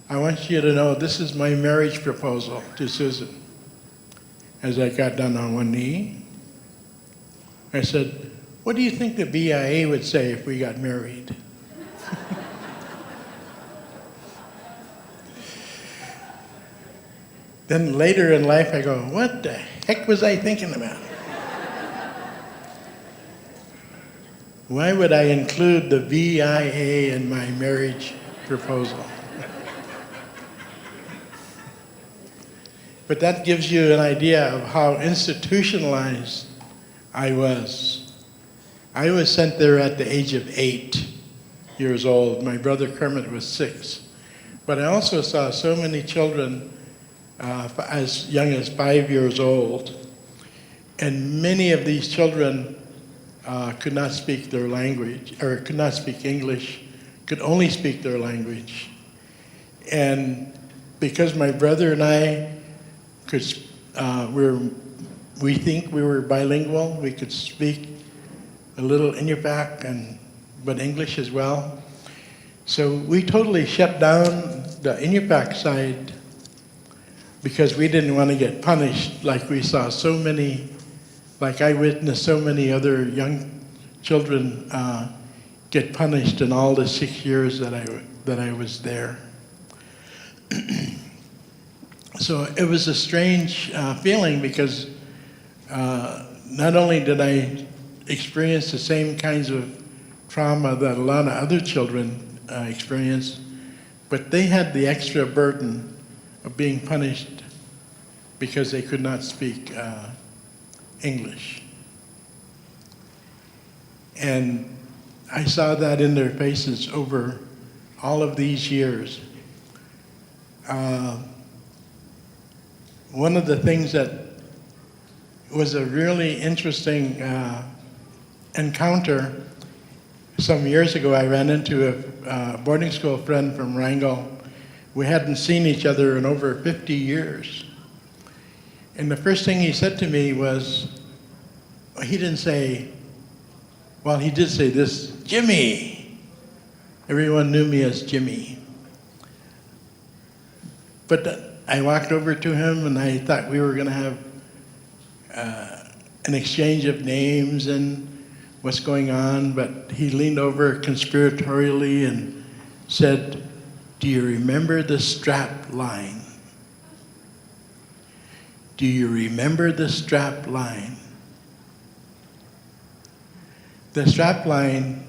Speaker 20: I want you to know this is my marriage proposal to Susan. As I got down on one knee, I said, "What do you think the BIA would say if we got married?" Then later in life, I go, what the heck was I thinking about? Why would I include the VIA in my marriage proposal? But that gives you an idea of how institutionalized I was. I was sent there at the age of 8 years old. My brother Kermit was 6. But I also saw so many children as young as 5 years old. And many of these children could not speak their language, or could not speak English, could only speak their language. And because my brother and I we think we were bilingual, we could speak a little Inupiaq but English as well. So we totally shut down the Inupiaq side because we didn't want to get punished like we saw so many, like I witnessed so many other young children get punished in all the 6 years that I was there. So it was a strange feeling because not only did I experience the same kinds of trauma that a lot of other children experience, but they had the extra burden of being punished because they could not speak English. And I saw that in their faces over all of these years. One of the things that was a really interesting encounter, some years ago I ran into a boarding school friend from Wrangell. We hadn't seen each other in over 50 years. And the first thing he said to me was, he didn't say, well, he did say this, Jimmy. Everyone knew me as Jimmy. But I walked over to him and I thought we were going to have an exchange of names and what's going on, but he leaned over conspiratorially and said, do you remember the strap line? Do you remember the strap line? The strap line,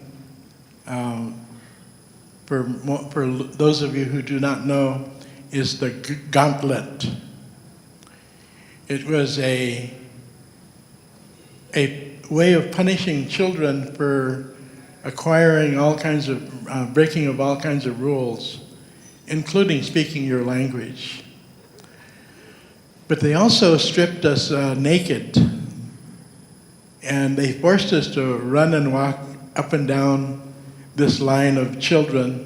Speaker 20: for those of you who do not know, is the gauntlet. It was a way of punishing children for acquiring all kinds of, breaking of all kinds of rules, including speaking your language. But they also stripped us naked, and they forced us to run and walk up and down this line of children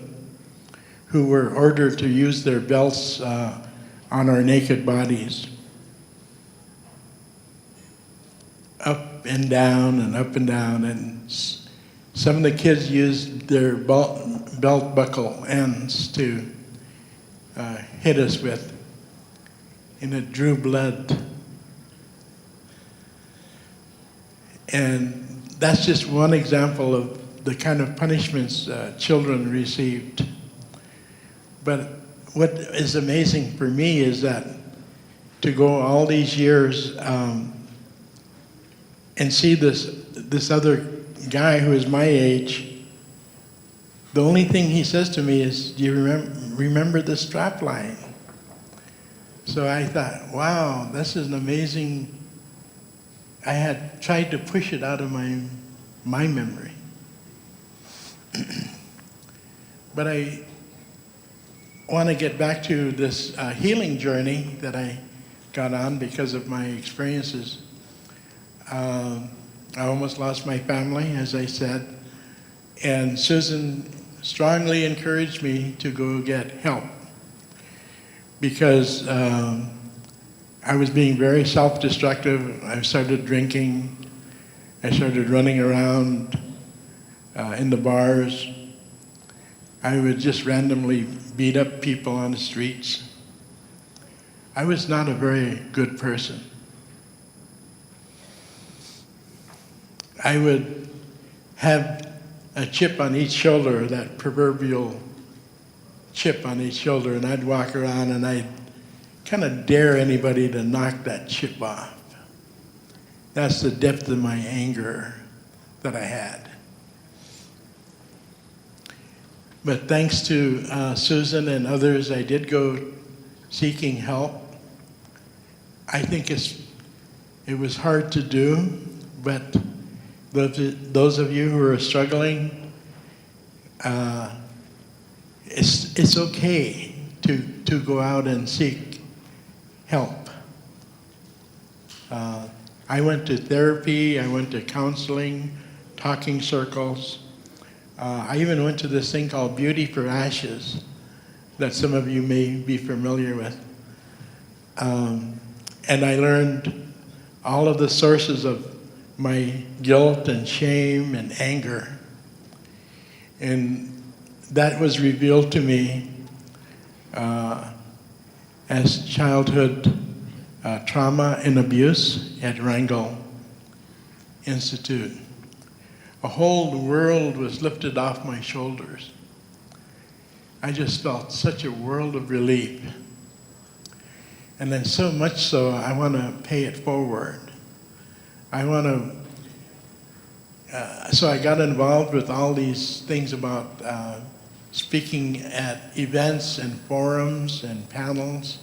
Speaker 20: who were ordered to use their belts on our naked bodies. Up and down and up and down, and some of the kids used their belt buckle ends to hit us with, and it drew blood. And that's just one example of the kind of punishments children received. But what is amazing for me is that to go all these years and see this other guy who is my age, the only thing he says to me is, do you remember the strap line? So I thought, wow, this is an amazing. I had tried to push it out of my memory. But I want to get back to this healing journey that I got on because of my experiences. I almost lost my family, as I said, and Susan strongly encouraged me to go get help because I was being very self-destructive. I started drinking. I started running around in the bars. I would just randomly beat up people on the streets. I was not a very good person. I would have a chip on each shoulder, that proverbial chip on each shoulder, and I'd walk around and I'd kind of dare anybody to knock that chip off. That's the depth of my anger that I had. But thanks to Susan and others, I did go seeking help. I think it was hard to do, but those of you who are struggling, it's okay to go out and seek help. I went to therapy, I went to counseling, talking circles. I even went to this thing called Beauty for Ashes that some of you may be familiar with. And I learned all of the sources of my guilt and shame and anger. And that was revealed to me as childhood trauma and abuse at Wrangell Institute. A whole world was lifted off my shoulders. I just felt such a world of relief. And then so much so, I want to pay it forward. So I got involved with all these things about speaking at events and forums and panels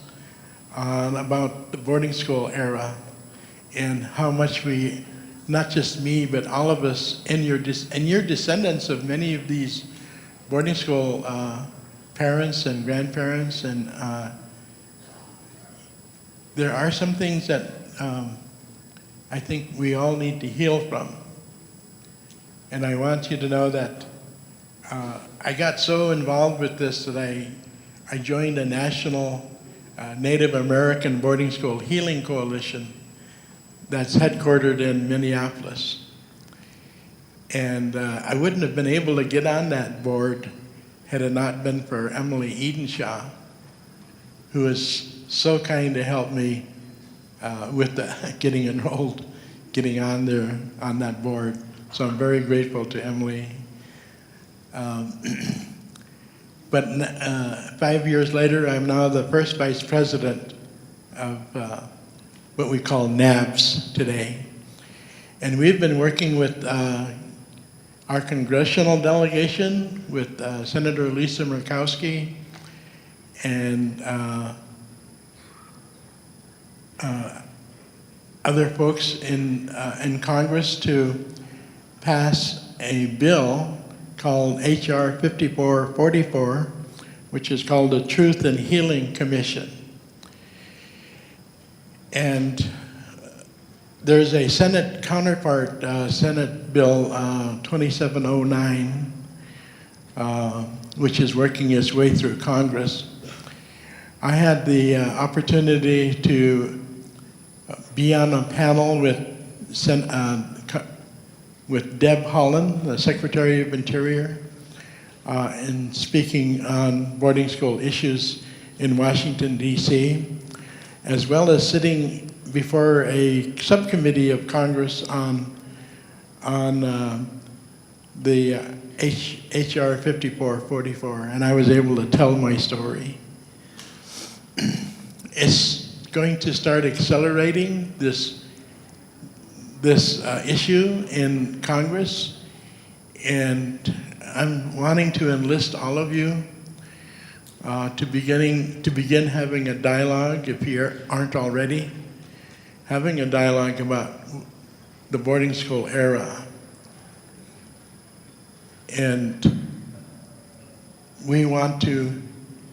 Speaker 20: about the boarding school era and how much we, not just me, but all of us and your descendants of many of these boarding school parents and grandparents, and there are some things that I think we all need to heal from. And I want you to know that I got so involved with this that I joined a national Native American boarding school healing coalition that's headquartered in Minneapolis. And I wouldn't have been able to get on that board had it not been for Emily Edenshaw, who was so kind to help me with getting enrolled, getting on there on that board. So I'm very grateful to Emily. But 5 years later, I'm now the first vice president of what we call NABS today. And we've been working with our congressional delegation, with Senator Lisa Murkowski, and other folks in Congress to pass a bill called H.R. 5444, which is called the Truth and Healing Commission. And there's a Senate counterpart, Senate Bill 2709, which is working its way through Congress. I had the opportunity to be on a panel with Deb Haaland, the Secretary of Interior, in speaking on boarding school issues in Washington, D.C., as well as sitting before a subcommittee of Congress on the H.R. 5444, and I was able to tell my story. It's going to start accelerating this issue in Congress, and I'm wanting to enlist all of you to begin having a dialogue, if you aren't already, having a dialogue about the boarding school era. And we want to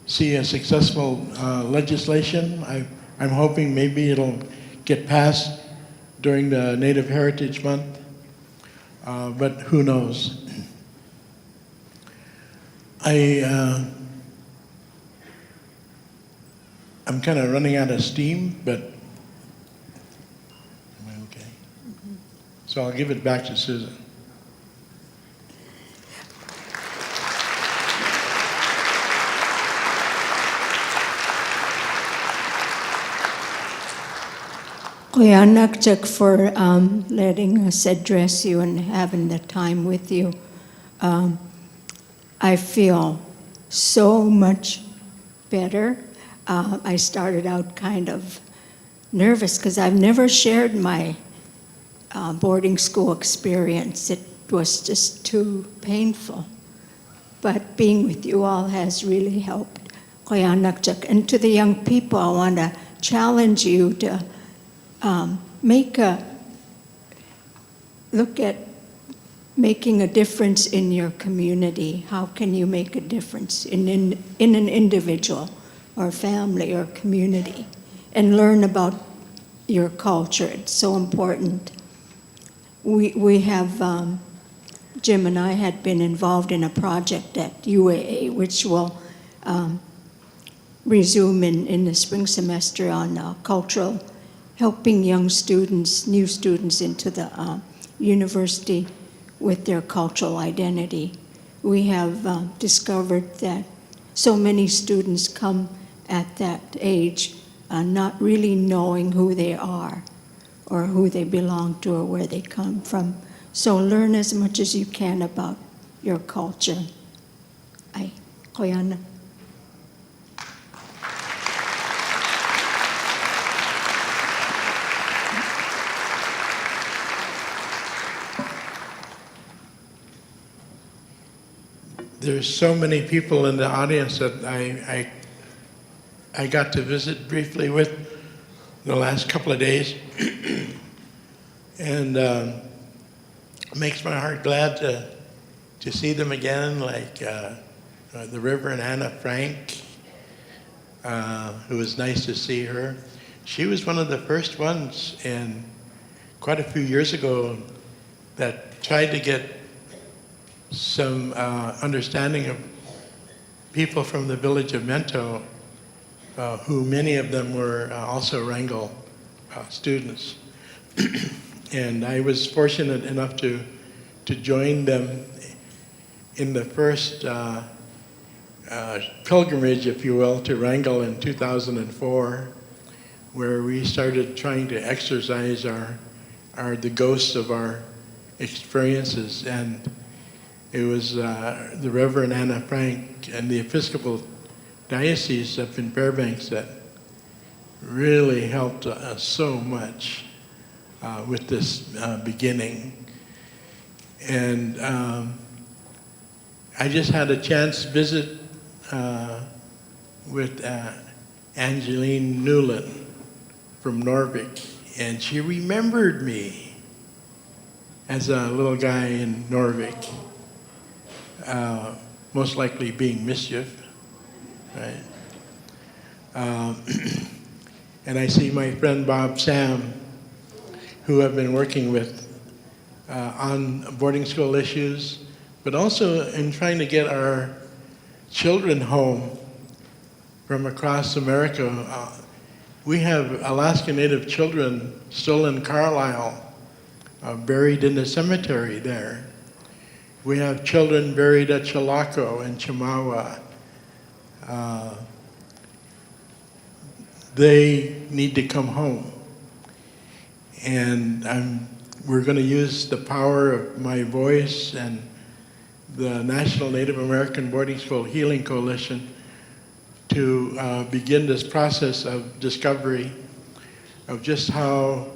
Speaker 20: see a successful legislation. I'm hoping maybe it'll get passed during the Native Heritage Month, but who knows. I'm kind of running out of steam, but am I okay? So I'll give it back to Susan.
Speaker 21: Kuyanakchak for letting us address you and having the time with you. I feel so much better. I started out kind of nervous because I've never shared my boarding school experience. It was just too painful. But being with you all has really helped. Kuyanakchak. And to the young people, I want to challenge you to look at making a difference in your community. How can you make a difference in an individual or family or community? And learn about your culture. It's so important. We have, Jim and I had been involved in a project at UAA, which will resume in the spring semester on cultural, helping young students, new students into the university with their cultural identity. We have discovered that so many students come at that age not really knowing who they are or who they belong to or where they come from. So learn as much as you can about your culture. Ay, Koyana.
Speaker 20: There's so many people in the audience that I got to visit briefly with the last couple of days. And it makes my heart glad to see them again, like the Reverend Anna Frank, who was nice to see her. She was one of the first ones, and quite a few years ago, that tried to get some understanding of people from the village of Mento, who many of them were also Wrangell students. And I was fortunate enough to join them in the first pilgrimage, if you will, to Wrangell in 2004, where we started trying to exorcise the ghosts of our experiences. And it was the Reverend Anna Frank and the Episcopal Diocese up in Fairbanks that really helped us so much with this beginning. And I just had a chance to visit with Angeline Newland from Norvik, and she remembered me as a little guy in Norvik. Most likely being mischief, right? And I see my friend Bob Sam, who I've been working with on boarding school issues, but also in trying to get our children home from across America. We have Alaska Native children still in Carlisle, buried in the cemetery there. We have children buried at Chilocco and Chemawa. They need to come home. And we're going to use the power of my voice and the National Native American Boarding School Healing Coalition to begin this process of discovery of just how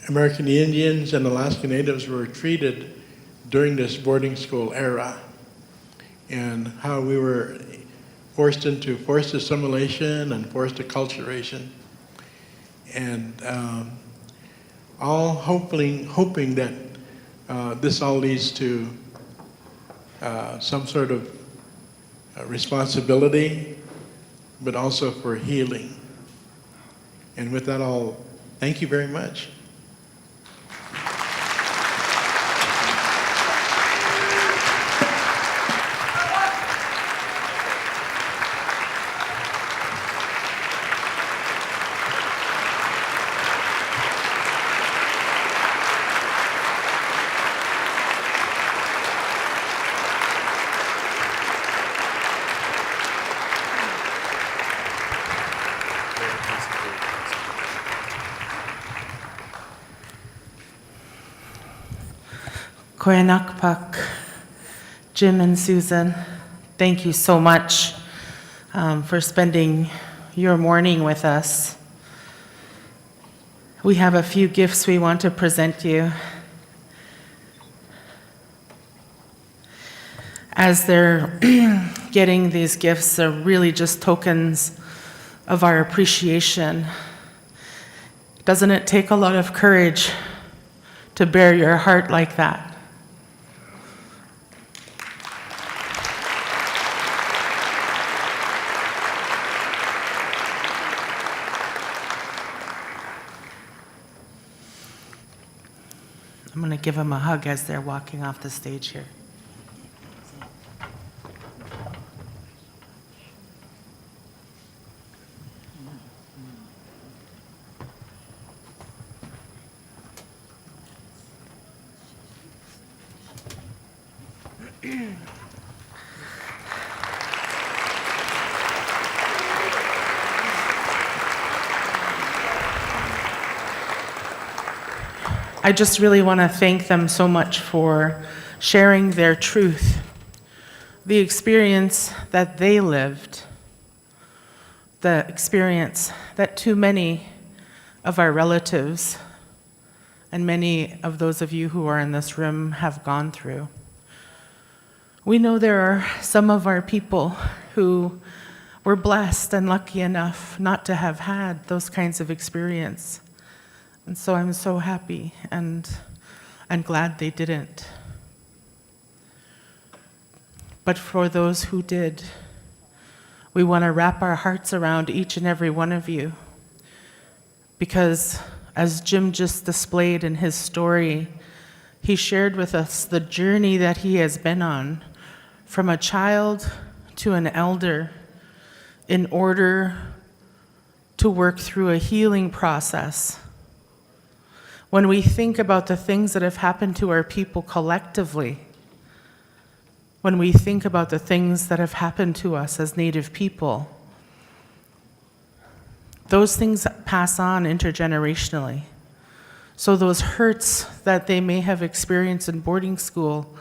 Speaker 20: American Indians and Alaska Natives were treated during this boarding school era, and how we were forced into forced assimilation and forced acculturation, and all hoping that this all leads to some sort of responsibility, but also for healing. And with that, I'll thank you very much.
Speaker 3: Koyanakpak, Jim and Susan, thank you so much for spending your morning with us. We have a few gifts we want to present you. As they're getting these gifts, they're really just tokens of our appreciation. Doesn't it take a lot of courage to bare your heart like that? I'm going to give them a hug as they're walking off the stage here. I just really want to thank them so much for sharing their truth, the experience that they lived, the experience that too many of our relatives and many of those of you who are in this room have gone through. We know there are some of our people who were blessed and lucky enough not to have had those kinds of experience. And so I'm so happy and glad they didn't. But for those who did, we want to wrap our hearts around each and every one of you. Because as Jim just displayed in his story, he shared with us the journey that he has been on from a child to an elder in order to work through a healing process. When we think about the things that have happened to our people collectively, when we think about the things that have happened to us as Native people, those things pass on intergenerationally. So those hurts that they may have experienced in boarding school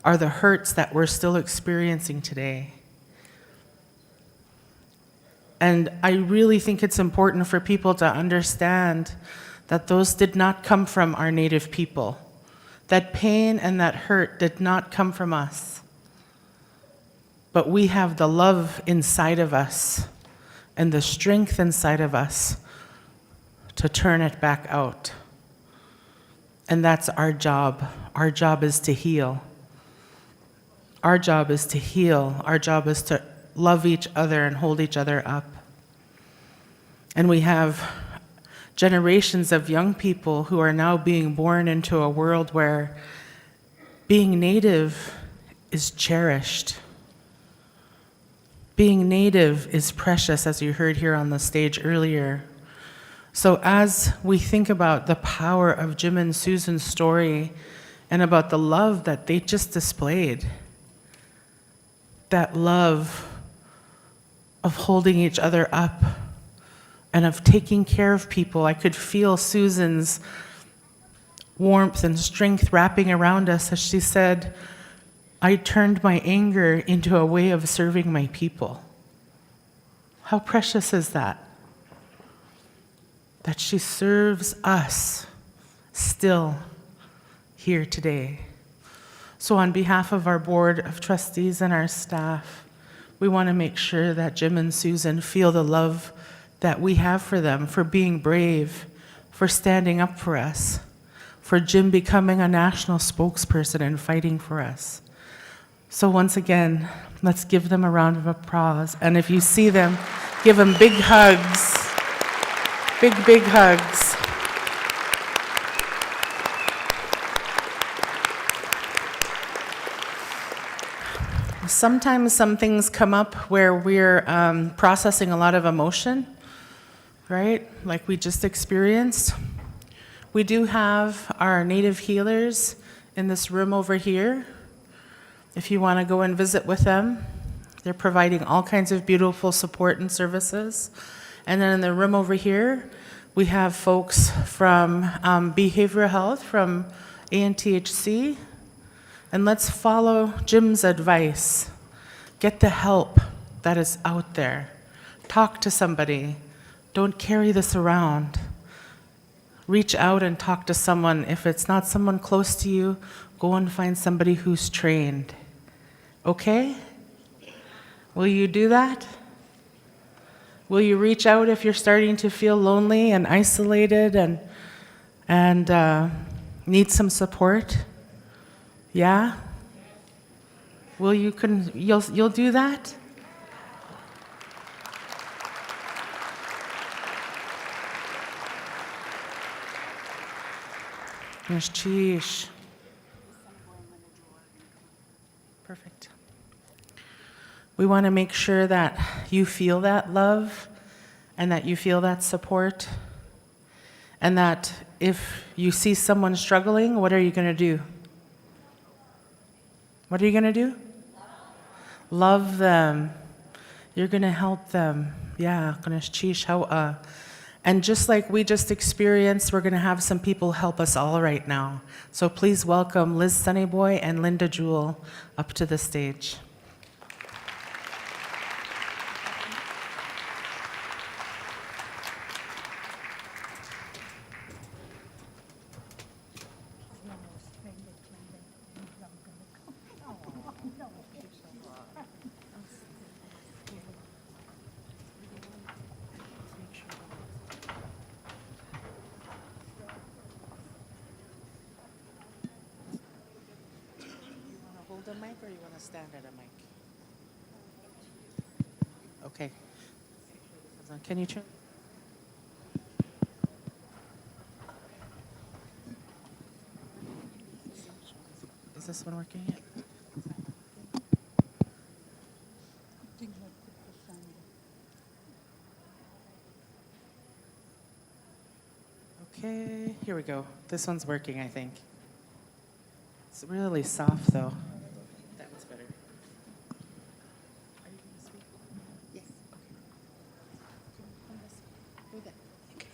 Speaker 3: are the hurts that we're still experiencing today. And I really think it's important for people to understand that those did not come from our Native people. That pain and that hurt did not come from us. But we have the love inside of us and the strength inside of us to turn it back out. And that's our job. Our job is to heal. Our job is to heal. Our job is to love each other and hold each other up. And we have generations of young people who are now being born into a world where being Native is cherished. Being Native is precious, as you heard here on the stage earlier. So as we think about the power of Jim and Susan's story and about the love that they just displayed, that love of holding each other up and of taking care of people, I could feel Susan's warmth and strength wrapping around us as she said, I turned my anger into a way of serving my people. How precious is that? That she serves us still here today. So on behalf of our board of trustees and our staff, we want to make sure that Jim and Susan feel the love that we have for them, for being brave, for standing up for us, for Jim becoming a national spokesperson and fighting for us. So once again, let's give them a round of applause. And if you see them, give them big hugs. Big, big hugs. Sometimes some things come up where we're processing a lot of emotion, right? Like we just experienced. We do have our Native healers in this room over here. If you want to go and visit with them, they're providing all kinds of beautiful support and services. And then in the room over here, we have folks from behavioral health, from ANTHC. And let's follow Jim's advice. Get the help that is out there. Talk to somebody. Don't carry this around. Reach out and talk to someone. If it's not someone close to you, go and find somebody who's trained. Okay? Will you do that? Will you reach out if you're starting to feel lonely and isolated and need some support? Yeah? Will you you'll do that? There's Chish. Perfect. We want to make sure that you feel that love and that you feel that support, and that if you see someone struggling, what are you going to do? What are you going to do? Love them. You're going to help them. Yeah, and just like we just experienced, we're going to have some people help us all right now. So please welcome Liz Sunnyboy and Linda Jewell up to the stage. The mic, or you want to stand at a mic? Okay. Can you turn? Is this one working yet? Okay, here we go. This one's working, I think. It's really soft, though. That one's better. Are you going to speak? Yes. Okay.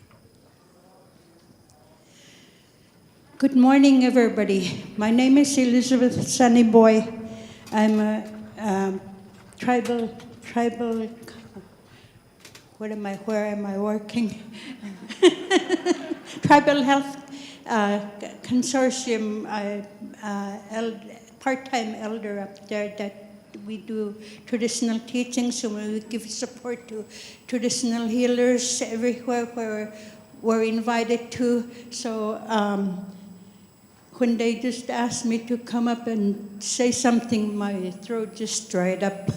Speaker 21: Good morning, everybody. My name is Elizabeth Sunnyboy. I'm a tribal, where am I working? Tribal Health Consortium, part-time elder up there that we do traditional teachings, and we give support to traditional healers everywhere where we're invited to. So when they just asked me to come up and say something, my throat just dried up.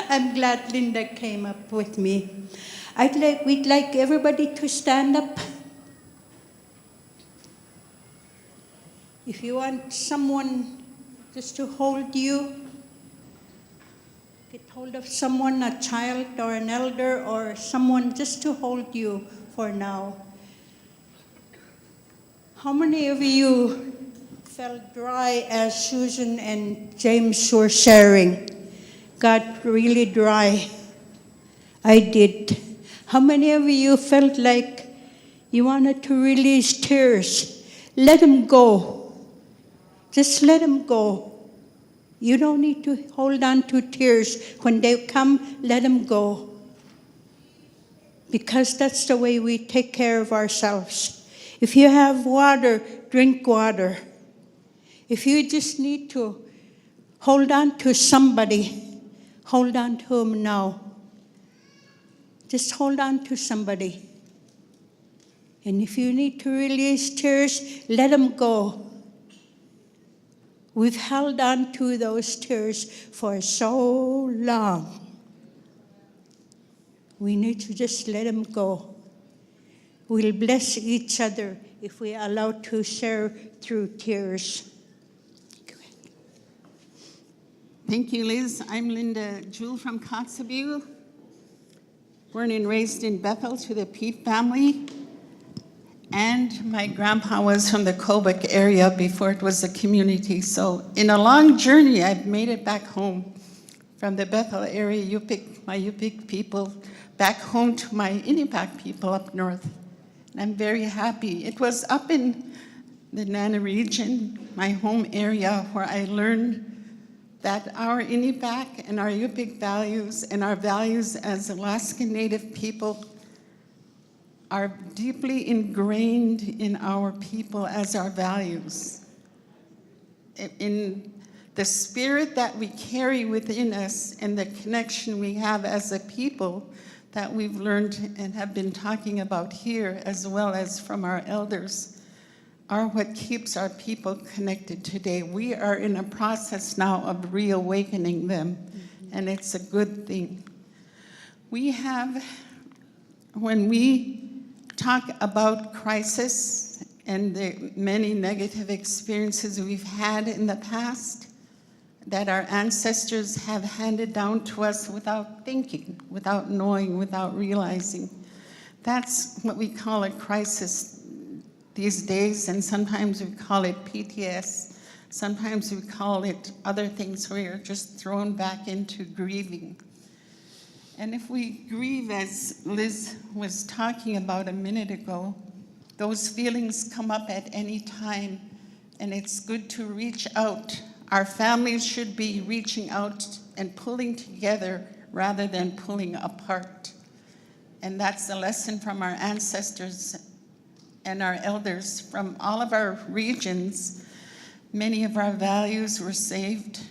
Speaker 21: I'm glad Linda came up with me. We'd like everybody to stand up. If you want someone just to hold you. Get hold of someone, a child or an elder or someone just to hold you for now. How many of you felt dry as Susan and James were sharing? Got really dry. I did. How many of you felt like you wanted to release tears? Let them go. Just let them go. You don't need to hold on to tears. When they come, let them go. Because that's the way we take care of ourselves. If you have water, drink water. If you just need to hold on to somebody, hold on to them now. Just hold on to somebody. And if you need to release tears, let them go. We've held on to those tears for so long. We need to just let them go. We'll bless each other if we allow to share through tears.
Speaker 2: Thank you, Liz. I'm Linda Jewell from Kotzebue, born and raised in Bethel to the Peet family. And my grandpa was from the Kobuk area before it was a community. So in a long journey, I've made it back home from the Bethel area, my Yupik people, back home to my Inupiaq people up north. And I'm very happy. It was up in the Nana region, my home area, where I learned that our Inupiaq and our Yupik values and our values as Alaskan Native people are deeply ingrained in our people as our values. In the spirit that we carry within us and the connection we have as a people that we've learned and have been talking about here, as well as from our elders, are what keeps our people connected today. We are in a process now of reawakening them, and it's a good thing. We have, when we talk about crisis and the many negative experiences we've had in the past that our ancestors have handed down to us without thinking, without knowing, without realizing. That's what we call a crisis these days, and sometimes we call it PTS. Sometimes we call it other things where you're just thrown back into grieving. And if we grieve, as Liz was talking about a minute ago, those feelings come up at any time, and it's good to reach out. Our families should be reaching out and pulling together rather than pulling apart. And that's the lesson from our ancestors and our elders from all of our regions. Many of our values were saved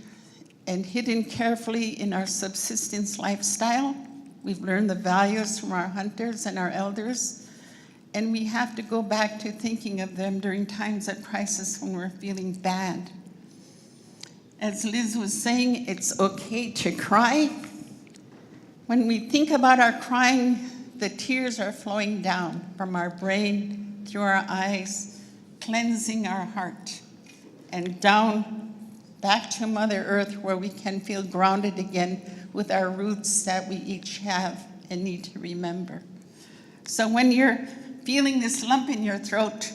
Speaker 2: and hidden carefully in our subsistence lifestyle. We've learned the values from our hunters and our elders, and we have to go back to thinking of them during times of crisis when we're feeling bad. As Liz was saying, it's okay to cry. When we think about our crying, the tears are flowing down from our brain, through our eyes, cleansing our heart, and down back to Mother Earth, where we can feel grounded again with our roots that we each have and need to remember. So when you're feeling this lump in your throat,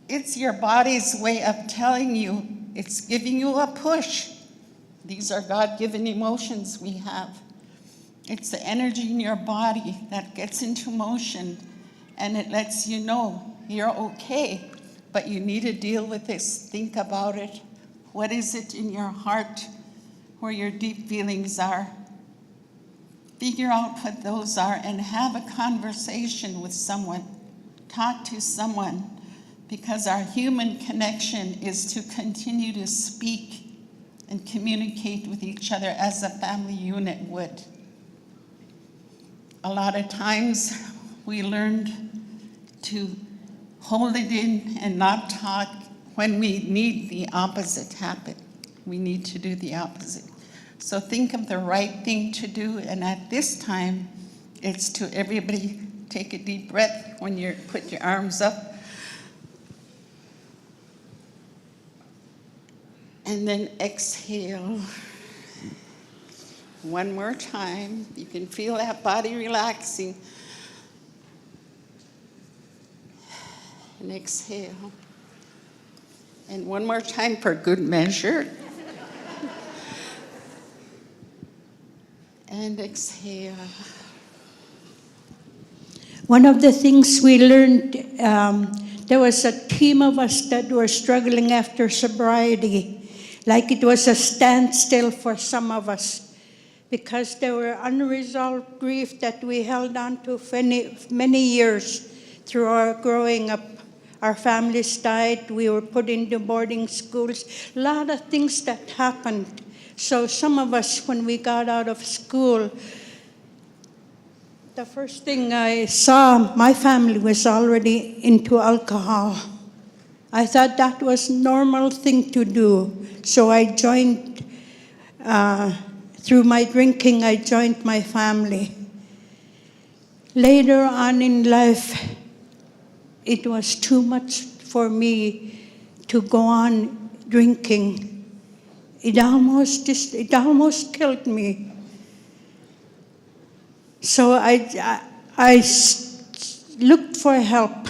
Speaker 2: it's your body's way of telling you, it's giving you a push. These are God-given emotions we have. It's the energy in your body that gets into motion, and it lets you know you're okay, but you need to deal with this. Think about it. What is it in your heart where your deep feelings are? Figure out what those are and have a conversation with someone. Talk to someone, because our human connection is to continue to speak and communicate with each other as a family unit would. A lot of times we learned to hold it in and not talk when we need the opposite happen. We need to do the opposite. So think of the right thing to do, and at this time, it's to everybody take a deep breath when you put your arms up. And then exhale. One more time. You can feel that body relaxing. And exhale. And one more time for good measure. And exhale.
Speaker 21: One of the things we learned, there was a team of us that were struggling after sobriety, like it was a standstill for some of us, because there were unresolved grief that we held on to for many years through our growing up. Our families died, we were put into boarding schools, a lot of things that happened. So some of us, when we got out of school, the first thing I saw, my family was already into alcohol. I thought that was a normal thing to do. So I joined, through my drinking, I joined my family. Later on in life, it was too much for me to go on drinking. It almost killed me. So I looked for help,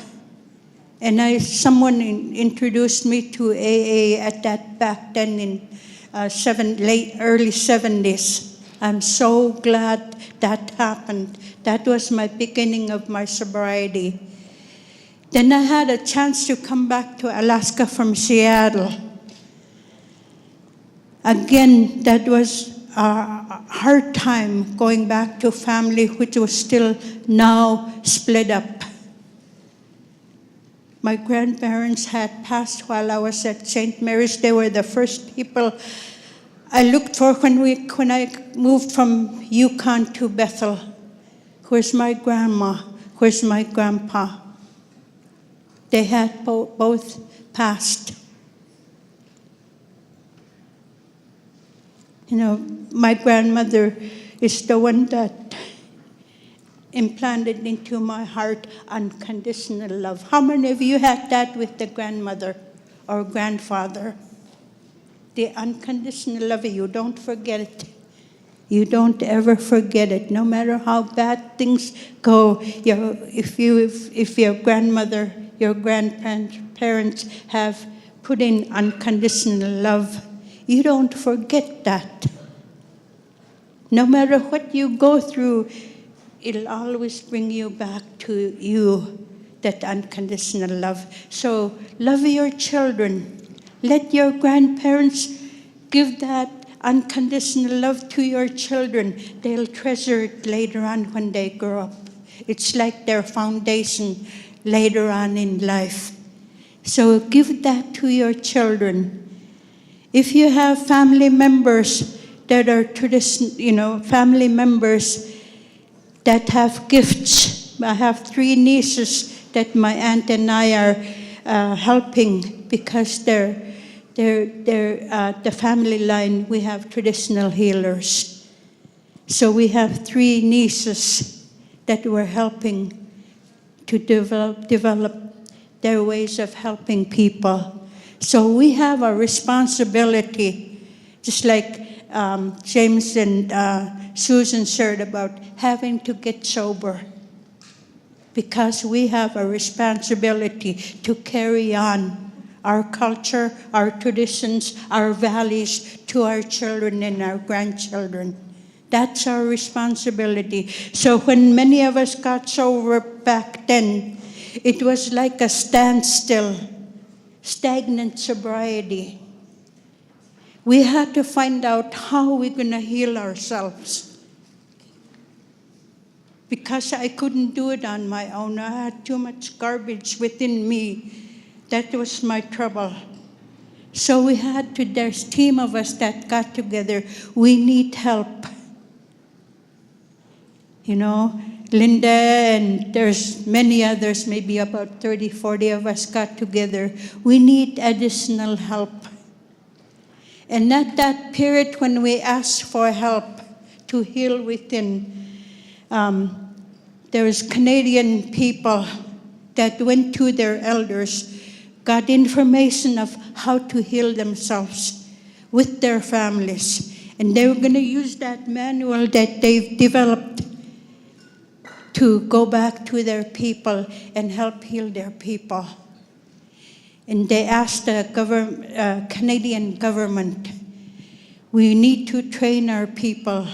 Speaker 21: and someone introduced me to AA at that back then in early 70s. I'm so glad that happened. That was my beginning of my sobriety. Then I had a chance to come back to Alaska from Seattle. Again, that was a hard time going back to family, which was still now split up. My grandparents had passed while I was at St. Mary's. They were the first people I looked for when I moved from Yukon to Bethel. Where's my grandma? Where's my grandpa? They had both passed. You know, my grandmother is the one that implanted into my heart unconditional love. How many of you had that with the grandmother or grandfather? The unconditional love, you don't forget it. You don't ever forget it, no matter how bad things go. If your grandmother, your grandparents have put in unconditional love, you don't forget that. No matter what you go through, it'll always bring you back to you, that unconditional love. So love your children. Let your grandparents give that unconditional love to your children. They'll treasure it later on when they grow up. It's like their foundation later on in life. So give that to your children. If you have family members that are family members that have gifts, I have 3 nieces that my aunt and I are helping because they're the family line. We have traditional healers. So we have 3 nieces that we're helping to develop their ways of helping people. So we have a responsibility, just like James and Susan shared about having to get sober, because we have a responsibility to carry on our culture, our traditions, our values to our children and our grandchildren. That's our responsibility. So when many of us got sober back then, it was like a standstill, stagnant sobriety. We had to find out how we're going to heal ourselves. Because I couldn't do it on my own. I had too much garbage within me. That was my trouble. So there's a team of us that got together. We need help. Linda and there's many others, maybe about 30, 40 of us got together. We need additional help. And at that period when we asked for help to heal within, there was Canadian people that went to their elders, got information of how to heal themselves. with their families. And they were going to use that manual that they've developed to go back to their people and help heal their people. And they asked the Canadian government, we need to train our people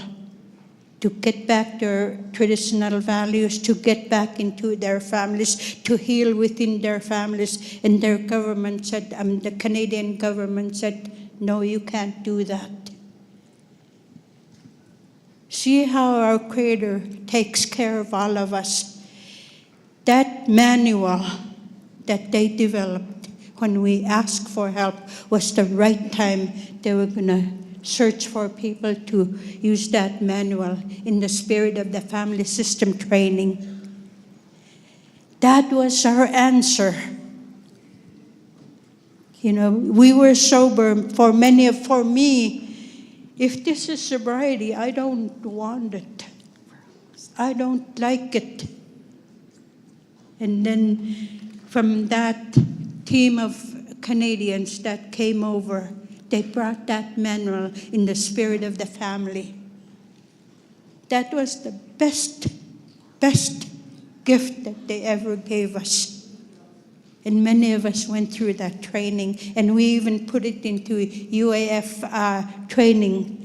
Speaker 21: to get back their traditional values, to get back into their families, to heal within their families. And their government said, the Canadian government said, no, you can't do that. See how our Creator takes care of all of us. That manual that they developed when we asked for help was the right time. They were going to search for people to use that manual in the spirit of the family system training. That was our answer. You know, we were sober. For me, if this is sobriety, I don't want it. I don't like it. And then from that team of Canadians that came over, they brought that manual in the spirit of the family. That was the best gift that they ever gave us. And many of us went through that training, and we even put it into UAF training,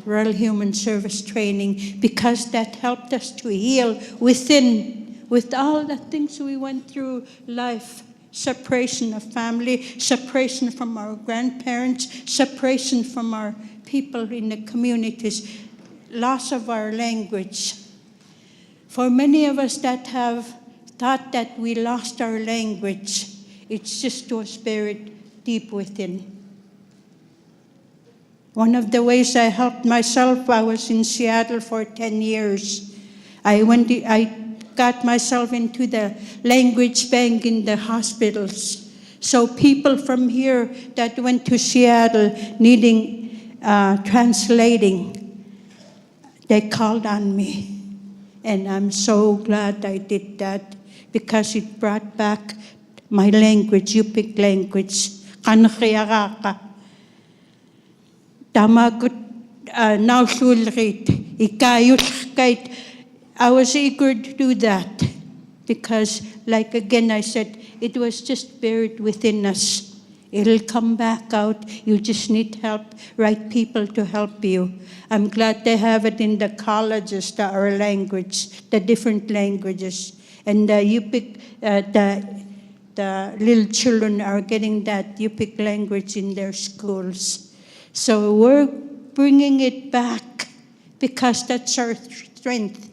Speaker 21: Rural Human Service training, because that helped us to heal within, with all the things we went through life. Separation of family, separation from our grandparents, separation from our people in the communities, loss of our language. For many of us that have thought that we lost our language, it's just was buried deep within. One of the ways I helped myself, I was in Seattle for 10 years. I got myself into the language bank in the hospitals. So people from here that went to Seattle needing translating, they called on me. And I'm so glad I did that because it brought back my language, Yupik language. I was eager to do that because, like again I said, it was just buried within us. It'll come back out. You just need help, right people to help you. I'm glad they have it in the colleges, our language, the different languages. And the Yupik, the little children are getting that Yupik language in their schools. So we're bringing it back because that's our strength,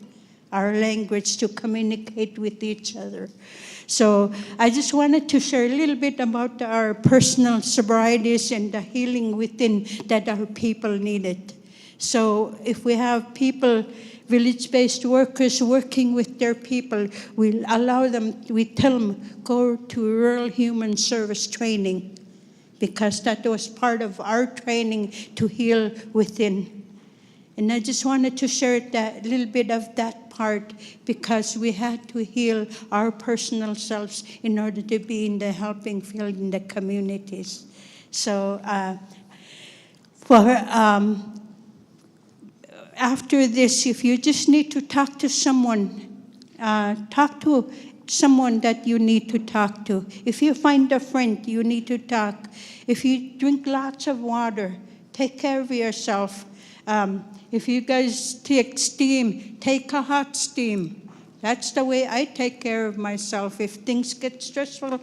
Speaker 21: our language to communicate with each other. So I just wanted to share a little bit about our personal sobrieties and the healing within that our people needed. So if we have people, village-based workers working with their people, we'll allow them, we tell them, go to rural human service training because that was part of our training to heal within. And I just wanted to share that little bit of that part because we had to heal our personal selves in order to be in the helping field in the communities. So after this, if you just need to talk to someone that you need to talk to. If you find a friend, you need to talk. If you drink lots of water, take care of yourself. If you guys take steam, take a hot steam. That's the way I take care of myself. If things get stressful,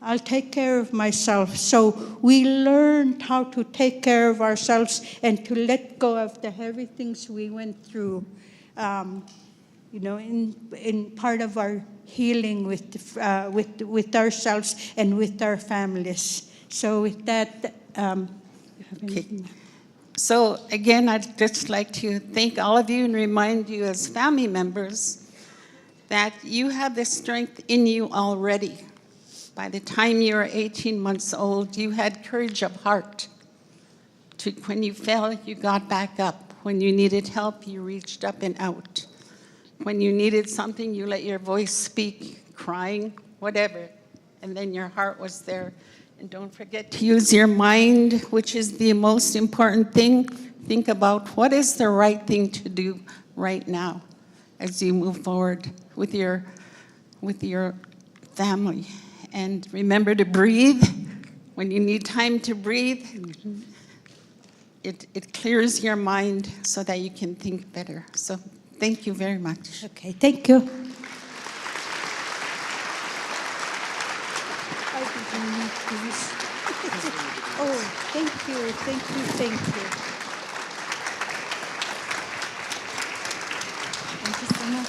Speaker 21: I'll take care of myself. So we learned how to take care of ourselves and to let go of the heavy things we went through, in part of our healing with ourselves and with our families. So with that,
Speaker 2: okay. So again, I'd just like to thank all of you and remind you as family members that you have the strength in you already. By the time you were 18 months old, you had courage of heart. When you fell, you got back up. When you needed help, you reached up and out. When you needed something, you let your voice speak, crying, whatever. And then your heart was there And don't forget to use your mind, which is the most important thing. Think about what is the right thing to do right now as you move forward with your family. And remember to breathe. When you need time to breathe, it clears your mind so that you can think better. So thank you very much.
Speaker 21: Okay, thank you. Oh, thank you, thank you, thank you. Thank you so much.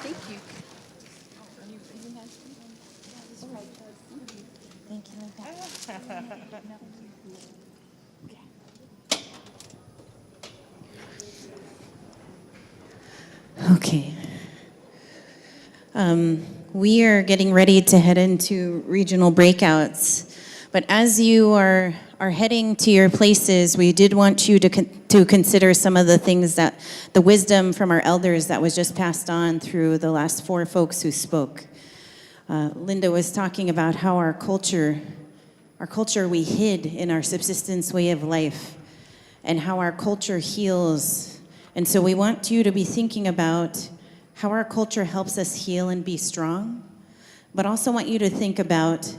Speaker 21: Thank you.
Speaker 10: Okay. We are getting ready to head into regional breakouts, but as you are heading to your places, we did want you to consider some of the things that, the wisdom from our elders that was just passed on through the last 4 folks who spoke. Linda was talking about how our culture we hid in our subsistence way of life, and how our culture heals. And so we want you to be thinking about how our culture helps us heal and be strong, but also want you to think about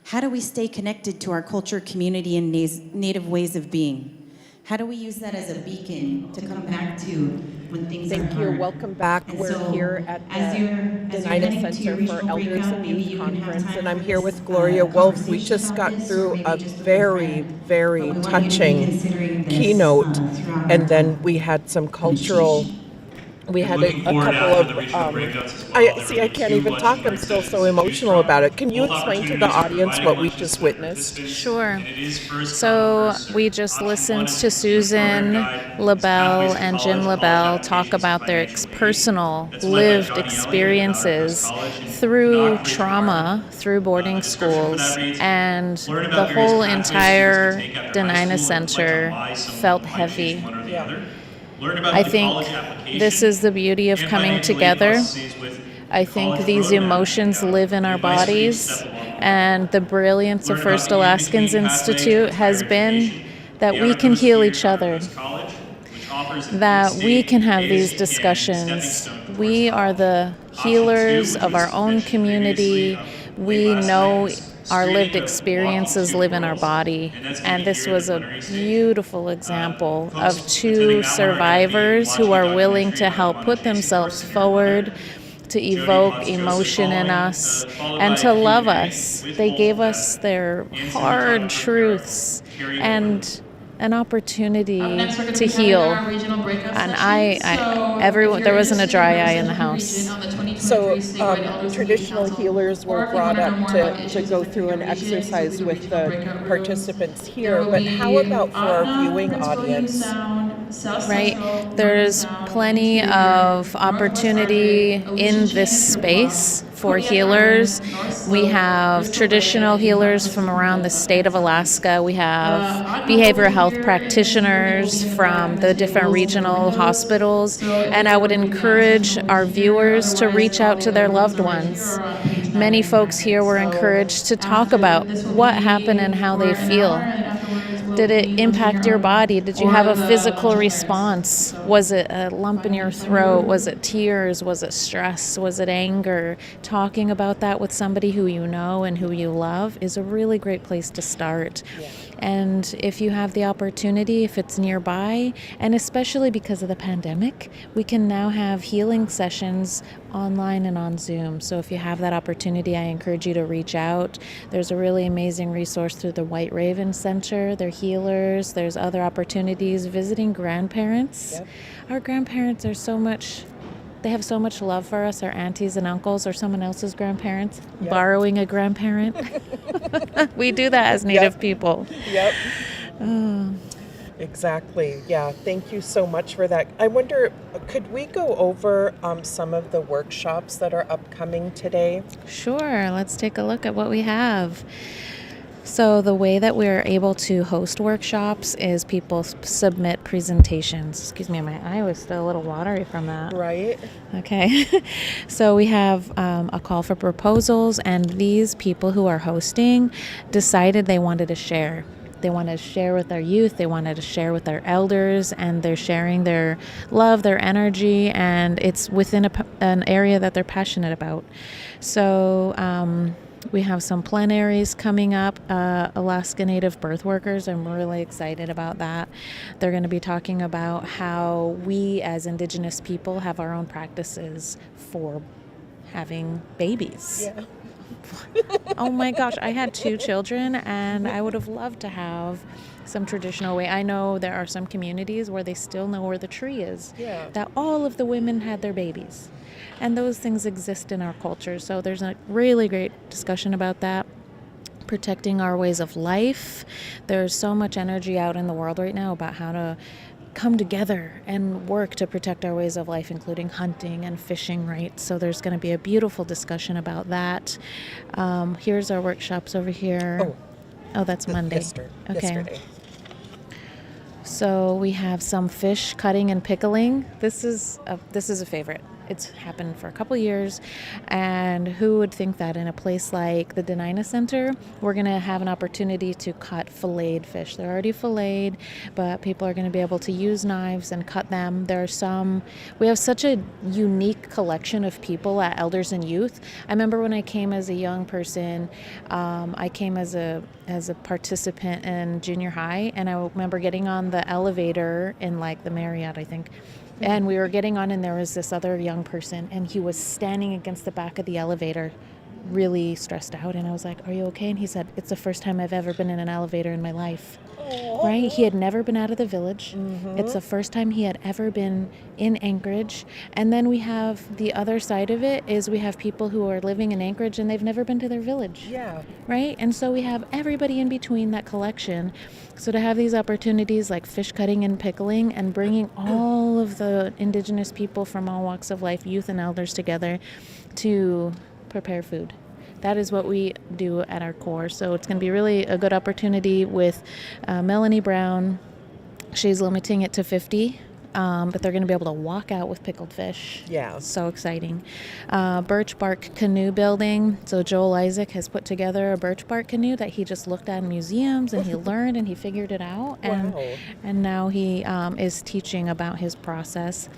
Speaker 10: how do we stay connected to our culture, community, and native ways of being? How do we use that as a beacon to come back to when things are hard?
Speaker 8: Thank you. Welcome back. We're here at the Denina Center for Elders and Youth Conference, and I'm here with Gloria Wolf. We just got through a very, very touching keynote, and then we had some cultural. We had a couple of, I can't even talk, I'm still so emotional about it. Can you explain to the audience what we just witnessed?
Speaker 7: Sure. So we just listened to Susan LaBelle and Jim LaBelle talk about their personal lived experiences through trauma, through boarding schools, and the whole entire Denina Center felt heavy. I think this is the beauty of coming together. I think these emotions live in our bodies, and the brilliance of First Alaskans Institute has been that we can heal each other, that we can have these discussions. We are the healers of our own community. We know our lived experiences live in our body, and this was a beautiful example of 2 survivors who are willing to help put themselves forward, to evoke emotion in us, and to love us. They gave us their hard truths and an opportunity to heal. And everyone, there wasn't a dry eye in the house.
Speaker 8: So traditional healers were brought up to go through an exercise with the participants here, but how about for our viewing audience?
Speaker 7: Right, there's plenty of opportunity in this space for healers. We have traditional healers from around the state of Alaska. We have behavioral health practitioners from the different regional hospitals, and I would encourage our viewers to reach out to their loved ones. Many folks here were encouraged to talk about what happened and how they feel. Did it impact your body? Did you have a physical response? Was it a lump in your throat? Was it tears? Was it stress? Was it anger? Talking about that with somebody who you know and who you love is a really great place to start. Yeah. And if you have the opportunity, if it's nearby, and especially because of the pandemic, we can now have healing sessions online and on Zoom. So if you have that opportunity, I encourage you to reach out. There's a really amazing resource through the White Raven Center. They're healers. There's other opportunities visiting grandparents. Yep. Our grandparents are they have so much love for us, our aunties and uncles or someone else's grandparents. Yep. Borrowing a grandparent. We do that as Native people.
Speaker 8: Yep. Exactly. Yeah. Thank you so much for that. I wonder, could we go over some of the workshops that are upcoming today?
Speaker 7: Sure. Let's take a look at what we have.
Speaker 10: So the way that we're able to host workshops is people submit presentations. Excuse me, my eye was still a little watery from that.
Speaker 8: Right.
Speaker 10: Okay. So we have a call for proposals, and these people who are hosting decided they wanted to share. They want to share with our youth, they wanted to share with our elders, and they're sharing their love, their energy, and it's within an area that they're passionate about. So we have some plenaries coming up, Alaska Native birth workers. I'm really excited about that. They're going to be talking about how we as Indigenous people have our own practices for having babies.
Speaker 8: Yeah.
Speaker 10: Oh my gosh, I had 2 children and I would have loved to have some traditional way. I know there are some communities where they still know where the tree is.
Speaker 8: Yeah.
Speaker 10: That all of the women had their babies. And those things exist in our culture. So there's a really great discussion about that. Protecting our ways of life. There's so much energy out in the world right now about how to come together and work to protect our ways of life, including hunting and fishing rights. So there's going to be a beautiful discussion about that. Here's our workshops over here. Oh, that's Monday.
Speaker 8: Yesterday.
Speaker 10: So we have some fish cutting and pickling. This is a favorite. It's happened for a couple years, and who would think that in a place like the Denina Center, we're going to have an opportunity to cut filleted fish. They're already filleted, but people are going to be able to use knives and cut them. We have such a unique collection of people at Elders and Youth. I remember when I came as a young person, I came as a participant in junior high, and I remember getting on the elevator in like the Marriott, I think. And we were getting on, and there was this other young person, and he was standing against the back of the elevator, really stressed out. And I was like, "Are you okay?" And he said, "It's the first time I've ever been in an elevator in my life."
Speaker 8: Aww.
Speaker 10: Right? He had never been out of the village.
Speaker 8: Mm-hmm.
Speaker 10: It's the first time he had ever been in Anchorage. And then we have the other side of it is we have people who are living in Anchorage and they've never been to their village.
Speaker 8: Yeah.
Speaker 10: Right? And so we have everybody in between that collection. So to have these opportunities like fish cutting and pickling and bringing all of the Indigenous people from all walks of life, youth and elders together to prepare food. That is what we do at our core. So it's going to be really a good opportunity with Melanie Brown. She's limiting it to 50. But they're going to be able to walk out with pickled fish.
Speaker 8: Yeah.
Speaker 10: So exciting. Birch bark canoe building. So Joel Isaac has put together a birch bark canoe that he just looked at in museums and he learned and he figured it out. And,
Speaker 8: Wow.
Speaker 10: and now he is teaching about his process.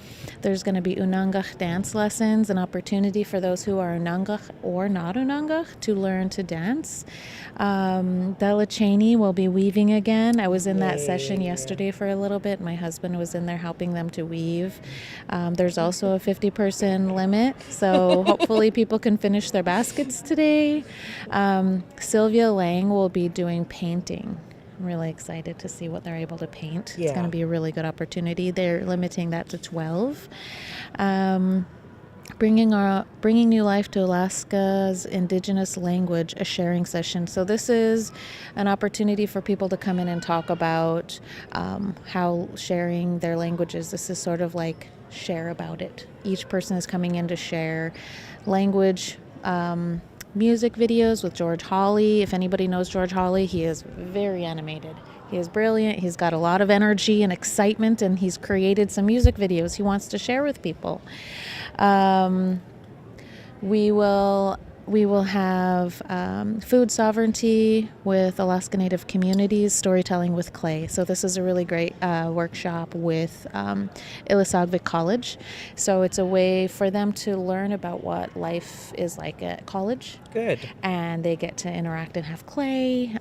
Speaker 10: There's going to be Unangach dance lessons, an opportunity for those who are Unangach or not Unangach to learn to dance. Della Cheney will be weaving again. I was in that session yesterday for a little bit. My husband was in there helping them to weave. There's also a 50-person limit, so hopefully people can finish their baskets today. Sylvia Lang will be doing painting. I'm really excited to see what they're able to paint.
Speaker 8: Yeah.
Speaker 10: It's going to be a really good opportunity. They're limiting that to 12. Bringing new life to Alaska's Indigenous language, a sharing session. So this is an opportunity for people to come in and talk about how sharing their languages. This is sort of like share about it. Each person is coming in to share language, music videos with George Hawley. If anybody knows George Hawley, he is very animated. He is brilliant. He's got a lot of energy and excitement, and he's created some music videos he wants to share with people. We will have food sovereignty with Alaska Native communities, storytelling with clay. So this is a really great workshop with Ilisagvik College. So it's a way for them to learn about what life is like at college.
Speaker 8: Good.
Speaker 10: And they get to interact and have clay.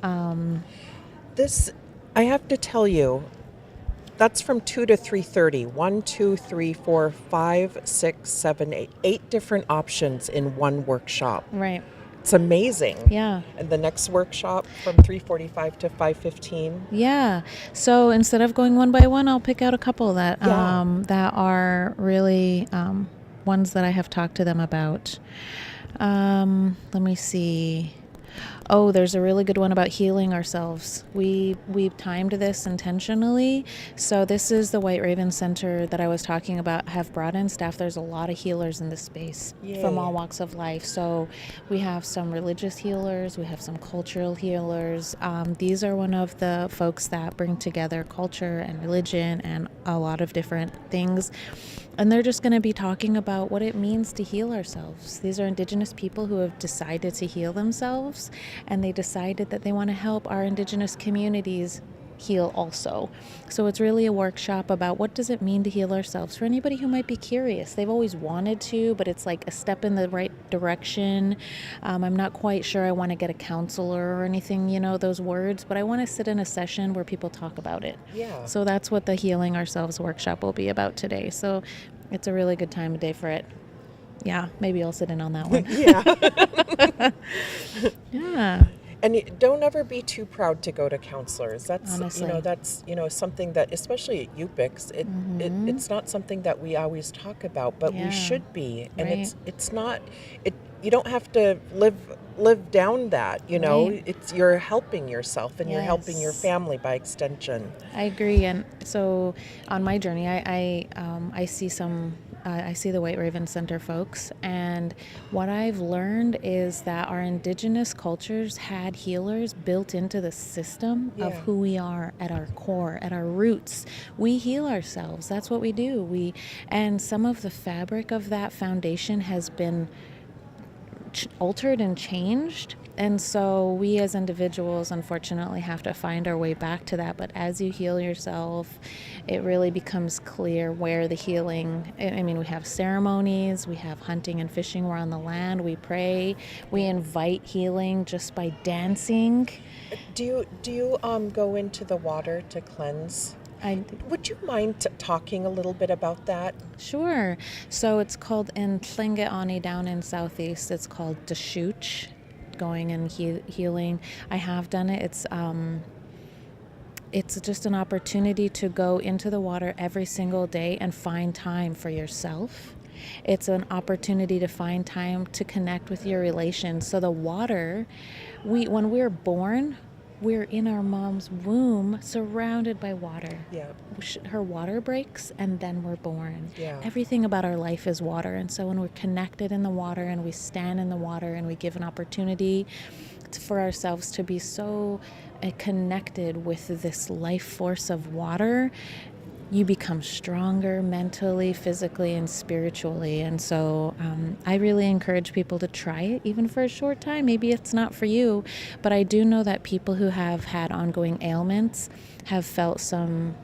Speaker 8: I have to tell you, that's from 2 to 3:30. 1, 2, 3, 4, 5, 6, 7, 8. 8 different options in one workshop.
Speaker 10: Right.
Speaker 8: It's amazing.
Speaker 10: Yeah.
Speaker 8: And the next workshop from 3:45 to 5:15.
Speaker 10: Yeah. So instead of going one by one, I'll pick out a couple that that are really ones that I have talked to them about. Let me see. Oh, there's a really good one about healing ourselves. We've timed this intentionally. So this is the White Raven Center that I was talking about. Have brought in staff. There's a lot of healers in this space from all walks of life. So we have some religious healers. We have some cultural healers. These are one of the folks that bring together culture and religion and a lot of different things. And they're just going to be talking about what it means to heal ourselves. These are Indigenous people who have decided to heal themselves, and they decided that they want to help our Indigenous communities heal also. So it's really a workshop about what does it mean to heal ourselves for anybody who might be curious. They've always wanted to, but it's like a step in the right direction. I'm not quite sure I want to get a counselor or anything, those words, but I want to sit in a session where people talk about it.
Speaker 8: Yeah.
Speaker 10: So that's what the Healing Ourselves workshop will be about today. So it's a really good time of day for it. Yeah, maybe I'll sit in on that one. Yeah.
Speaker 8: And don't ever be too proud to go to counselors. That's
Speaker 10: Honestly.
Speaker 8: that's something that, especially at UPIX, it's not something that we always talk about, but we should be. And
Speaker 10: Right.
Speaker 8: it's not you don't have to live down that.
Speaker 10: Right.
Speaker 8: It's you're helping yourself and you're helping your
Speaker 10: Yes.
Speaker 8: family by extension.
Speaker 10: I agree, and so on my journey, I see I see the White Raven Center folks, and what I've learned is that our Indigenous cultures had healers built into the system of who we are at our core, at our roots. We heal ourselves. That's what we do. And some of the fabric of that foundation has been altered and changed. And so we as individuals, unfortunately, have to find our way back to that. But as you heal yourself, it really becomes clear where the healing, we have ceremonies, we have hunting and fishing, we're on the land, we pray, we invite healing just by dancing.
Speaker 8: Do you go into the water to cleanse? Would you mind talking a little bit about that?
Speaker 10: Sure. So it's called in Tlingit down in Southeast, it's called Dashuch, going and healing. I have done it. It's just an opportunity to go into the water every single day and find time for yourself. It's an opportunity to find time to connect with your relations. So the water, when we're born, we're in our mom's womb surrounded by water.
Speaker 8: Yeah.
Speaker 10: Her water breaks and then we're born.
Speaker 8: Yeah.
Speaker 10: Everything about our life is water. And so when we're connected in the water and we stand in the water and we give an opportunity for ourselves to be so connected with this life force of water, you become stronger mentally, physically, and spiritually. And so I really encourage people to try it, even for a short time. Maybe it's not for you, but I do know that people who have had ongoing ailments have felt some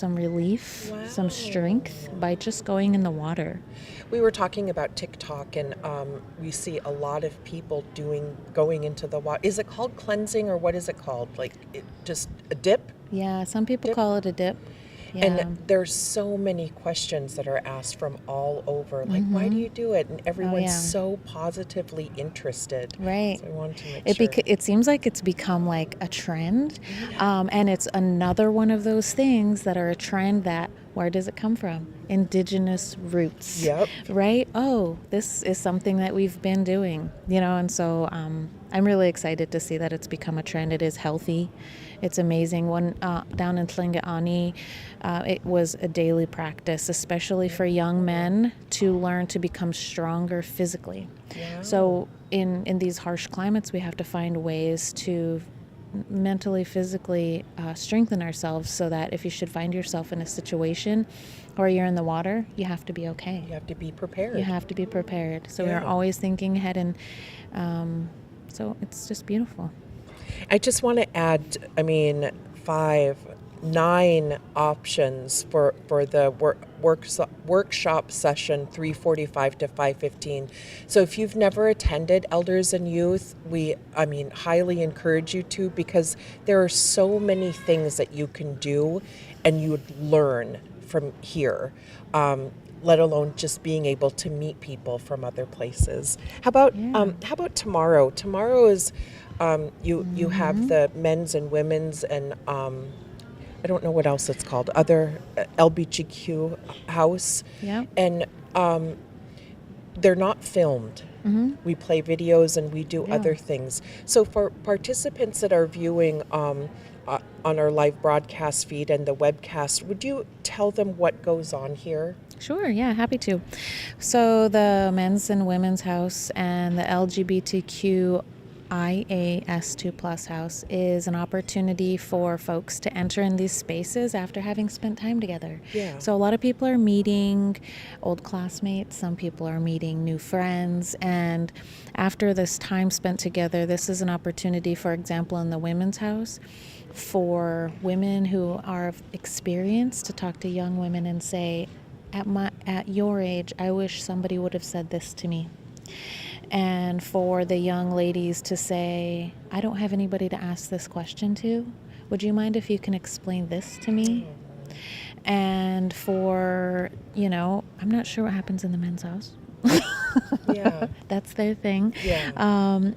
Speaker 10: relief, some strength by just going in the water.
Speaker 8: We were talking about TikTok, and we see a lot of people going into the water. Is it called cleansing, or what is it called? Like just a dip?
Speaker 10: Yeah, some people call it a dip. Yeah.
Speaker 8: And there's so many questions that are asked from all over, like, why do you do it? And everyone's so positively interested.
Speaker 10: Right.
Speaker 8: So I wanted to make sure.
Speaker 10: It seems like it's become like a trend, and it's another one of those things that are a trend that, where does it come from? Indigenous roots.
Speaker 8: Yep.
Speaker 10: Right? Oh, this is something that we've been doing, and so I'm really excited to see that it's become a trend. It is healthy. It's amazing. One down in Tlingit, it was a daily practice, especially for young men, to learn to become stronger physically.
Speaker 8: Yeah.
Speaker 10: So in these harsh climates, we have to find ways to mentally, physically strengthen ourselves, so that if you should find yourself in a situation or you're in the water, you have to be okay.
Speaker 8: You have to be prepared.
Speaker 10: You have to be prepared. So we're always thinking ahead, and so it's just beautiful.
Speaker 8: I just want to add, 9 options for the workshop session 3:45 to 5:15. So if you've never attended Elders and Youth, we highly encourage you to, because there are so many things that you can do and you would learn from here. Let alone just being able to meet people from other places. How about tomorrow? Tomorrow is you have the men's and women's, and I don't know what else it's called, other LGBTQ house.
Speaker 10: Yeah.
Speaker 8: And they're not filmed. We play videos and we do other things. So for participants that are viewing on our live broadcast feed and the webcast, would you tell them what goes on here?
Speaker 4: Sure, yeah, happy to. So the Men's and Women's House and the LGBTQIAS2+ house is an opportunity for folks to enter in these spaces after having spent time together.
Speaker 8: Yeah.
Speaker 4: So a lot of people are meeting old classmates, some people are meeting new friends, and after this time spent together, this is an opportunity, for example, in the Women's House, for women who are of experience to talk to young women and say, at your age, I wish somebody would have said this to me. And for the young ladies to say, I don't have anybody to ask this question to. Would you mind if you can explain this to me? And for, I'm not sure what happens in the men's house.
Speaker 8: Yeah.
Speaker 4: That's their thing.
Speaker 8: Yeah.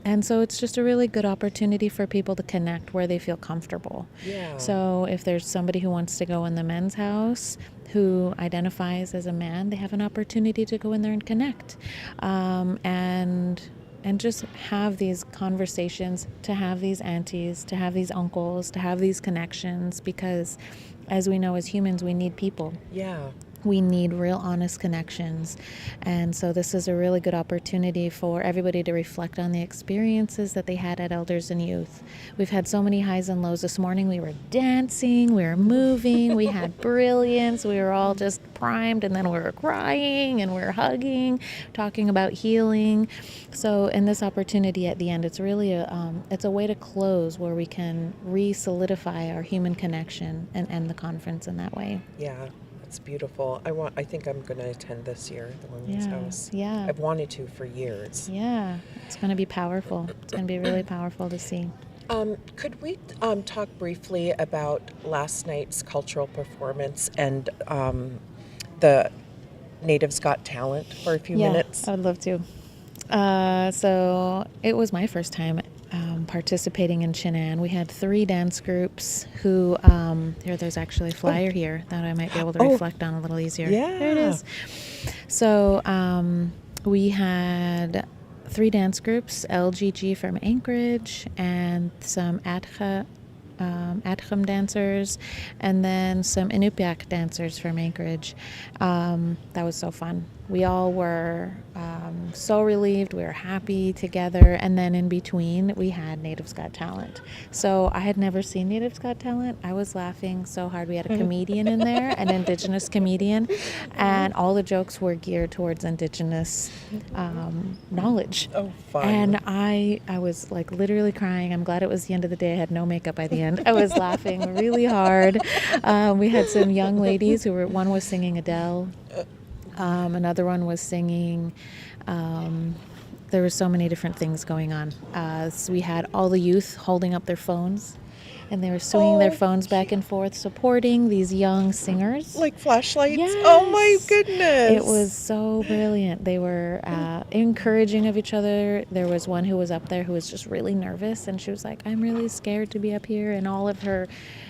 Speaker 4: And so it's just a really good opportunity for people to connect where they feel comfortable.
Speaker 8: Yeah.
Speaker 4: So if there's somebody who wants to go in the men's house who identifies as a man, they have an opportunity to go in there and connect. And just have these conversations, to have these aunties, to have these uncles, to have these connections, because as we know as humans, we need people.
Speaker 8: Yeah.
Speaker 4: We need real honest connections. And so this is a really good opportunity for everybody to reflect on the experiences that they had at Elders and Youth. We've had so many highs and lows. This morning we were dancing, we were moving, we had brilliance, we were all just primed, and then we were crying and we were hugging, talking about healing. So in this opportunity at the end, it's really it's a way to close where we can re-solidify our human connection and end the conference in that way.
Speaker 8: Yeah. It's beautiful. I think I'm going to attend this year, the Women's House.
Speaker 4: Yeah.
Speaker 8: I've wanted to for years.
Speaker 4: Yeah, it's going to be powerful. It's going to be really powerful to see.
Speaker 8: Could we talk briefly about last night's cultural performance and the Natives Got Talent for a few minutes?
Speaker 4: I would love to. So it was my first time participating in Chinan. We had 3 dance groups who, there's actually a flyer here that I might be able to reflect on a little easier.
Speaker 8: Yeah.
Speaker 4: There it is. So we had 3 dance groups, LGG from Anchorage and some Adham dancers, and then some Inupiaq dancers from Anchorage. That was so fun. We all were so relieved. We were happy together. And then in between, we had Natives Got Talent. So I had never seen Natives Got Talent. I was laughing so hard. We had a comedian in there, an Indigenous comedian, and all the jokes were geared towards Indigenous knowledge.
Speaker 8: Oh, fun.
Speaker 4: And I was like literally crying. I'm glad it was the end of the day. I had no makeup by the end. I was laughing really hard. We had some young ladies one was singing Adele. Another one was singing, there were so many different things going on. So we had all the youth holding up their phones, and they were swinging their phones back and forth, supporting these young singers.
Speaker 8: Like flashlights?
Speaker 4: Yes.
Speaker 8: Oh my goodness.
Speaker 4: It was so brilliant. They were encouraging of each other. There was one who was up there who was just really nervous, and she was like, I'm really scared to be up here. And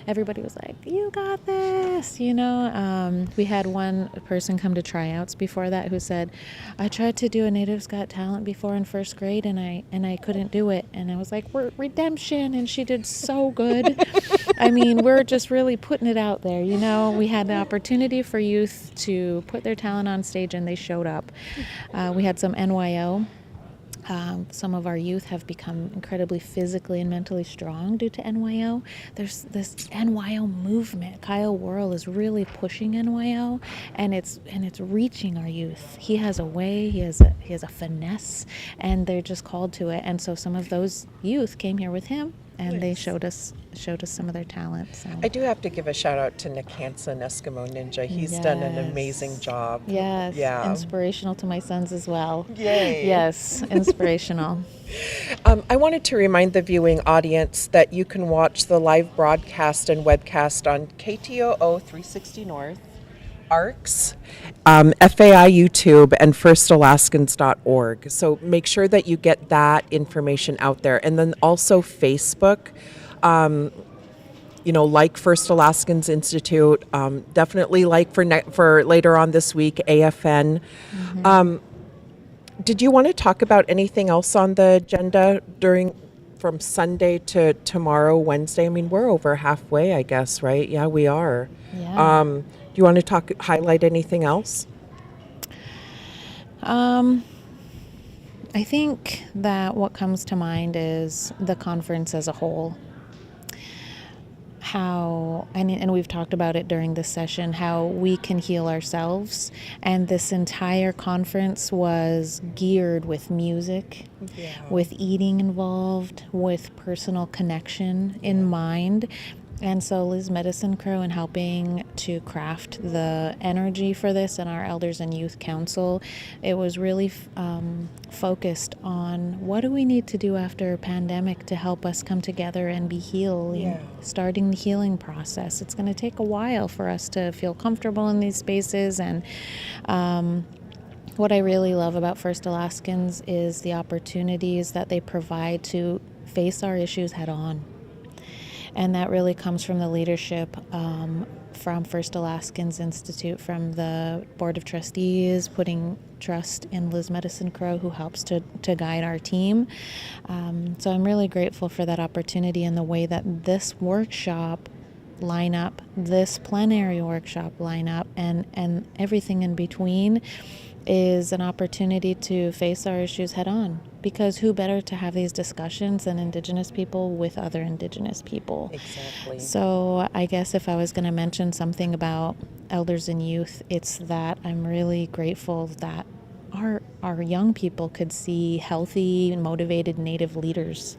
Speaker 4: everybody was like, you got this, We had one person come to tryouts before that who said, I tried to do a Natives Got Talent before in first grade, and I couldn't do it. And I was like, we're redemption, and she did so good. I mean, we're just really putting it out there, We had the opportunity for youth to put their talent on stage, and they showed up. We had some NYO. Some of our youth have become incredibly physically and mentally strong due to NYO. There's this NYO movement. Kyle Worrell is really pushing NYO, and it's reaching our youth. He has a way, he has a finesse, and they're just called to it. And so some of those youth came here with him, and they showed us some of their talent. So.
Speaker 8: I do have to give a shout out to Nick Hansen, Eskimo Ninja. He's done an amazing job.
Speaker 4: Yes.
Speaker 8: Yeah.
Speaker 4: Inspirational to my sons as well.
Speaker 8: Yay.
Speaker 4: Yes, inspirational.
Speaker 8: I wanted to remind the viewing audience that you can watch the live broadcast and webcast on KTOO 360 North, ARCS, FAI YouTube, and firstalaskans.org. So make sure that you get that information out there. And then also Facebook, like First Alaskans Institute, definitely like for later on this week, AFN. Did you want to talk about anything else on the agenda from Sunday to tomorrow, Wednesday? I mean, we're over halfway, I guess, right? Yeah, we are.
Speaker 4: Yeah.
Speaker 8: Do you want to highlight anything else?
Speaker 4: I think that what comes to mind is the conference as a whole. And we've talked about it during this session, how we can heal ourselves. And this entire conference was geared with music, with eating involved, with personal connection in mind. And so Liz Medicine Crow, in helping to craft the energy for this, and our Elders and Youth Council, it was really focused on what do we need to do after a pandemic to help us come together and be healing, starting the healing process. It's going to take a while for us to feel comfortable in these spaces. And what I really love about First Alaskans is the opportunities that they provide to face our issues head on. And that really comes from the leadership from First Alaskans Institute, from the Board of Trustees, putting trust in Liz Medicine Crow, who helps to guide our team. So I'm really grateful for that opportunity and the way that this workshop lineup, this plenary workshop lineup, and everything in between is an opportunity to face our issues head on. Because who better to have these discussions than Indigenous people with other Indigenous people?
Speaker 8: Exactly.
Speaker 4: So I guess if I was going to mention something about elders and youth, it's that I'm really grateful that our young people could see healthy, motivated Native leaders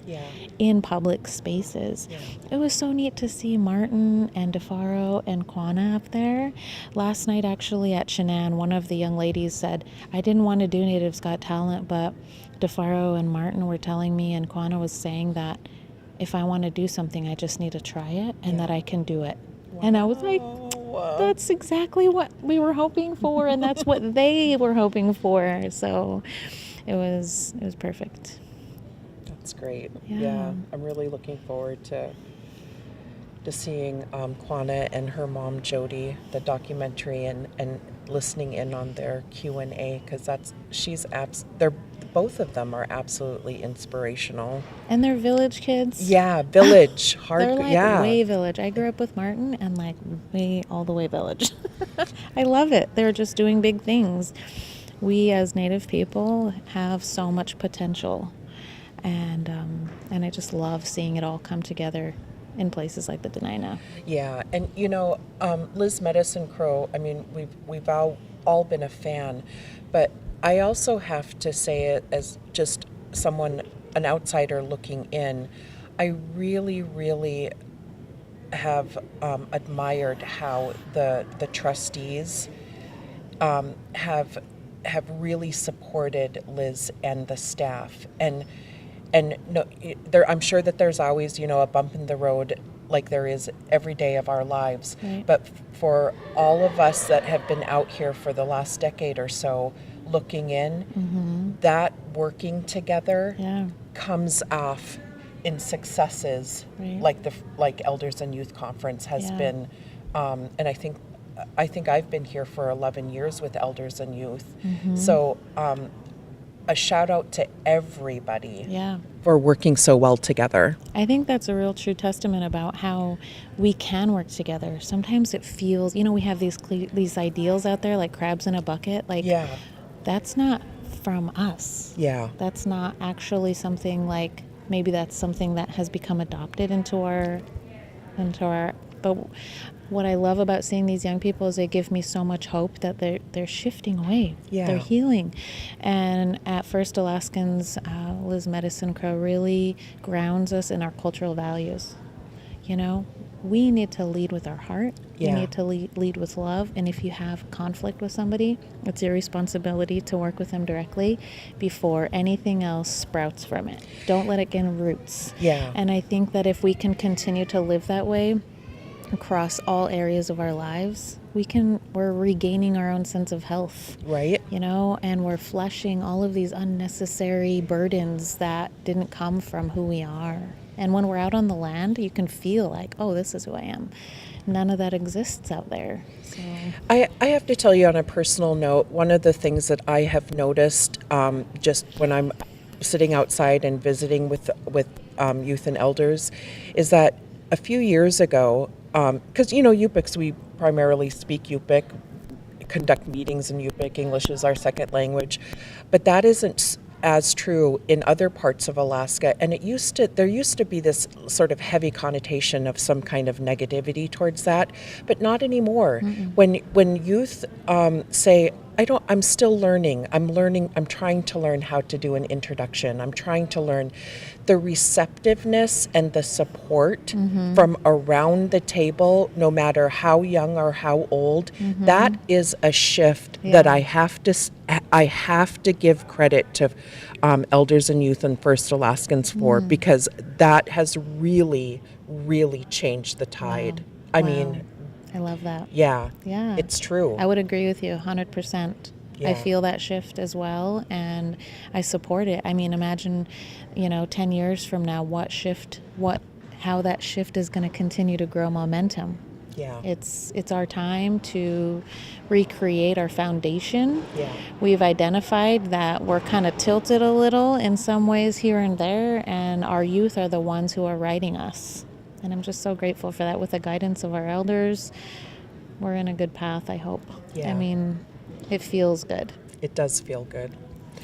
Speaker 4: in public spaces. It was so neat to see Martin and DeFaro and Kwana up there. Last night, actually, at Shanann, one of the young ladies said, I didn't want to do Natives Got Talent, but DeFaro and Martin were telling me, and Kwana was saying that if I want to do something, I just need to try it, and that I can do it. Wow. And I was like, that's exactly what we were hoping for, and that's what they were hoping for. So it was perfect.
Speaker 8: That's great.
Speaker 4: Yeah.
Speaker 8: I'm really looking forward to seeing Kwana and her mom Jody, the documentary, and listening in on their Q&A, because they're both of them are absolutely inspirational.
Speaker 4: And they're village kids.
Speaker 8: Yeah, village.
Speaker 4: They're like way village. I grew up with Martin and like way all the way village. I love it. They're just doing big things. We as Native people have so much potential, and I just love seeing it all come together in places like the Dena'ina.
Speaker 8: Yeah, and Liz Medicine Crow, I mean, we've all been a fan, but I also have to say it as just someone, an outsider looking in, I really, really have admired how the trustees have really supported Liz and the staff. And no, I'm sure that there's always, a bump in the road like there is every day of our lives.
Speaker 4: Right.
Speaker 8: But for all of us that have been out here for the last decade or so, looking in, that working together comes off in successes, like Elders and Youth Conference has been, and I think I've been here for 11 years with Elders and Youth. So a shout out to everybody for working so well together.
Speaker 4: I think that's a real true testament about how we can work together. Sometimes it feels, we have these ideals out there like crabs in a bucket. That's not from us.
Speaker 8: Yeah.
Speaker 4: That's not actually something like, maybe that's something that has become adopted into our, but what I love about seeing these young people is they give me so much hope that they're shifting away.
Speaker 8: Yeah.
Speaker 4: They're healing. And at First Alaskans, Liz Medicine Crow really grounds us in our cultural values. We need to lead with our heart.
Speaker 8: Yeah.
Speaker 4: We need to lead with love. And if you have conflict with somebody, it's your responsibility to work with them directly before anything else sprouts from it. Don't let it get roots.
Speaker 8: Yeah.
Speaker 4: And I think that if we can continue to live that way across all areas of our lives, we're regaining our own sense of health.
Speaker 8: Right.
Speaker 4: And we're flushing all of these unnecessary burdens that didn't come from who we are. And when we're out on the land, you can feel like, oh, this is who I am. none of that exists out there. So.
Speaker 8: I have to tell you on a personal note, one of the things that I have noticed just when I'm sitting outside and visiting with youth and elders is that a few years ago, because Yupiks, we primarily speak Yupik, conduct meetings in Yupik, English is our second language, but that isn't as true in other parts of Alaska, and there used to be this sort of heavy connotation of some kind of negativity towards that, but not anymore. When youth say, I'm still learning, I'm trying to learn how to do an introduction, I'm trying to learn, the receptiveness and the support from around the table, no matter how young or how old, that is a shift that I have to give credit to elders and youth and First Alaskans for, because that has really, really changed the tide. I mean,
Speaker 4: I love that.
Speaker 8: Yeah.
Speaker 4: Yeah.
Speaker 8: It's true.
Speaker 4: I would agree with you 100%.
Speaker 8: Yeah.
Speaker 4: I feel that shift as well, and I support it. I mean, imagine, 10 years from now, how that shift is going to continue to grow momentum.
Speaker 8: Yeah.
Speaker 4: It's our time to recreate our foundation.
Speaker 8: Yeah.
Speaker 4: We've identified that we're kind of tilted a little in some ways here and there, and our youth are the ones who are righting us. And I'm just so grateful for that. With the guidance of our elders, we're in a good path, I hope.
Speaker 8: Yeah.
Speaker 4: I mean, it feels good.
Speaker 8: It does feel good.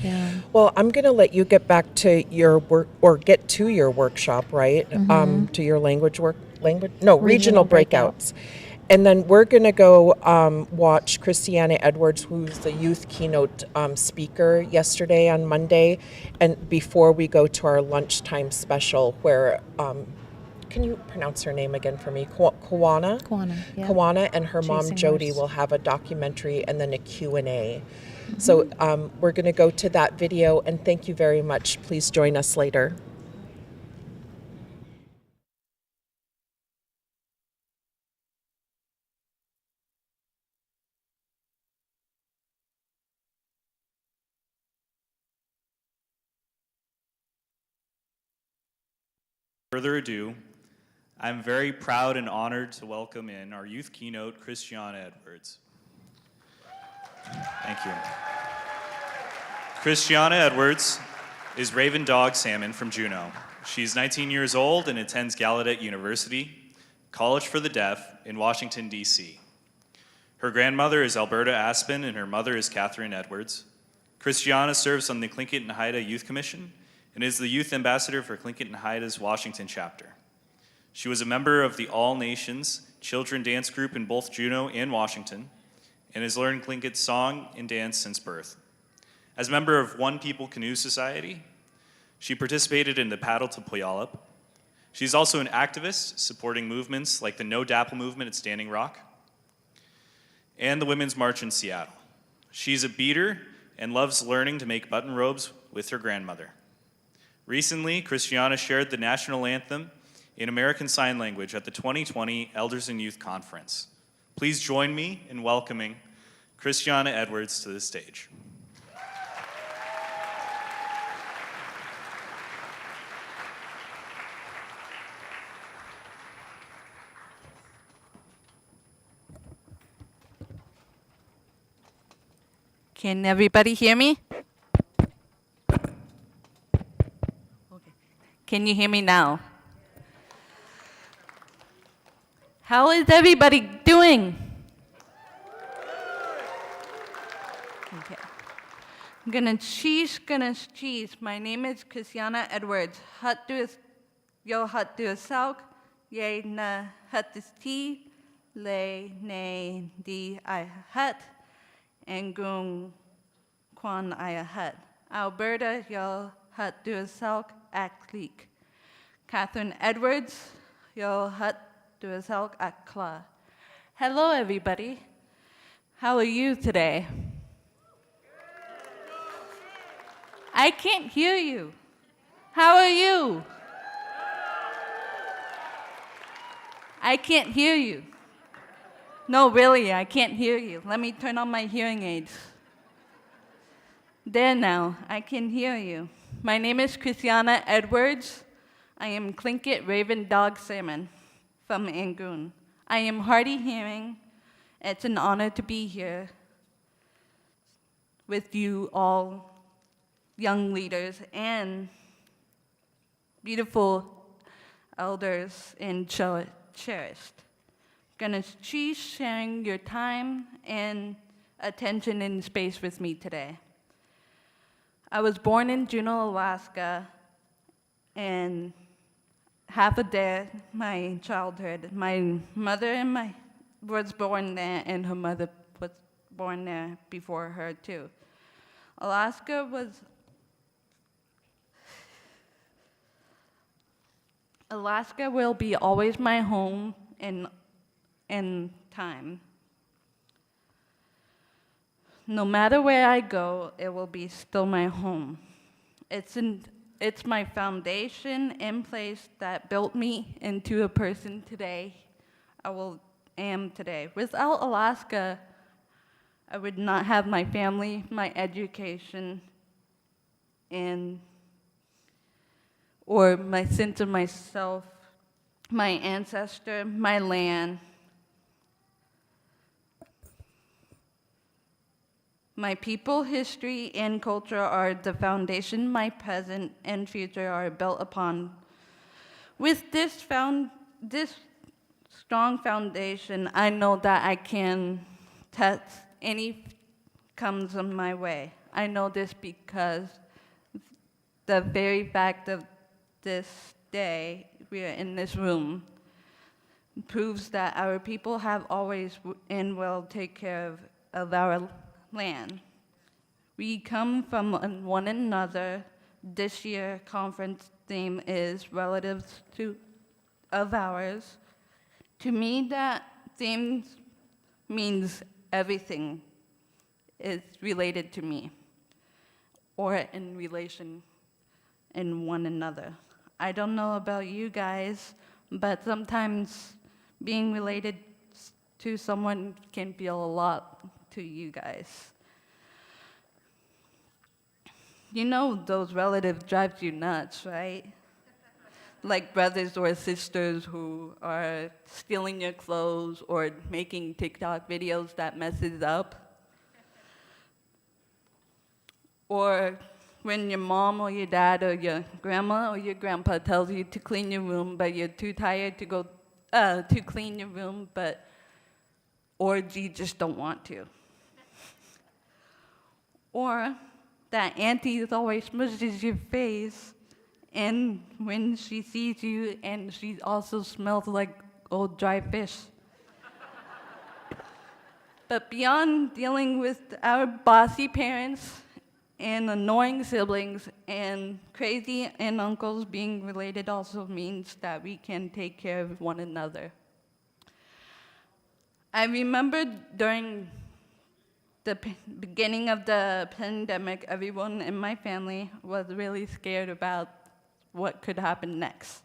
Speaker 4: Yeah.
Speaker 8: Well, I'm going to let you get back to your work, or get to your workshop, right? To your regional breakouts. And then we're going to go watch Christiana Edwards, who's the youth keynote speaker yesterday on Monday, and before we go to our lunchtime special where, can you pronounce her name again for me? Kawana?
Speaker 4: Kawana, yeah.
Speaker 8: Kawana and her mom
Speaker 4: Chasing
Speaker 8: Jody
Speaker 4: Horse.
Speaker 8: will have a documentary and then a Q&A. So we're going to go to that video, and thank you very much. Please join us later.
Speaker 12: Further ado, I'm very proud and honored to welcome in our youth keynote, Christiana Edwards. Thank you. Christiana Edwards is Raven Dog Salmon from Juneau. She's 19 years old and attends Gallaudet University, College for the Deaf in Washington, D.C. Her grandmother is Alberta Aspen and her mother is Catherine Edwards. Christiana serves on the Tlingit and Haida Youth Commission and is the youth ambassador for Tlingit and Haida's Washington chapter. She was a member of the All Nations Children Dance Group in both Juneau and Washington, and has learned Tlingit song and dance since birth. As a member of One People Canoe Society, she participated in the Paddle to Puyallup. She's also an activist supporting movements like the No Dapple movement at Standing Rock and the Women's March in Seattle. She's a beater and loves learning to make button robes with her grandmother. Recently, Christiana shared the national anthem in American Sign Language at the 2020 Elders and Youth Conference. Please join me in welcoming Christiana Edwards to the stage.
Speaker 6: Can everybody hear me? Okay. Can you hear me now? How is everybody doing? Okay. Gonna cheese. My name is Christiana Edwards. Yo hut du sauk, ye na hut is tea, le ne di I hut, and gung quan I hut. Alberta, yo hut du sauk act leak. Catherine Edwards, yo hut du sauk act kla. Hello, everybody. How are you today? I can't hear you. How are you? I can't hear you. No, really, I can't hear you. Let me turn on my hearing aids. There now, I can hear you. My name is Christiana Edwards. I am Tlingit Raven Dog Salmon from Angoon. I am Hardy Hearing. It's an honor to be here with you all, young leaders and beautiful elders and cherished. Gonna choose sharing your time and attention and space with me today. I was born in Juneau, Alaska, and half of there, my childhood, my mother was born there, and her mother was born there before her too. Alaska will be always my home in time. No matter where I go, it will be still my home. It's my foundation in place that built me into a person today am today. Without Alaska, I would not have my family, my education, or my sense of myself, my ancestor, my land. My people, history, and culture are the foundation my present and future are built upon. With this strong foundation, I know that I can test any comes on my way. I know this because the very fact of this day we are in this room proves that our people have always and will take care of our land. We come from one another. This year conference theme is relatives of ours. To me, that theme means everything is related to me or in relation in one another. I don't know about you guys, but sometimes being related to someone can feel a lot to you guys. You know those relatives drive you nuts, right? Like brothers or sisters who are stealing your clothes or making TikTok videos that messes up. Or when your mom or your dad or your grandma or your grandpa tells you to clean your room, but you're too tired to go to clean your room, or you just don't want to. Or that auntie always smushes your face, and when she sees you, and she also smells like old dry fish. But beyond dealing with our bossy parents and annoying siblings and crazy and uncles, being related also means that we can take care of one another. I remember during the beginning of the pandemic, everyone in my family was really scared about what could happen next.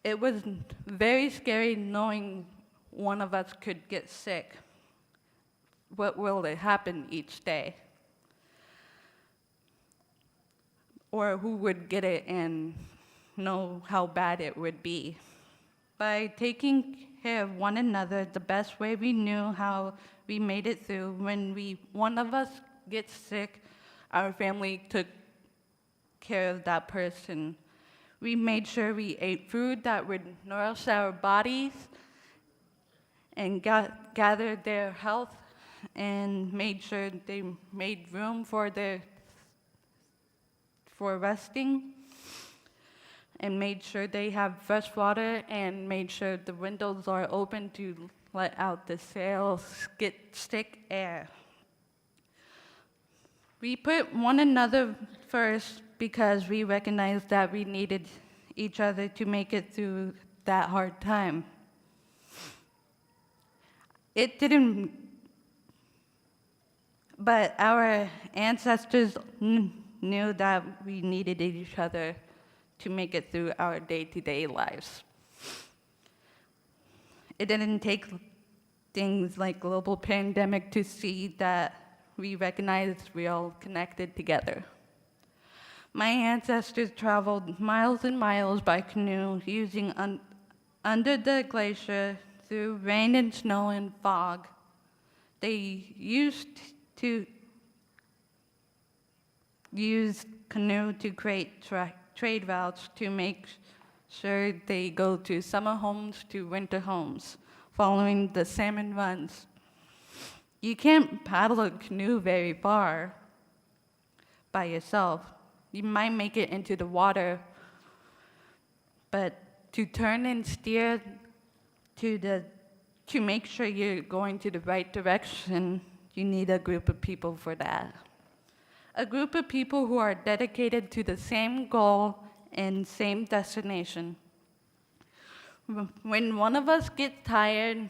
Speaker 6: It was very scary knowing one of us could get sick. What will happen each day? Or who would get it and know how bad it would be. By taking care of one another the best way we knew how, we made it through. When one of us gets sick, our family took care of that person. We made sure we ate food that would nourish our bodies and gathered their health and made sure they made room for resting, and made sure they have fresh water, and made sure the windows are open to let out the sails, get stick air. We put one another first because we recognized that we needed each other to make it through that hard time. But our ancestors knew that we needed each other to make it through our day-to-day lives. It didn't take things like global pandemic to see that we recognized we're all connected together. My ancestors traveled miles and miles by canoe using under the glacier, through rain and snow and fog. They used to use canoe to create trade routes to make sure they go to summer homes to winter homes, following the salmon runs. You can't paddle a canoe very far by yourself. You might make it into the water, but to turn and steer to make sure you're going to the right direction, you need a group of people for that. A group of people who are dedicated to the same goal and same destination. When one of us gets tired,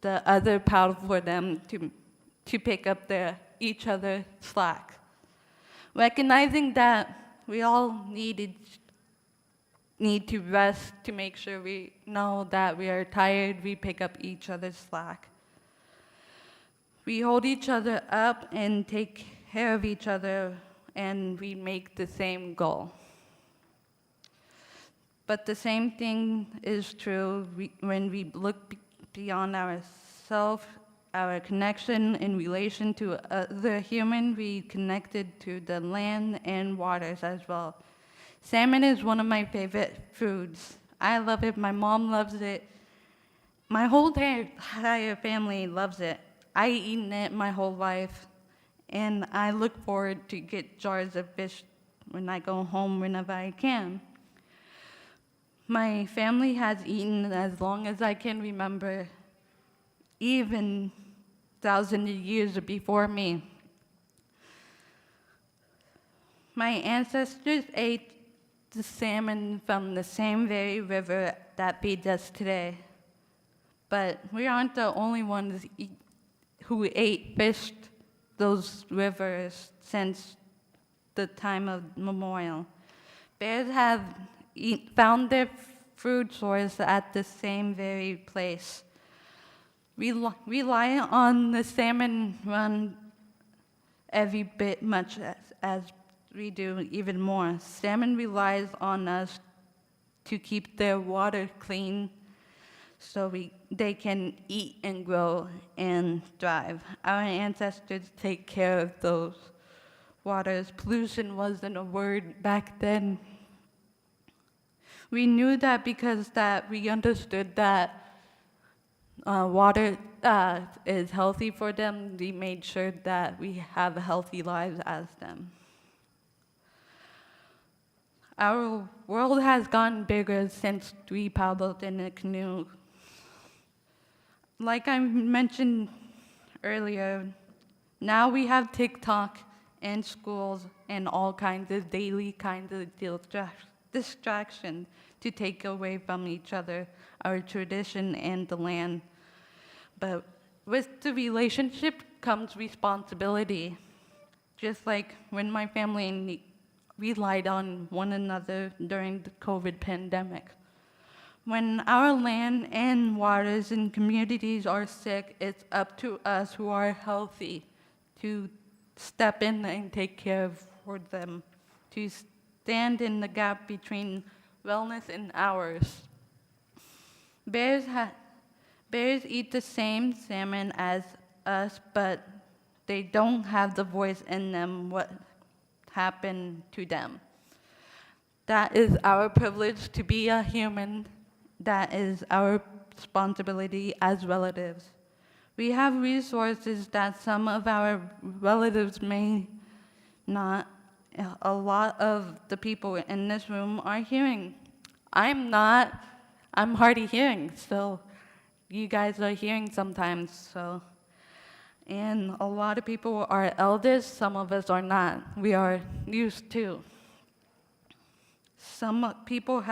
Speaker 6: the other paddle for them to pick up each other's slack. Recognizing that we all need to rest to make sure we know that we are tired, we pick up each other's slack. We hold each other up and take care of each other, and we make the same goal. But the same thing is true when we look beyond ourselves, our connection in relation to other human, we connected to the land and waters as well. Salmon is one of my favorite foods. I love it, my mom loves it. My whole entire family loves it. I've eaten it my whole life, and I look forward to get jars of fish when I go home whenever I can. My family has eaten as long as I can remember, even thousands of years before me. My ancestors ate the salmon from the same very river that feeds us today. But we aren't the only ones who ate fish those rivers since the time of memorial. Bears have found their food source at the same very place. We rely on the salmon run every bit much as we do, even more. Salmon relies on us to keep their water clean so they can eat and grow and thrive. Our ancestors take care of those waters. Pollution wasn't a word back then. We knew that because we understood that water is healthy for them. We made sure that we have healthy lives as them. Our world has gotten bigger since we paddled in a canoe. Like I mentioned earlier, now we have TikTok and schools and all kinds of daily kinds of distractions to take away from each other, our tradition and the land. But with the relationship comes responsibility. Just like when my family relied on one another during the COVID pandemic. When our land and waters and communities are sick, it's up to us who are healthy to step in and take care for them, to stand in the gap between wellness and ours. Bears eat the same salmon as us, but they don't have the voice in them what happened to them. That is our privilege to be a human. That is our responsibility as relatives. We have resources that some of our relatives may not. A lot of the people in this room are hearing. I'm not. I'm hardly hearing, so you guys are hearing sometimes, so. And a lot of people are elders, some of us are not. We are used to. Some people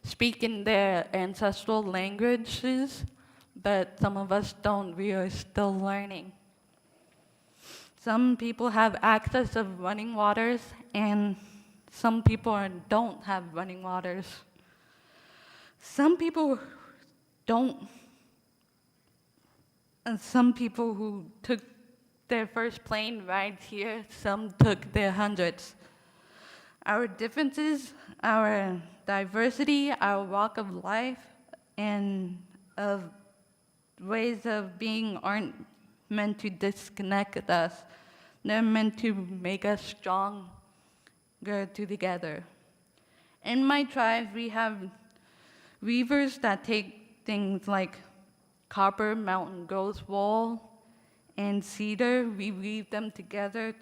Speaker 6: speak in their ancestral languages, but some of us don't. We are still learning. Some people have access of running waters, and some people don't have running waters. Some people don't. And some people who took their first plane rides here, some took their hundreds. Our differences, our diversity, our walk of life and of ways of being aren't meant to disconnect us. They're meant to make us stronger together. In my tribe, we have weavers that take things like copper, mountain goat wool, and cedar. We weave them together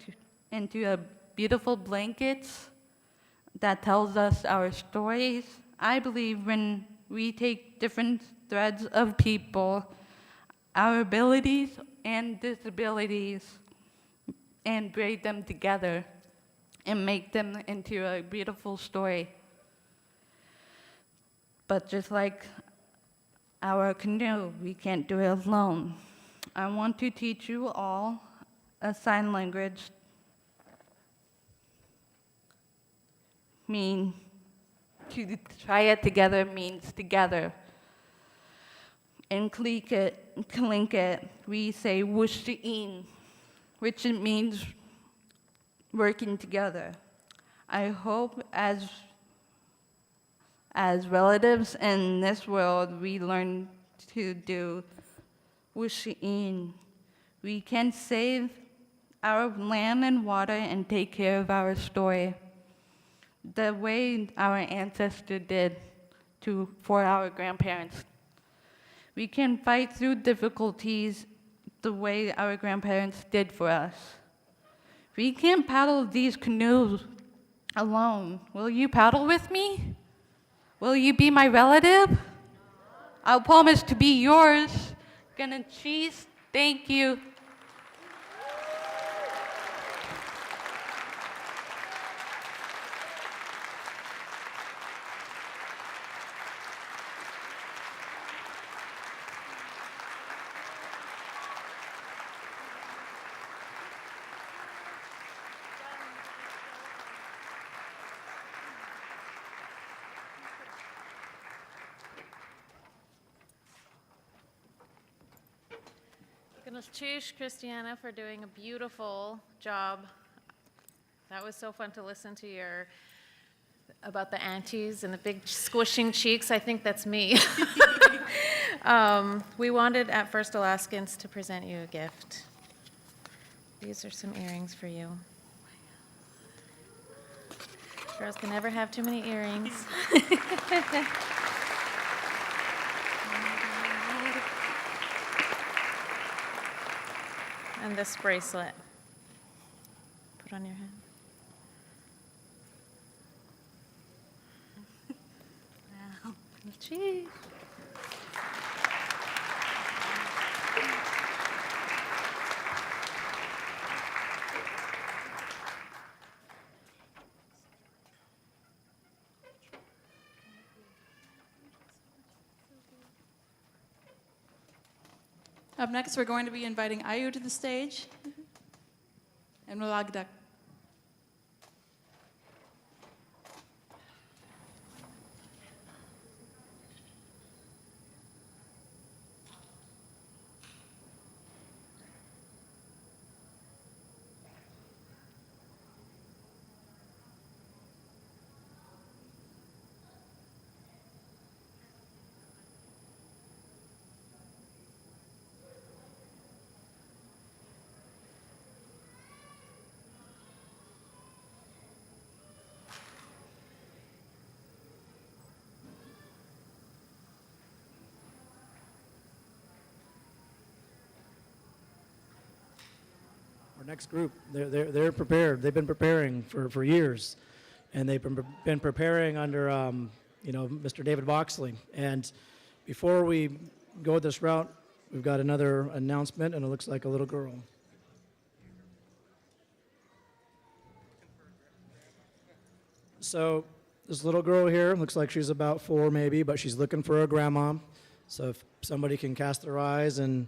Speaker 6: into a beautiful blankets that tells us our stories. I believe when we take different threads of people, our abilities and disabilities, and braid them together and make them into a beautiful story. But just like our canoe, we can't do it alone. I want to teach you all a sign language mean to try it together means together. In Kalinket, we say wushi'in, which it means working together. I hope as relatives in this world, we learn to do wushi'in. We can save our land and water and take care of our story the way our ancestors did for our grandparents. We can fight through difficulties the way our grandparents did for us. We can't paddle these canoes alone. Will you paddle with me? Will you be my relative? I'll promise to be yours. Gonna cheese, thank you.
Speaker 4: Cheers, Christiana, for doing a beautiful job. That was so fun to listen to about the aunties and the big squishing cheeks. I think that's me. We wanted at First Alaskans to present you a gift. These are some earrings for you. Girls can never have too many earrings. And this bracelet. Put on your hand. Wow. Cheese.
Speaker 11: Up next, we're going to be inviting Ayu to the stage and Mulagdak.
Speaker 5: Our next group, they're prepared. They've been preparing for years, and they've been preparing under Mr. David Boxley. And before we go this route, we've got another announcement, and it looks like a little girl. So this little girl here looks like she's about 4 maybe, but she's looking for her grandma. So if somebody can cast their eyes and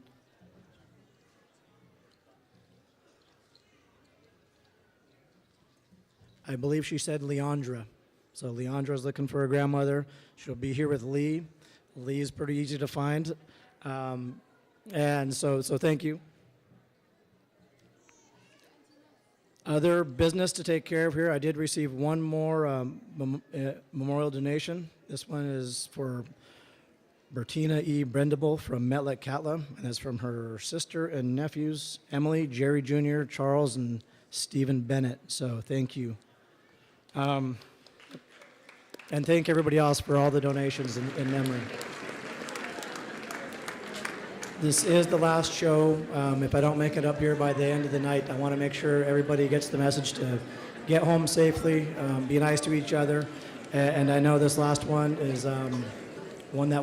Speaker 5: I believe she said Leandra. So Leandra's looking for her grandmother. She'll be here with Lee. Lee is pretty easy to find. And so thank you. Other business to take care of here. I did receive one more memorial donation. This one is for Bertina E. Brendable from Metlakatla, and that's from her sister and nephews, Emily, Jerry Jr., Charles, and Stephen Bennett. So thank you. And thank everybody else for all the donations in memory. This is the last show. If I don't make it up here by the end of the night, I want to make sure everybody gets the message to get home safely, be nice to each other. And I know this last one is one that